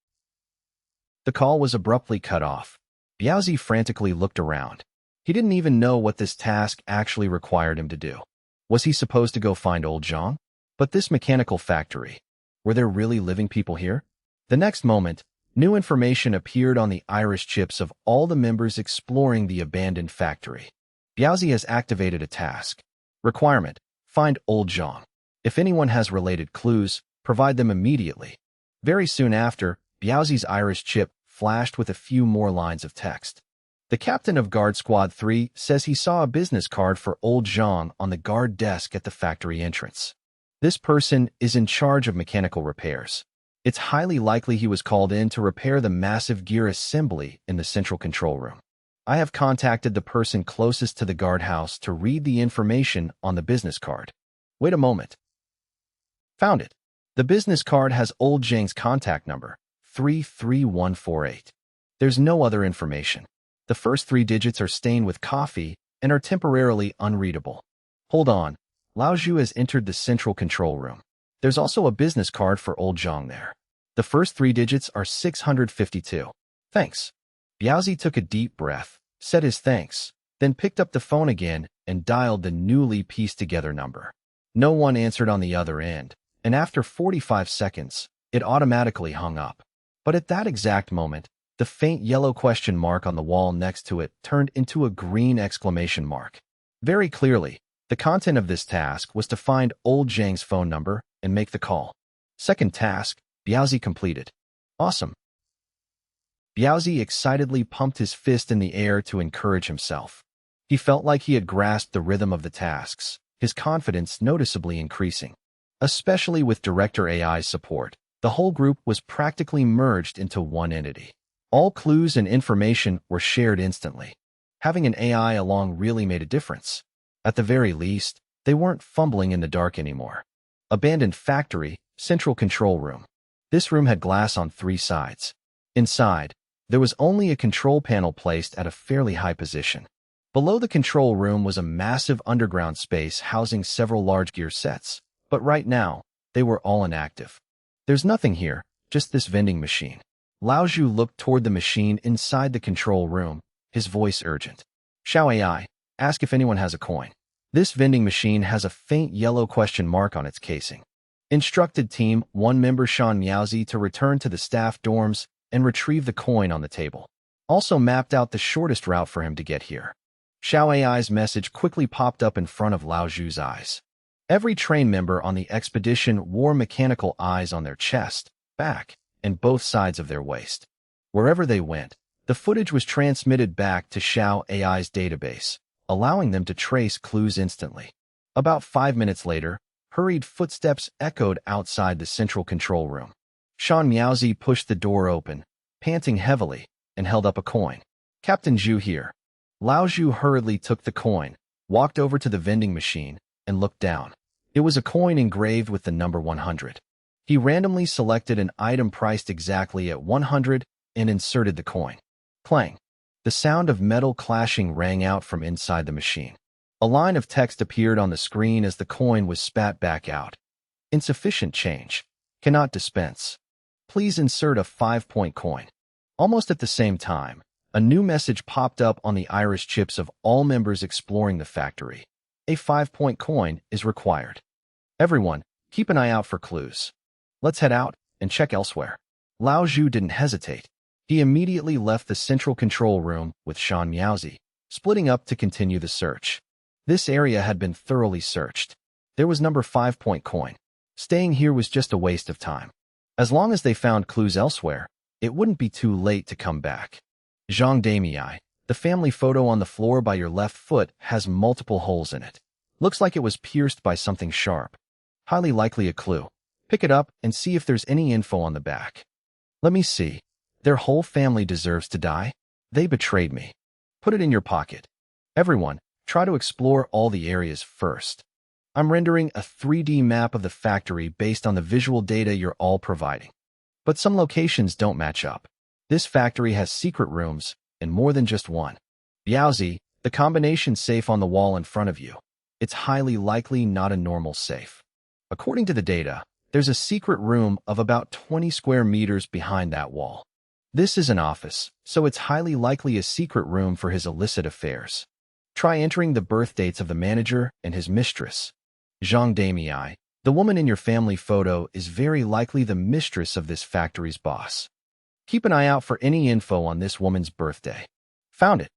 The call was abruptly cut off. Biaozi frantically looked around. He didn't even know what this task actually required him to do. Was he supposed to go find old Zhang? But this mechanical factory, were there really living people here? The next moment, new information appeared on the iris chips of all the members exploring the abandoned factory. Biaozi has activated a task. Requirement: find old Zhang. If anyone has related clues, provide them immediately. Very soon after, Biaozi's iris chip flashed with a few more lines of text. The captain of Guard Squad 3 says he saw a business card for old Zhang on the guard desk at the factory entrance. This person is in charge of mechanical repairs. It's highly likely he was called in to repair the massive gear assembly in the central control room. I have contacted the person closest to the guardhouse to read the information on the business card. Wait a moment. Found it. The business card has old Zhang's contact number, 33148. There's no other information. The first 3 digits are stained with coffee and are temporarily unreadable. Hold on. Lao Zhu has entered the central control room. There's also a business card for old Zhang there. The first 3 digits are 652. Thanks. Biaozi took a deep breath, said his thanks, then picked up the phone again and dialed the newly pieced-together number. No one answered on the other end, and after 45 seconds, it automatically hung up. But at that exact moment, the faint yellow question mark on the wall next to it turned into a green exclamation mark. Very clearly, the content of this task was to find old Zhang's phone number and make the call. Second task, Biaozi completed. Awesome. Biaozi excitedly pumped his fist in the air to encourage himself. He felt like he had grasped the rhythm of the tasks, his confidence noticeably increasing. Especially with Director AI's support, the whole group was practically merged into one entity. All clues and information were shared instantly. Having an AI along really made a difference. At the very least, they weren't fumbling in the dark anymore. Abandoned factory, central control room. This room had glass on 3 sides. Inside, there was only a control panel placed at a fairly high position. Below the control room was a massive underground space housing several large gear sets, but right now, they were all inactive. There's nothing here, just this vending machine. Lao Zhu looked toward the machine inside the control room, his voice urgent. Xiao AI, ask if anyone has a coin. This vending machine has a faint yellow question mark on its casing. Instructed team 1 member Shan Miaozi to return to the staff dorms and retrieve the coin on the table. Also mapped out the shortest route for him to get here. Xiao AI's message quickly popped up in front of Lao Zhu's eyes. Every train member on the expedition wore mechanical eyes on their chest, back, and both sides of their waist. Wherever they went, the footage was transmitted back to Xiao AI's database, allowing them to trace clues instantly. About 5 minutes later, hurried footsteps echoed outside the central control room. Shan Miaozi pushed the door open, panting heavily, and held up a coin. Captain Zhu here. Lao Zhu hurriedly took the coin, walked over to the vending machine, and looked down. It was a coin engraved with the number 100. He randomly selected an item priced exactly at 100 and inserted the coin. Clang. The sound of metal clashing rang out from inside the machine. A line of text appeared on the screen as the coin was spat back out. Insufficient change. Cannot dispense. Please insert a 5-point coin. Almost at the same time, a new message popped up on the iris chips of all members exploring the factory. A 5-point coin is required. Everyone, keep an eye out for clues. Let's head out and check elsewhere. Lao Zhu didn't hesitate. He immediately left the central control room with Shan Miaozi, splitting up to continue the search. This area had been thoroughly searched. There was number 5-point coin. Staying here was just a waste of time. As long as they found clues elsewhere, it wouldn't be too late to come back. Zhang Damei, the family photo on the floor by your left foot has multiple holes in it. Looks like it was pierced by something sharp. Highly likely a clue. Pick it up and see if there's any info on the back. Let me see. Their whole family deserves to die? They betrayed me. Put it in your pocket. Everyone, try to explore all the areas first. I'm rendering a 3D map of the factory based on the visual data you're all providing. But some locations don't match up. This factory has secret rooms, and more than just one. Biaozi, the combination safe on the wall in front of you. It's highly likely not a normal safe. According to the data, there's a secret room of about 20 square meters behind that wall. This is an office, so it's highly likely a secret room for his illicit affairs. Try entering the birth dates of the manager and his mistress. Zhang Damei, the woman in your family photo, is very likely the mistress of this factory's boss. Keep an eye out for any info on this woman's birthday. Found it.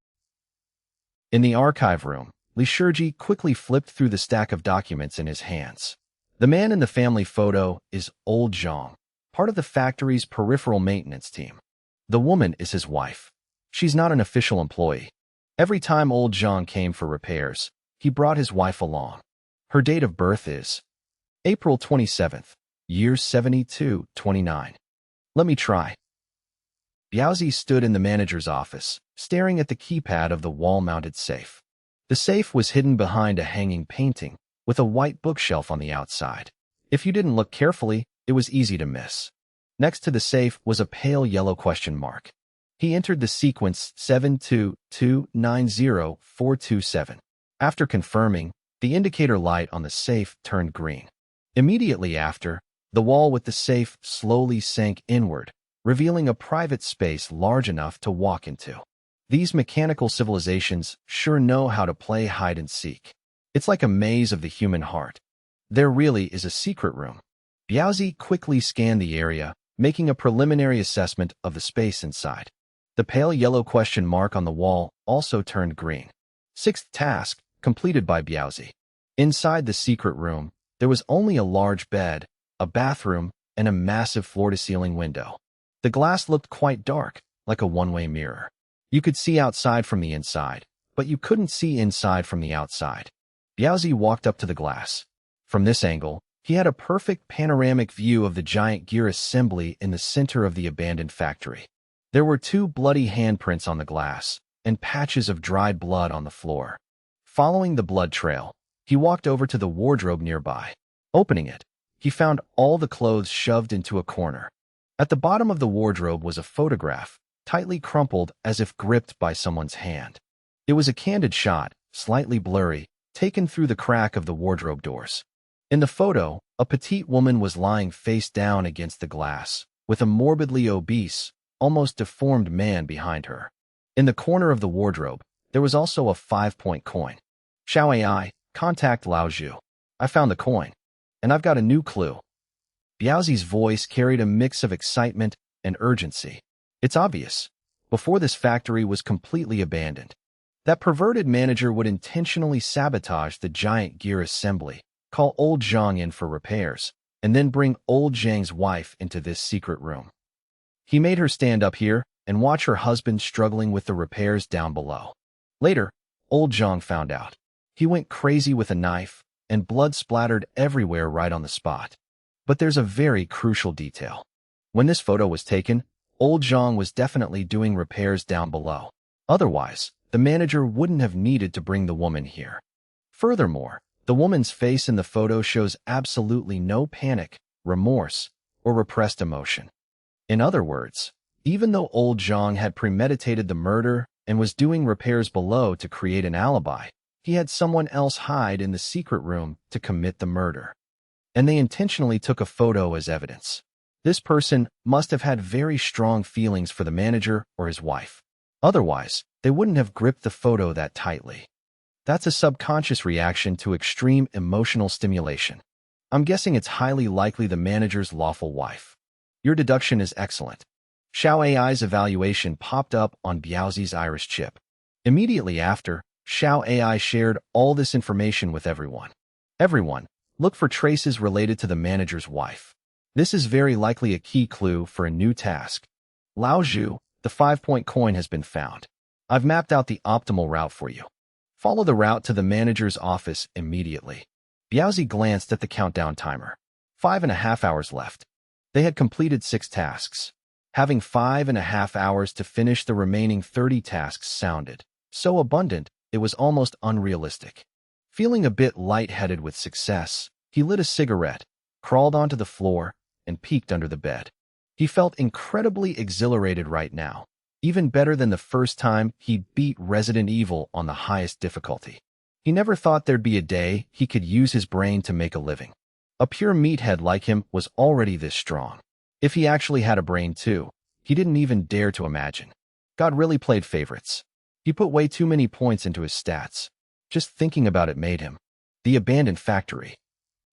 In the archive room, Li Shiji quickly flipped through the stack of documents in his hands. The man in the family photo is Old Zhang, part of the factory's peripheral maintenance team. The woman is his wife. She's not an official employee. Every time Old Zhang came for repairs, he brought his wife along. Her date of birth is April 27th, year 7229. Let me try. Biaozi stood in the manager's office, staring at the keypad of the wall-mounted safe. The safe was hidden behind a hanging painting, with a white bookshelf on the outside. If you didn't look carefully, it was easy to miss. Next to the safe was a pale yellow question mark. He entered the sequence 72290-427. After confirming, the indicator light on the safe turned green. Immediately after, the wall with the safe slowly sank inward, revealing a private space large enough to walk into. These mechanical civilizations sure know how to play hide-and-seek. It's like a maze of the human heart. There really is a secret room. Biaozi quickly scanned the area, making a preliminary assessment of the space inside. The pale yellow question mark on the wall also turned green. Sixth task, completed by Biaozi. Inside the secret room, there was only a large bed, a bathroom, and a massive floor-to-ceiling window. The glass looked quite dark, like a one-way mirror. You could see outside from the inside, but you couldn't see inside from the outside. Biaozi walked up to the glass. From this angle, he had a perfect panoramic view of the giant gear assembly in the center of the abandoned factory. There were 2 bloody handprints on the glass, and patches of dried blood on the floor. Following the blood trail, he walked over to the wardrobe nearby. Opening it, he found all the clothes shoved into a corner. At the bottom of the wardrobe was a photograph, tightly crumpled as if gripped by someone's hand. It was a candid shot, slightly blurry, taken through the crack of the wardrobe doors. In the photo, a petite woman was lying face down against the glass, with a morbidly obese, almost deformed man behind her. In the corner of the wardrobe, there was also a 5-point coin. Xiao AI, contact Lao Zhu. I found the coin, and I've got a new clue. Biaozi's voice carried a mix of excitement and urgency. It's obvious. Before this factory was completely abandoned, that perverted manager would intentionally sabotage the giant gear assembly, call Old Zhang in for repairs, and then bring Old Zhang's wife into this secret room. He made her stand up here and watch her husband struggling with the repairs down below. Later, Old Zhang found out. He went crazy with a knife, and blood splattered everywhere right on the spot. But there's a very crucial detail. When this photo was taken, Old Zhang was definitely doing repairs down below. Otherwise, the manager wouldn't have needed to bring the woman here. Furthermore, the woman's face in the photo shows absolutely no panic, remorse, or repressed emotion. In other words, even though Old Zhang had premeditated the murder and was doing repairs below to create an alibi, he had someone else hide in the secret room to commit the murder. And they intentionally took a photo as evidence. This person must have had very strong feelings for the manager or his wife. Otherwise, they wouldn't have gripped the photo that tightly. That's a subconscious reaction to extreme emotional stimulation. I'm guessing it's highly likely the manager's lawful wife. Your deduction is excellent. Xiao AI's evaluation popped up on Biaozi's iris chip. Immediately after, Xiao AI shared all this information with everyone. Everyone, look for traces related to the manager's wife. This is very likely a key clue for a new task. Lao Zhu, the 5-point coin has been found. I've mapped out the optimal route for you. Follow the route to the manager's office immediately. Biaozi glanced at the countdown timer. 5.5 hours left. They had completed 6 tasks. Having 5.5 hours to finish the remaining 30 tasks sounded so abundant, it was almost unrealistic. Feeling a bit lightheaded with success, he lit a cigarette, crawled onto the floor, and peeked under the bed. He felt incredibly exhilarated right now, even better than the first time he beat Resident Evil on the highest difficulty. He never thought there'd be a day he could use his brain to make a living. A pure meathead like him was already this strong. If he actually had a brain too, he didn't even dare to imagine. God really played favorites. He put way too many points into his stats. Just thinking about it made him. The abandoned factory.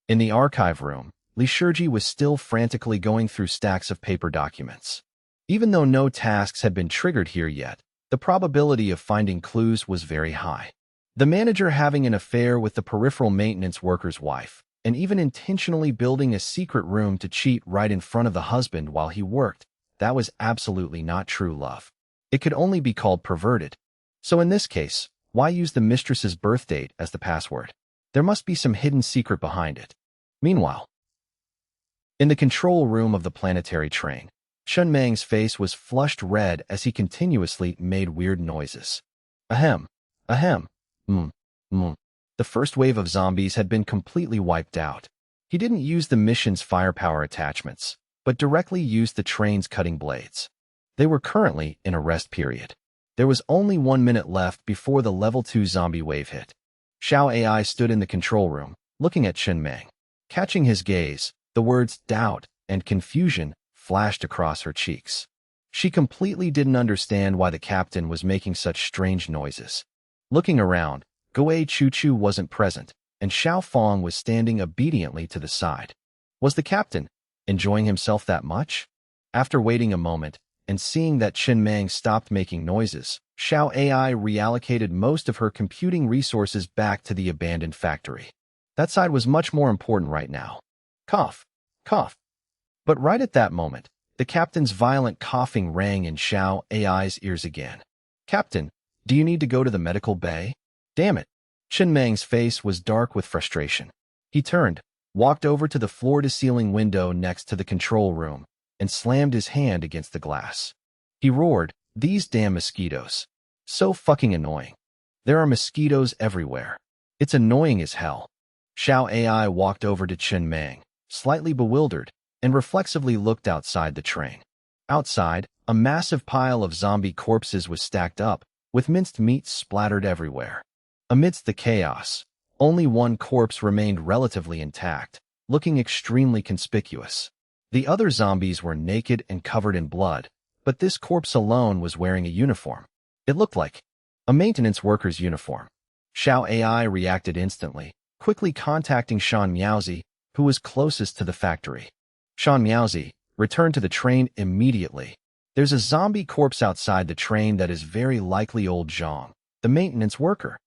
In the archive room, Li Shiji was still frantically going through stacks of paper documents. Even though no tasks had been triggered here yet, the probability of finding clues was very high. The manager having an affair with the peripheral maintenance worker's wife, and even intentionally building a secret room to cheat right in front of the husband while he worked, that was absolutely not true love. It could only be called perverted. So in this case, why use the mistress's birth date as the password? There must be some hidden secret behind it. Meanwhile, in the control room of the planetary train, Chun Mang's face was flushed red as he continuously made weird noises. Ahem, ahem, The first wave of zombies had been completely wiped out. He didn't use the mission's firepower attachments, but directly used the train's cutting blades. They were currently in a rest period. There was only 1 minute left before the level 2 zombie wave hit. Xiao AI stood in the control room, looking at Chun Mang. Catching his gaze, the words doubt and confusion flashed across her cheeks. She completely didn't understand why the captain was making such strange noises. Looking around, Goei Chu wasn't present, and Xiao Fong was standing obediently to the side. Was the captain enjoying himself that much? After waiting a moment, and seeing that Chun Mang stopped making noises, Xiao AI reallocated most of her computing resources back to the abandoned factory. That side was much more important right now. Cough, cough. But right at that moment, the captain's violent coughing rang in Xiao AI's ears again. Captain, do you need to go to the medical bay? Damn it. Chun Mang's face was dark with frustration. He turned, walked over to the floor-to-ceiling window next to the control room, and slammed his hand against the glass. He roared, "These damn mosquitoes. So fucking annoying. There are mosquitoes everywhere. It's annoying as hell." Xiao AI walked over to Chun Mang, slightly bewildered, and reflexively looked outside the train. Outside, a massive pile of zombie corpses was stacked up, with minced meat splattered everywhere. Amidst the chaos, only one corpse remained relatively intact, looking extremely conspicuous. The other zombies were naked and covered in blood, but this corpse alone was wearing a uniform. It looked like a maintenance worker's uniform. Xiao AI reacted instantly, quickly contacting Shan Miaozi, who was closest to the factory. Shan Miaozi, return to the train immediately. There's a zombie corpse outside the train that is very likely old Zhang, the maintenance worker.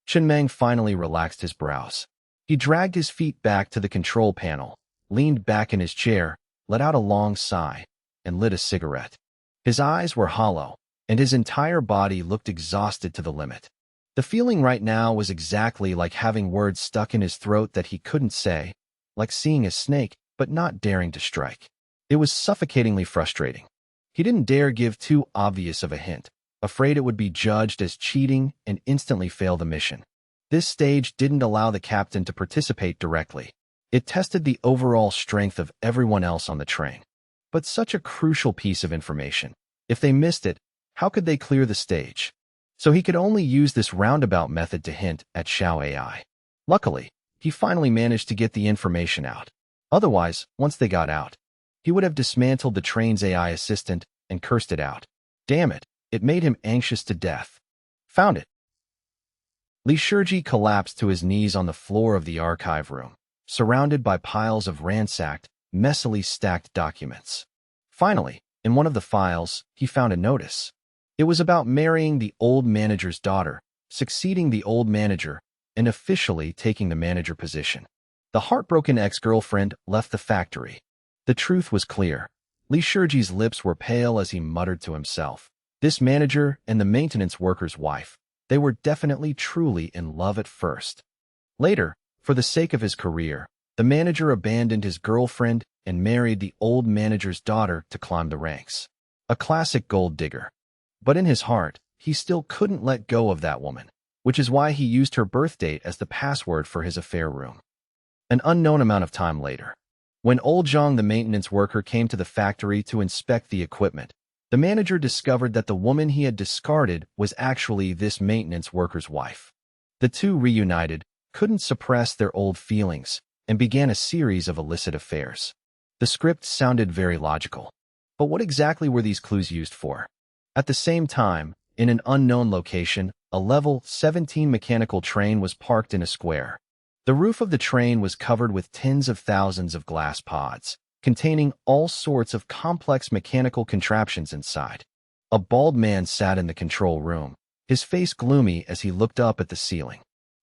Chun Mang finally relaxed his brows. He dragged his feet back to the control panel, leaned back in his chair, let out a long sigh, and lit a cigarette. His eyes were hollow, and his entire body looked exhausted to the limit. The feeling right now was exactly like having words stuck in his throat that he couldn't say, like seeing a snake but not daring to strike. It was suffocatingly frustrating. He didn't dare give too obvious of a hint, afraid it would be judged as cheating and instantly fail the mission. This stage didn't allow the captain to participate directly. It tested the overall strength of everyone else on the train. But such a crucial piece of information. If they missed it, how could they clear the stage? So he could only use this roundabout method to hint at Xiao AI. Luckily, he finally managed to get the information out. Otherwise, once they got out, he would have dismantled the train's AI assistant and cursed it out. Damn it, it made him anxious to death. Found it. Li Shiji collapsed to his knees on the floor of the archive room, surrounded by piles of ransacked, messily stacked documents. Finally, in one of the files, he found a notice. It was about marrying the old manager's daughter, succeeding the old manager, and officially taking the manager position. The heartbroken ex-girlfriend left the factory. The truth was clear. Li Shiji's lips were pale as he muttered to himself. This manager and the maintenance worker's wife They were definitely truly in love at first. Later, for the sake of his career, the manager abandoned his girlfriend and married the old manager's daughter to climb the ranks. A classic gold digger. But in his heart, he still couldn't let go of that woman, which is why he used her birth date as the password for his affair room. An unknown amount of time later, when old Zhang, the maintenance worker, came to the factory to inspect the equipment, the manager discovered that the woman he had discarded was actually this maintenance worker's wife. The two reunited, couldn't suppress their old feelings, and began a series of illicit affairs. The script sounded very logical. But what exactly were these clues used for? At the same time, in an unknown location, a level 17 mechanical train was parked in a square. The roof of the train was covered with tens of thousands of glass pods, containing all sorts of complex mechanical contraptions inside. A bald man sat in the control room, his face gloomy as he looked up at the ceiling.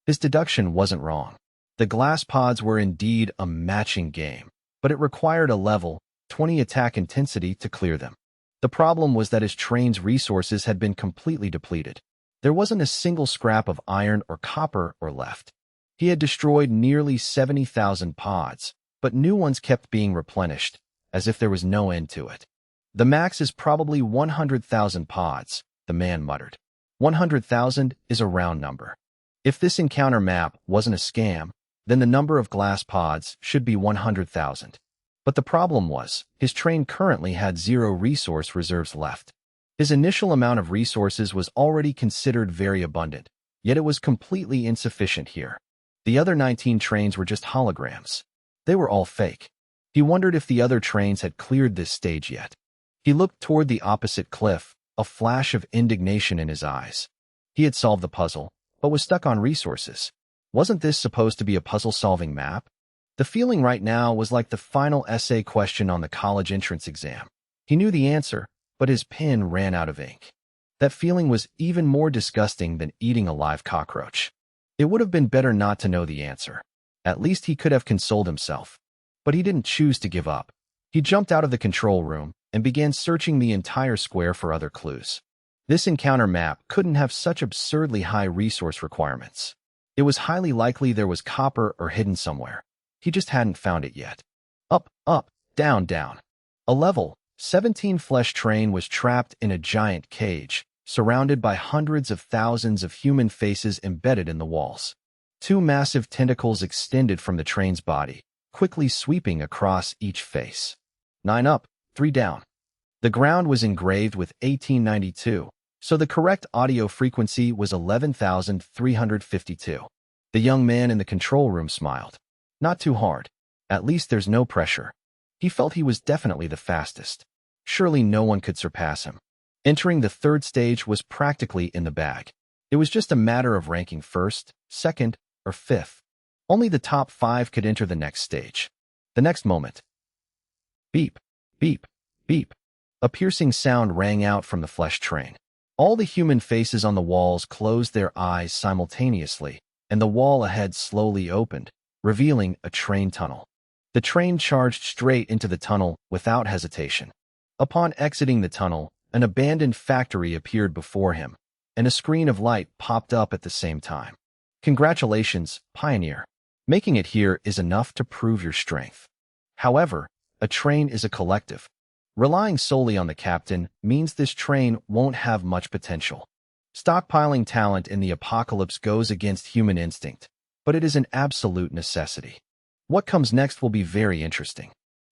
His deduction wasn't wrong. The glass pods were indeed a matching game, but it required a level 20 attack intensity to clear them. The problem was that his train's resources had been completely depleted. There wasn't a single scrap of iron or copper or left. He had destroyed nearly 70,000 pods, but new ones kept being replenished, as if there was no end to it. The max is probably 100,000 pods, the man muttered. 100,000 is a round number. If this encounter map wasn't a scam, then the number of glass pods should be 100,000. But the problem was, his train currently had 0 resource reserves left. His initial amount of resources was already considered very abundant, yet it was completely insufficient here. The other 19 trains were just holograms. They were all fake. He wondered if the other trains had cleared this stage yet. He looked toward the opposite cliff, a flash of indignation in his eyes. He had solved the puzzle, but was stuck on resources. Wasn't this supposed to be a puzzle-solving map? The feeling right now was like the final essay question on the college entrance exam. He knew the answer, but his pen ran out of ink. That feeling was even more disgusting than eating a live cockroach. It would have been better not to know the answer. At least he could have consoled himself. But he didn't choose to give up. He jumped out of the control room and began searching the entire square for other clues. This encounter map couldn't have such absurdly high resource requirements. It was highly likely there was copper or hidden somewhere. He just hadn't found it yet. Up, up, down, down. A level 17 flesh train was trapped in a giant cage, surrounded by hundreds of thousands of human faces embedded in the walls. 2 massive tentacles extended from the train's body, quickly sweeping across each face. 9 up, 3 down. The ground was engraved with 1892, so the correct audio frequency was 11,352. The young man in the control room smiled. Not too hard. At least there's no pressure. He felt he was definitely the fastest. Surely no one could surpass him. Entering the 3rd stage was practically in the bag. It was just a matter of ranking 1st, 2nd, or 5th. Only the top 5 could enter the next stage. The next moment. Beep, beep, beep. A piercing sound rang out from the flesh train. All the human faces on the walls closed their eyes simultaneously, and the wall ahead slowly opened, revealing a train tunnel. The train charged straight into the tunnel without hesitation. Upon exiting the tunnel, an abandoned factory appeared before him, and a screen of light popped up at the same time. Congratulations, Pioneer. Making it here is enough to prove your strength. However, a train is a collective. Relying solely on the captain means this train won't have much potential. Stockpiling talent in the apocalypse goes against human instinct, but it is an absolute necessity. What comes next will be very interesting.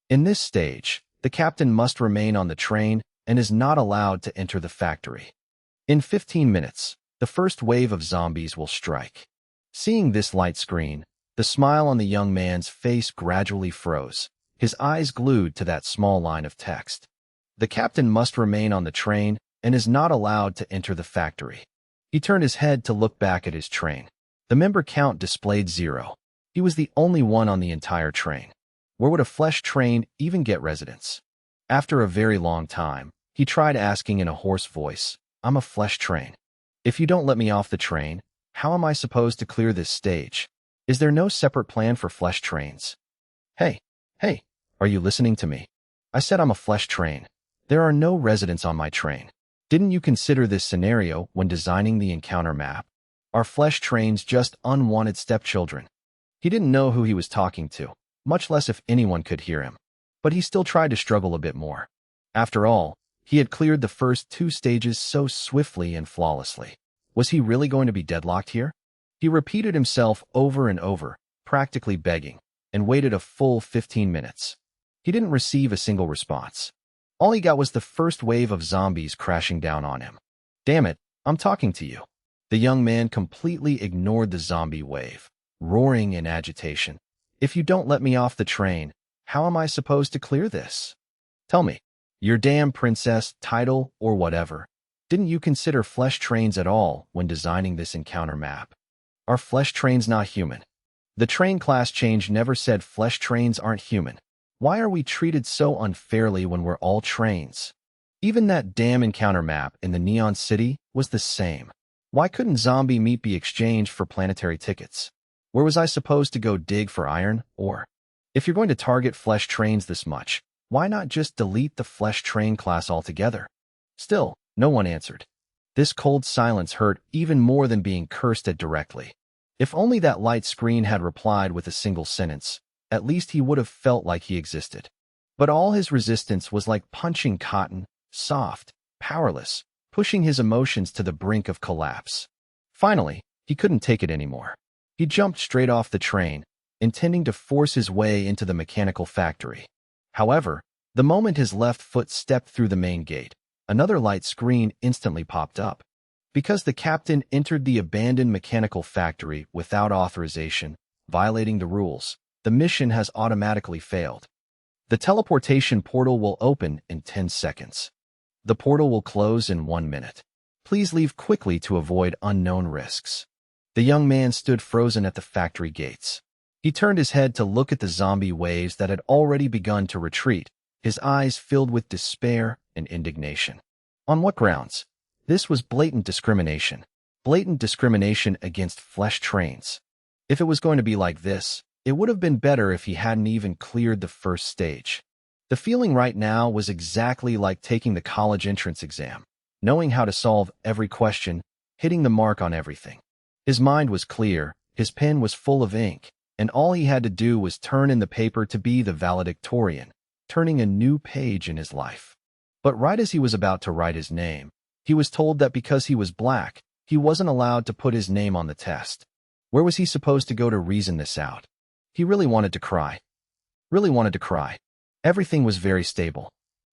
In this stage, the captain must remain on the train and is not allowed to enter the factory. In 15 minutes, the first wave of zombies will strike. Seeing this light screen, the smile on the young man's face gradually froze, his eyes glued to that small line of text. The captain must remain on the train and is not allowed to enter the factory. He turned his head to look back at his train. The member count displayed 0. He was the only one on the entire train. Where would a flesh train even get residence? After a very long time, he tried asking in a hoarse voice, "I'm a flesh train. If you don't let me off the train, how am I supposed to clear this stage? Is there no separate plan for flesh trains? Hey, are you listening to me? I said I'm a flesh train. There are no residents on my train. Didn't you consider this scenario when designing the encounter map? Are flesh trains just unwanted stepchildren? He didn't know who he was talking to, much less if anyone could hear him. But he still tried to struggle a bit more. After all, he had cleared the first 2 stages so swiftly and flawlessly. Was he really going to be deadlocked here? He repeated himself over and over, practically begging, and waited a full 15 minutes. He didn't receive a single response. All he got was the first wave of zombies crashing down on him. Damn it, I'm talking to you. The young man completely ignored the zombie wave, roaring in agitation. If you don't let me off the train, how am I supposed to clear this? Tell me, your damn princess, title, or whatever. Didn't you consider flesh trains at all when designing this encounter map? Are flesh trains not human? The train class change never said flesh trains aren't human. Why are we treated so unfairly when we're all trains? Even that damn encounter map in the Neon City was the same. Why couldn't zombie meat be exchanged for planetary tickets? Where was I supposed to go dig for iron, or? If you're going to target flesh trains this much, why not just delete the flesh train class altogether? Still, no one answered. This cold silence hurt even more than being cursed at directly. If only that light screen had replied with a single sentence, at least he would have felt like he existed. But all his resistance was like punching cotton, soft, powerless, pushing his emotions to the brink of collapse. Finally, he couldn't take it anymore. He jumped straight off the train, intending to force his way into the mechanical factory. However, the moment his left foot stepped through the main gate, another light screen instantly popped up. Because the captain entered the abandoned mechanical factory without authorization, violating the rules, the mission has automatically failed. The teleportation portal will open in 10 seconds. The portal will close in 1 minute. Please leave quickly to avoid unknown risks. The young man stood frozen at the factory gates. He turned his head to look at the zombie waves that had already begun to retreat, his eyes filled with despair and indignation. On what grounds? This was blatant discrimination. Blatant discrimination against flesh trains. If it was going to be like this, it would have been better if he hadn't even cleared the first stage. The feeling right now was exactly like taking the college entrance exam, knowing how to solve every question, hitting the mark on everything. His mind was clear, his pen was full of ink, and all he had to do was turn in the paper to be the valedictorian, turning a new page in his life. But right as he was about to write his name, he was told that because he was black, he wasn't allowed to put his name on the test. Where was he supposed to go to reason this out? He really wanted to cry. Really wanted to cry. Everything was very stable.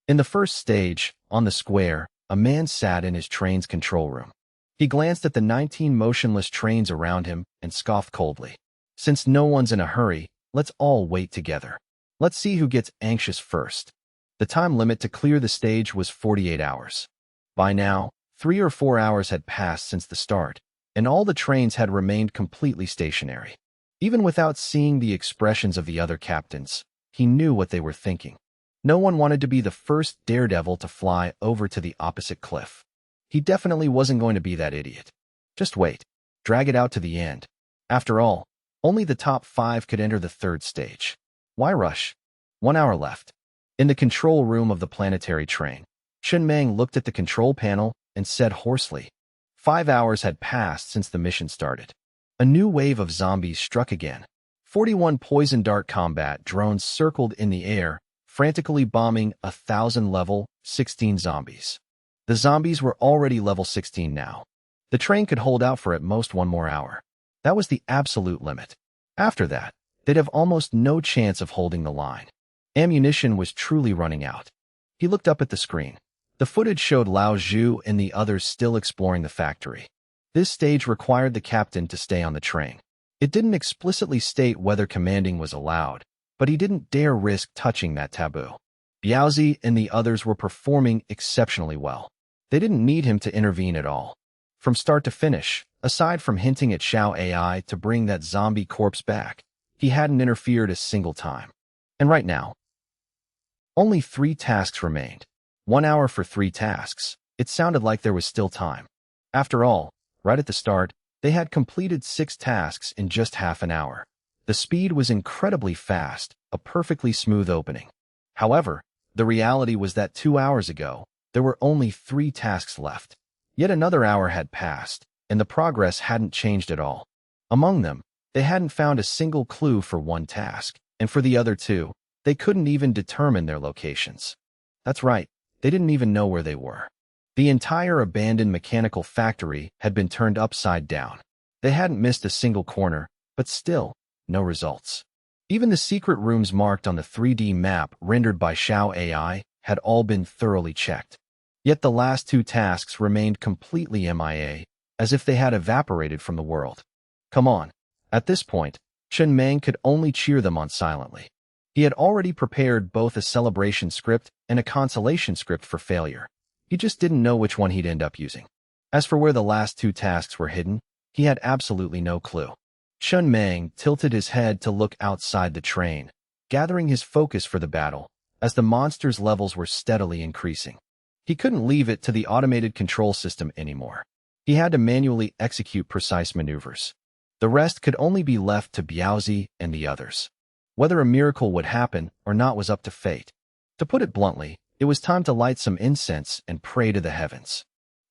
In the first stage, on the square, a man sat in his train's control room. He glanced at the 19 motionless trains around him and scoffed coldly. Since no one's in a hurry, let's all wait together. Let's see who gets anxious first. The time limit to clear the stage was 48 hours. By now, 3 or 4 hours had passed since the start, and all the trains had remained completely stationary. Even without seeing the expressions of the other captains, he knew what they were thinking. No one wanted to be the first daredevil to fly over to the opposite cliff. He definitely wasn't going to be that idiot. Just wait. Drag it out to the end. After all, only the top 5 could enter the third stage. Why rush? 1 hour left. In the control room of the planetary train, Chen Meng looked at the control panel and said hoarsely, 5 hours had passed since the mission started. A new wave of zombies struck again. 41 poison dart combat drones circled in the air, frantically bombing 1,000 level 16 zombies. The zombies were already level 16 now. The train could hold out for at most 1 more hour. That was the absolute limit. After that, they'd have almost no chance of holding the line. Ammunition was truly running out. He looked up at the screen. The footage showed Lao Zhu and the others still exploring the factory. This stage required the captain to stay on the train. It didn't explicitly state whether commanding was allowed, but he didn't dare risk touching that taboo. Biaozi and the others were performing exceptionally well. They didn't need him to intervene at all. From start to finish, aside from hinting at Xiao AI to bring that zombie corpse back, he hadn't interfered a single time. And right now, only 3 tasks remained. 1 hour for 3 tasks. It sounded like there was still time. After all, right at the start, they had completed 6 tasks in just half an hour. The speed was incredibly fast, a perfectly smooth opening. However, the reality was that 2 hours ago, There were only 3 tasks left. Yet another hour had passed, and the progress hadn't changed at all. Among them, they hadn't found a single clue for one task, and for the other 2, they couldn't even determine their locations. That's right, they didn't even know where they were. The entire abandoned mechanical factory had been turned upside down. They hadn't missed a single corner, but still, no results. Even the secret rooms marked on the 3D map rendered by Xiao AI had all been thoroughly checked. Yet the last 2 tasks remained completely MIA, as if they had evaporated from the world. Come on. At this point, Chen Meng could only cheer them on silently. He had already prepared both a celebration script and a consolation script for failure. He just didn't know which one he'd end up using. As for where the last 2 tasks were hidden, he had absolutely no clue. Chen Meng tilted his head to look outside the train, gathering his focus for the battle, as the monster's levels were steadily increasing. He couldn't leave it to the automated control system anymore. He had to manually execute precise maneuvers. The rest could only be left to Biaozi and the others. Whether a miracle would happen or not was up to fate. To put it bluntly, it was time to light some incense and pray to the heavens.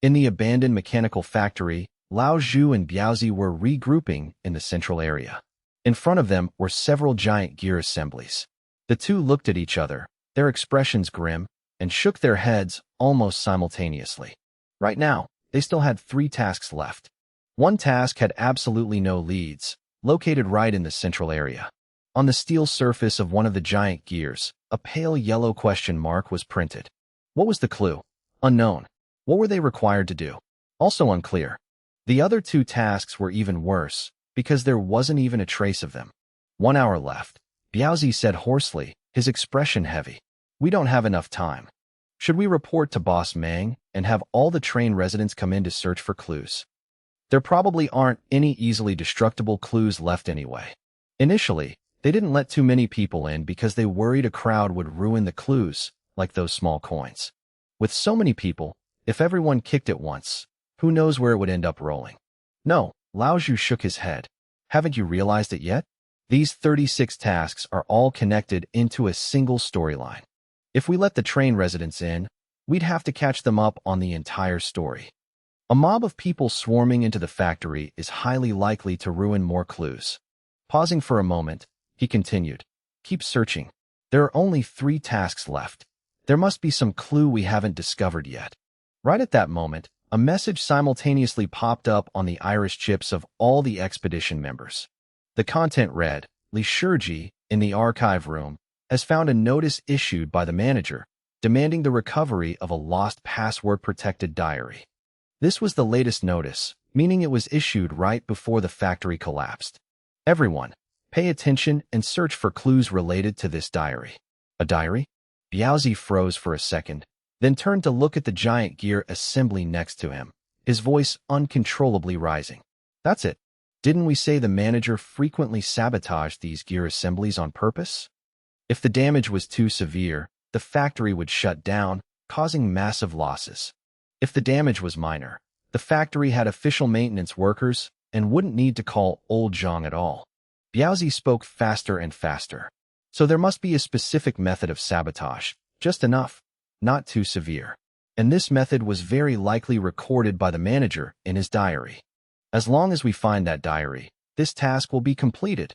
In the abandoned mechanical factory, Lao Zhu and Biaozi were regrouping in the central area. In front of them were several giant gear assemblies. The 2 looked at each other, their expressions grim, and shook their heads almost simultaneously. Right now, they still had 3 tasks left. One task had absolutely no leads, located right in the central area. On the steel surface of one of the giant gears, a pale yellow question mark was printed. What was the clue? Unknown. What were they required to do? Also unclear. The other 2 tasks were even worse, because there wasn't even a trace of them. 1 hour left. Biaozi said hoarsely, his expression heavy. We don't have enough time. Should we report to Boss Meng and have all the train residents come in to search for clues? There probably aren't any easily destructible clues left anyway. Initially, they didn't let too many people in because they worried a crowd would ruin the clues, like those small coins. With so many people, if everyone kicked at once, who knows where it would end up rolling? No, Lao Zhu shook his head. Haven't you realized it yet? These 36 tasks are all connected into a single storyline. If we let the train residents in, we'd have to catch them up on the entire story. A mob of people swarming into the factory is highly likely to ruin more clues. Pausing for a moment, he continued, keep searching. There are only 3 tasks left. There must be some clue we haven't discovered yet. Right at that moment, a message simultaneously popped up on the iris chips of all the expedition members. The content read, Li Shiji, in the archive room, has found a notice issued by the manager, demanding the recovery of a lost password-protected diary. This was the latest notice, meaning it was issued right before the factory collapsed. Everyone, pay attention and search for clues related to this diary. A diary? Biaozi froze for a second, then turned to look at the giant gear assembly next to him, his voice uncontrollably rising. That's it. Didn't we say the manager frequently sabotaged these gear assemblies on purpose? If the damage was too severe, the factory would shut down, causing massive losses. If the damage was minor, the factory had official maintenance workers and wouldn't need to call Old Zhang at all. Biaozi spoke faster and faster. So there must be a specific method of sabotage, just enough, not too severe. And this method was very likely recorded by the manager in his diary. As long as we find that diary, this task will be completed.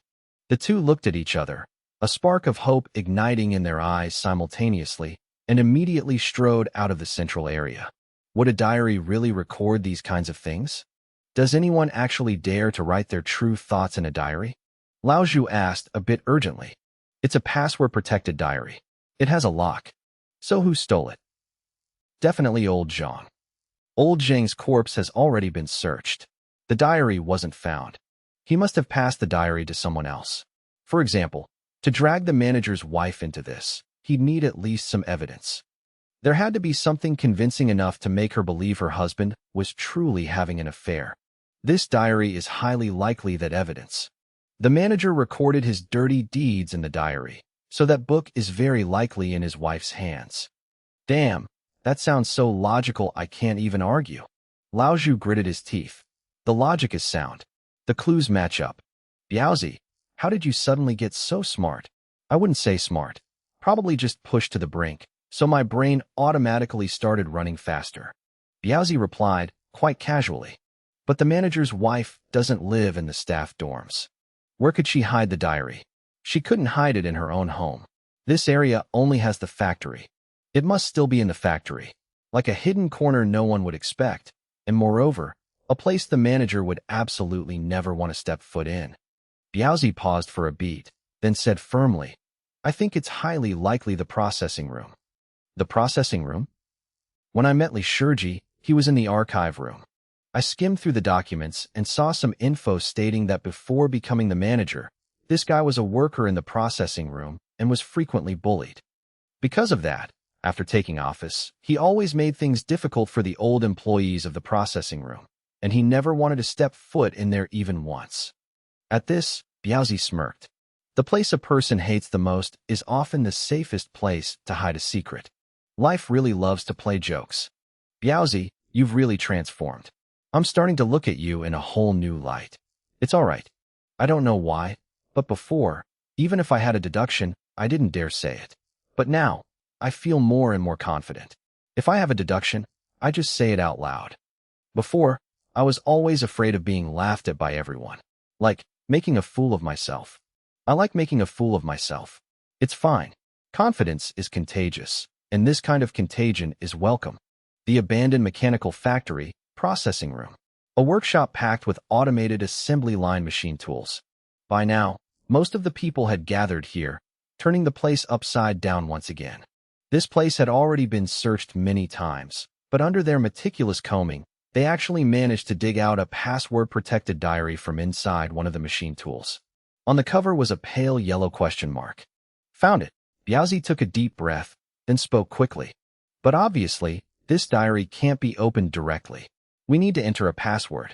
The 2 looked at each other, a spark of hope igniting in their eyes simultaneously, and immediately strode out of the central area. Would a diary really record these kinds of things? Does anyone actually dare to write their true thoughts in a diary? Lao Zhu asked a bit urgently. It's a password-protected diary. It has a lock. So who stole it? Definitely Old Zhang. Old Zhang's corpse has already been searched. The diary wasn't found. He must have passed the diary to someone else. For example, to drag the manager's wife into this, he'd need at least some evidence. There had to be something convincing enough to make her believe her husband was truly having an affair. This diary is highly likely that evidence. The manager recorded his dirty deeds in the diary, so that book is very likely in his wife's hands. Damn, that sounds so logical I can't even argue. Lao Zhu gritted his teeth. The logic is sound. The clues match up. Biaozi, how did you suddenly get so smart? I wouldn't say smart. Probably just pushed to the brink, so my brain automatically started running faster. Biaozi replied, quite casually. But the manager's wife doesn't live in the staff dorms. Where could she hide the diary? She couldn't hide it in her own home. This area only has the factory. It must still be in the factory, like a hidden corner no one would expect, and moreover, a place the manager would absolutely never want to step foot in. Biaozi paused for a beat, then said firmly, I think it's highly likely the processing room. The processing room? When I met Li Shiji, he was in the archive room. I skimmed through the documents and saw some info stating that before becoming the manager, this guy was a worker in the processing room and was frequently bullied. Because of that, after taking office, he always made things difficult for the old employees of the processing room, and he never wanted to step foot in there even once. At this, Biaozi smirked. The place a person hates the most is often the safest place to hide a secret. Life really loves to play jokes. Biaozi, you've really transformed. I'm starting to look at you in a whole new light. It's all right. I don't know why, but before, even if I had a deduction, I didn't dare say it. But now, I feel more and more confident. If I have a deduction, I just say it out loud. Before, I was always afraid of being laughed at by everyone. Like, making a fool of myself. I like making a fool of myself. It's fine. Confidence is contagious, and this kind of contagion is welcome. The abandoned mechanical factory, processing room. A workshop packed with automated assembly line machine tools. By now, most of the people had gathered here, turning the place upside down once again. This place had already been searched many times, but under their meticulous combing, they actually managed to dig out a password-protected diary from inside one of the machine tools. On the cover was a pale yellow question mark. Found it. Biaozi took a deep breath, then spoke quickly. But obviously, this diary can't be opened directly. We need to enter a password.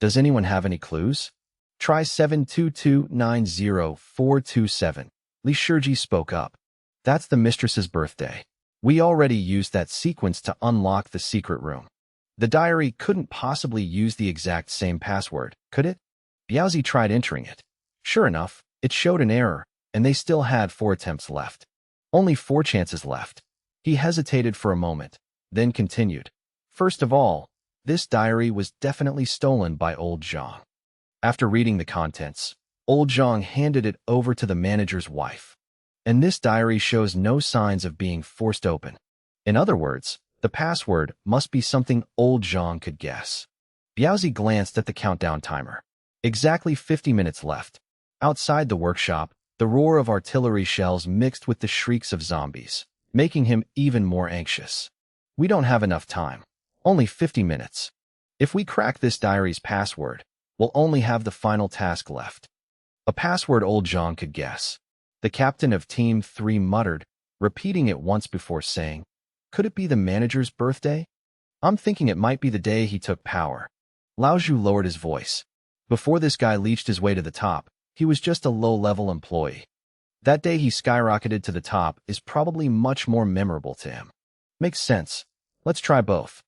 Does anyone have any clues? Try 72290-427. Li Shiji spoke up. That's the mistress's birthday. We already used that sequence to unlock the secret room. The diary couldn't possibly use the exact same password, could it? Biaozi tried entering it. Sure enough, it showed an error, and they still had 4 attempts left. Only 4 chances left. He hesitated for a moment, then continued. First of all, this diary was definitely stolen by old Zhang. After reading the contents, old Zhang handed it over to the manager's wife. And this diary shows no signs of being forced open. In other words, the password must be something old Zhang could guess. Biaozi glanced at the countdown timer. Exactly 50 minutes left. Outside the workshop, the roar of artillery shells mixed with the shrieks of zombies, making him even more anxious. We don't have enough time. Only 50 minutes. If we crack this diary's password, we'll only have the final task left. A password old Zhang could guess. The captain of Team 3 muttered, repeating it once before saying, could it be the manager's birthday? I'm thinking it might be the day he took power. Lao Zhu lowered his voice. Before this guy leached his way to the top, he was just a low-level employee. That day he skyrocketed to the top is probably much more memorable to him. Makes sense. Let's try both.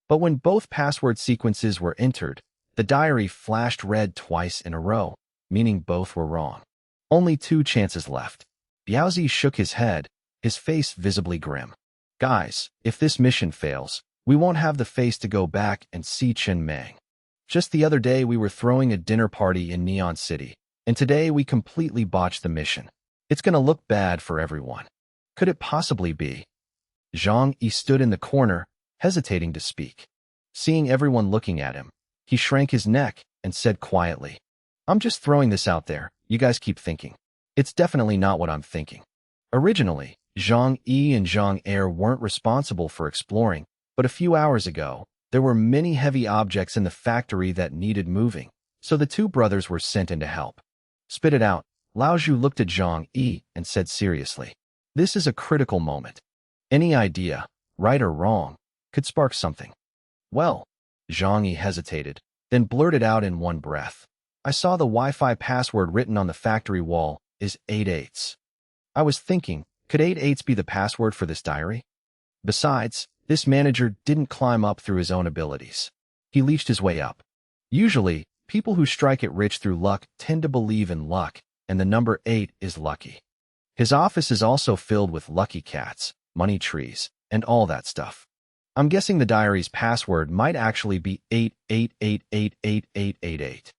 But when both password sequences were entered, the diary flashed red twice in a row, meaning both were wrong. Only 2 chances left. Biaozi shook his head, his face visibly grim. Guys, if this mission fails, we won't have the face to go back and see Chen Meng. Just the other day we were throwing a dinner party in Neon City, and today we completely botched the mission. It's gonna look bad for everyone. Could it possibly be? Zhang Yi stood in the corner, hesitating to speak. Seeing everyone looking at him, he shrank his neck and said quietly, I'm just throwing this out there, you guys keep thinking. It's definitely not what I'm thinking. Originally, Zhang Yi and Zhang Er weren't responsible for exploring, but a few hours ago, there were many heavy objects in the factory that needed moving, so the 2 brothers were sent in to help. Spit it out. Lao Zhu looked at Zhang Yi and said seriously, this is a critical moment. Any idea, right or wrong, could spark something. Well, Zhang Yi hesitated, then blurted out in one breath. I saw the Wi-Fi password written on the factory wall is 88s. I was thinking, could 88s be the password for this diary? Besides, this manager didn't climb up through his own abilities. He leached his way up. Usually, people who strike it rich through luck tend to believe in luck, and the number 8 is lucky. His office is also filled with lucky cats, money trees, and all that stuff. I'm guessing the diary's password might actually be 88888888.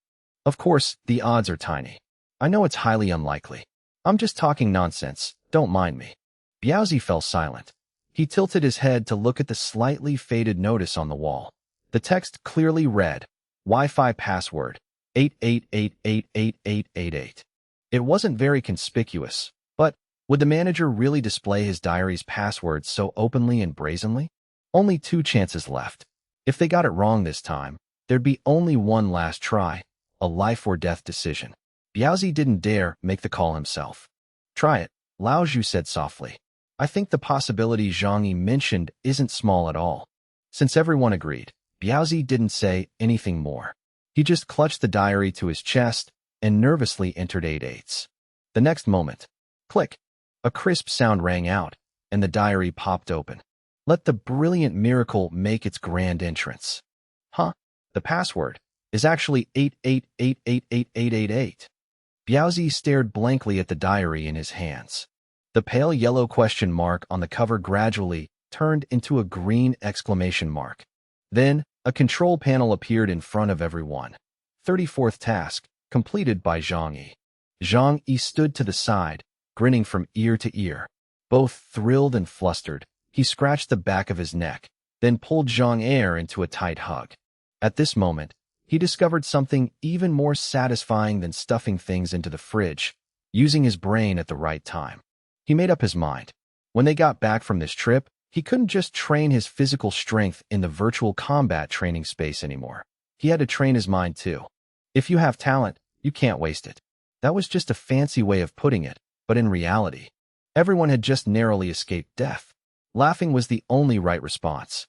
Of course, the odds are tiny. I know it's highly unlikely. I'm just talking nonsense, don't mind me. Biaozi fell silent. He tilted his head to look at the slightly faded notice on the wall. The text clearly read, Wi-Fi password, 88888888. It wasn't very conspicuous, but would the manager really display his diary's password so openly and brazenly? Only 2 chances left. If they got it wrong this time, there'd be only one last try, a life-or-death decision. Biaozi didn't dare make the call himself. Try it, Lao Zhu said softly. I think the possibility Zhang Yi mentioned isn't small at all. Since everyone agreed, Biaozi didn't say anything more. He just clutched the diary to his chest and nervously entered 88s. The next moment, click, a crisp sound rang out, and the diary popped open. Let the brilliant miracle make its grand entrance. Huh? The password is actually 88888888. Biaozi stared blankly at the diary in his hands. The pale yellow question mark on the cover gradually turned into a green exclamation mark. Then, a control panel appeared in front of everyone. 34th task, completed by Zhang Yi. Zhang Yi stood to the side, grinning from ear to ear. Both thrilled and flustered, he scratched the back of his neck, then pulled Zhang Yi into a tight hug. At this moment, he discovered something even more satisfying than stuffing things into the fridge, using his brain at the right time. He made up his mind. When they got back from this trip, he couldn't just train his physical strength in the virtual combat training space anymore. He had to train his mind too. If you have talent, you can't waste it. That was just a fancy way of putting it, but in reality, everyone had just narrowly escaped death. Laughing was the only right response.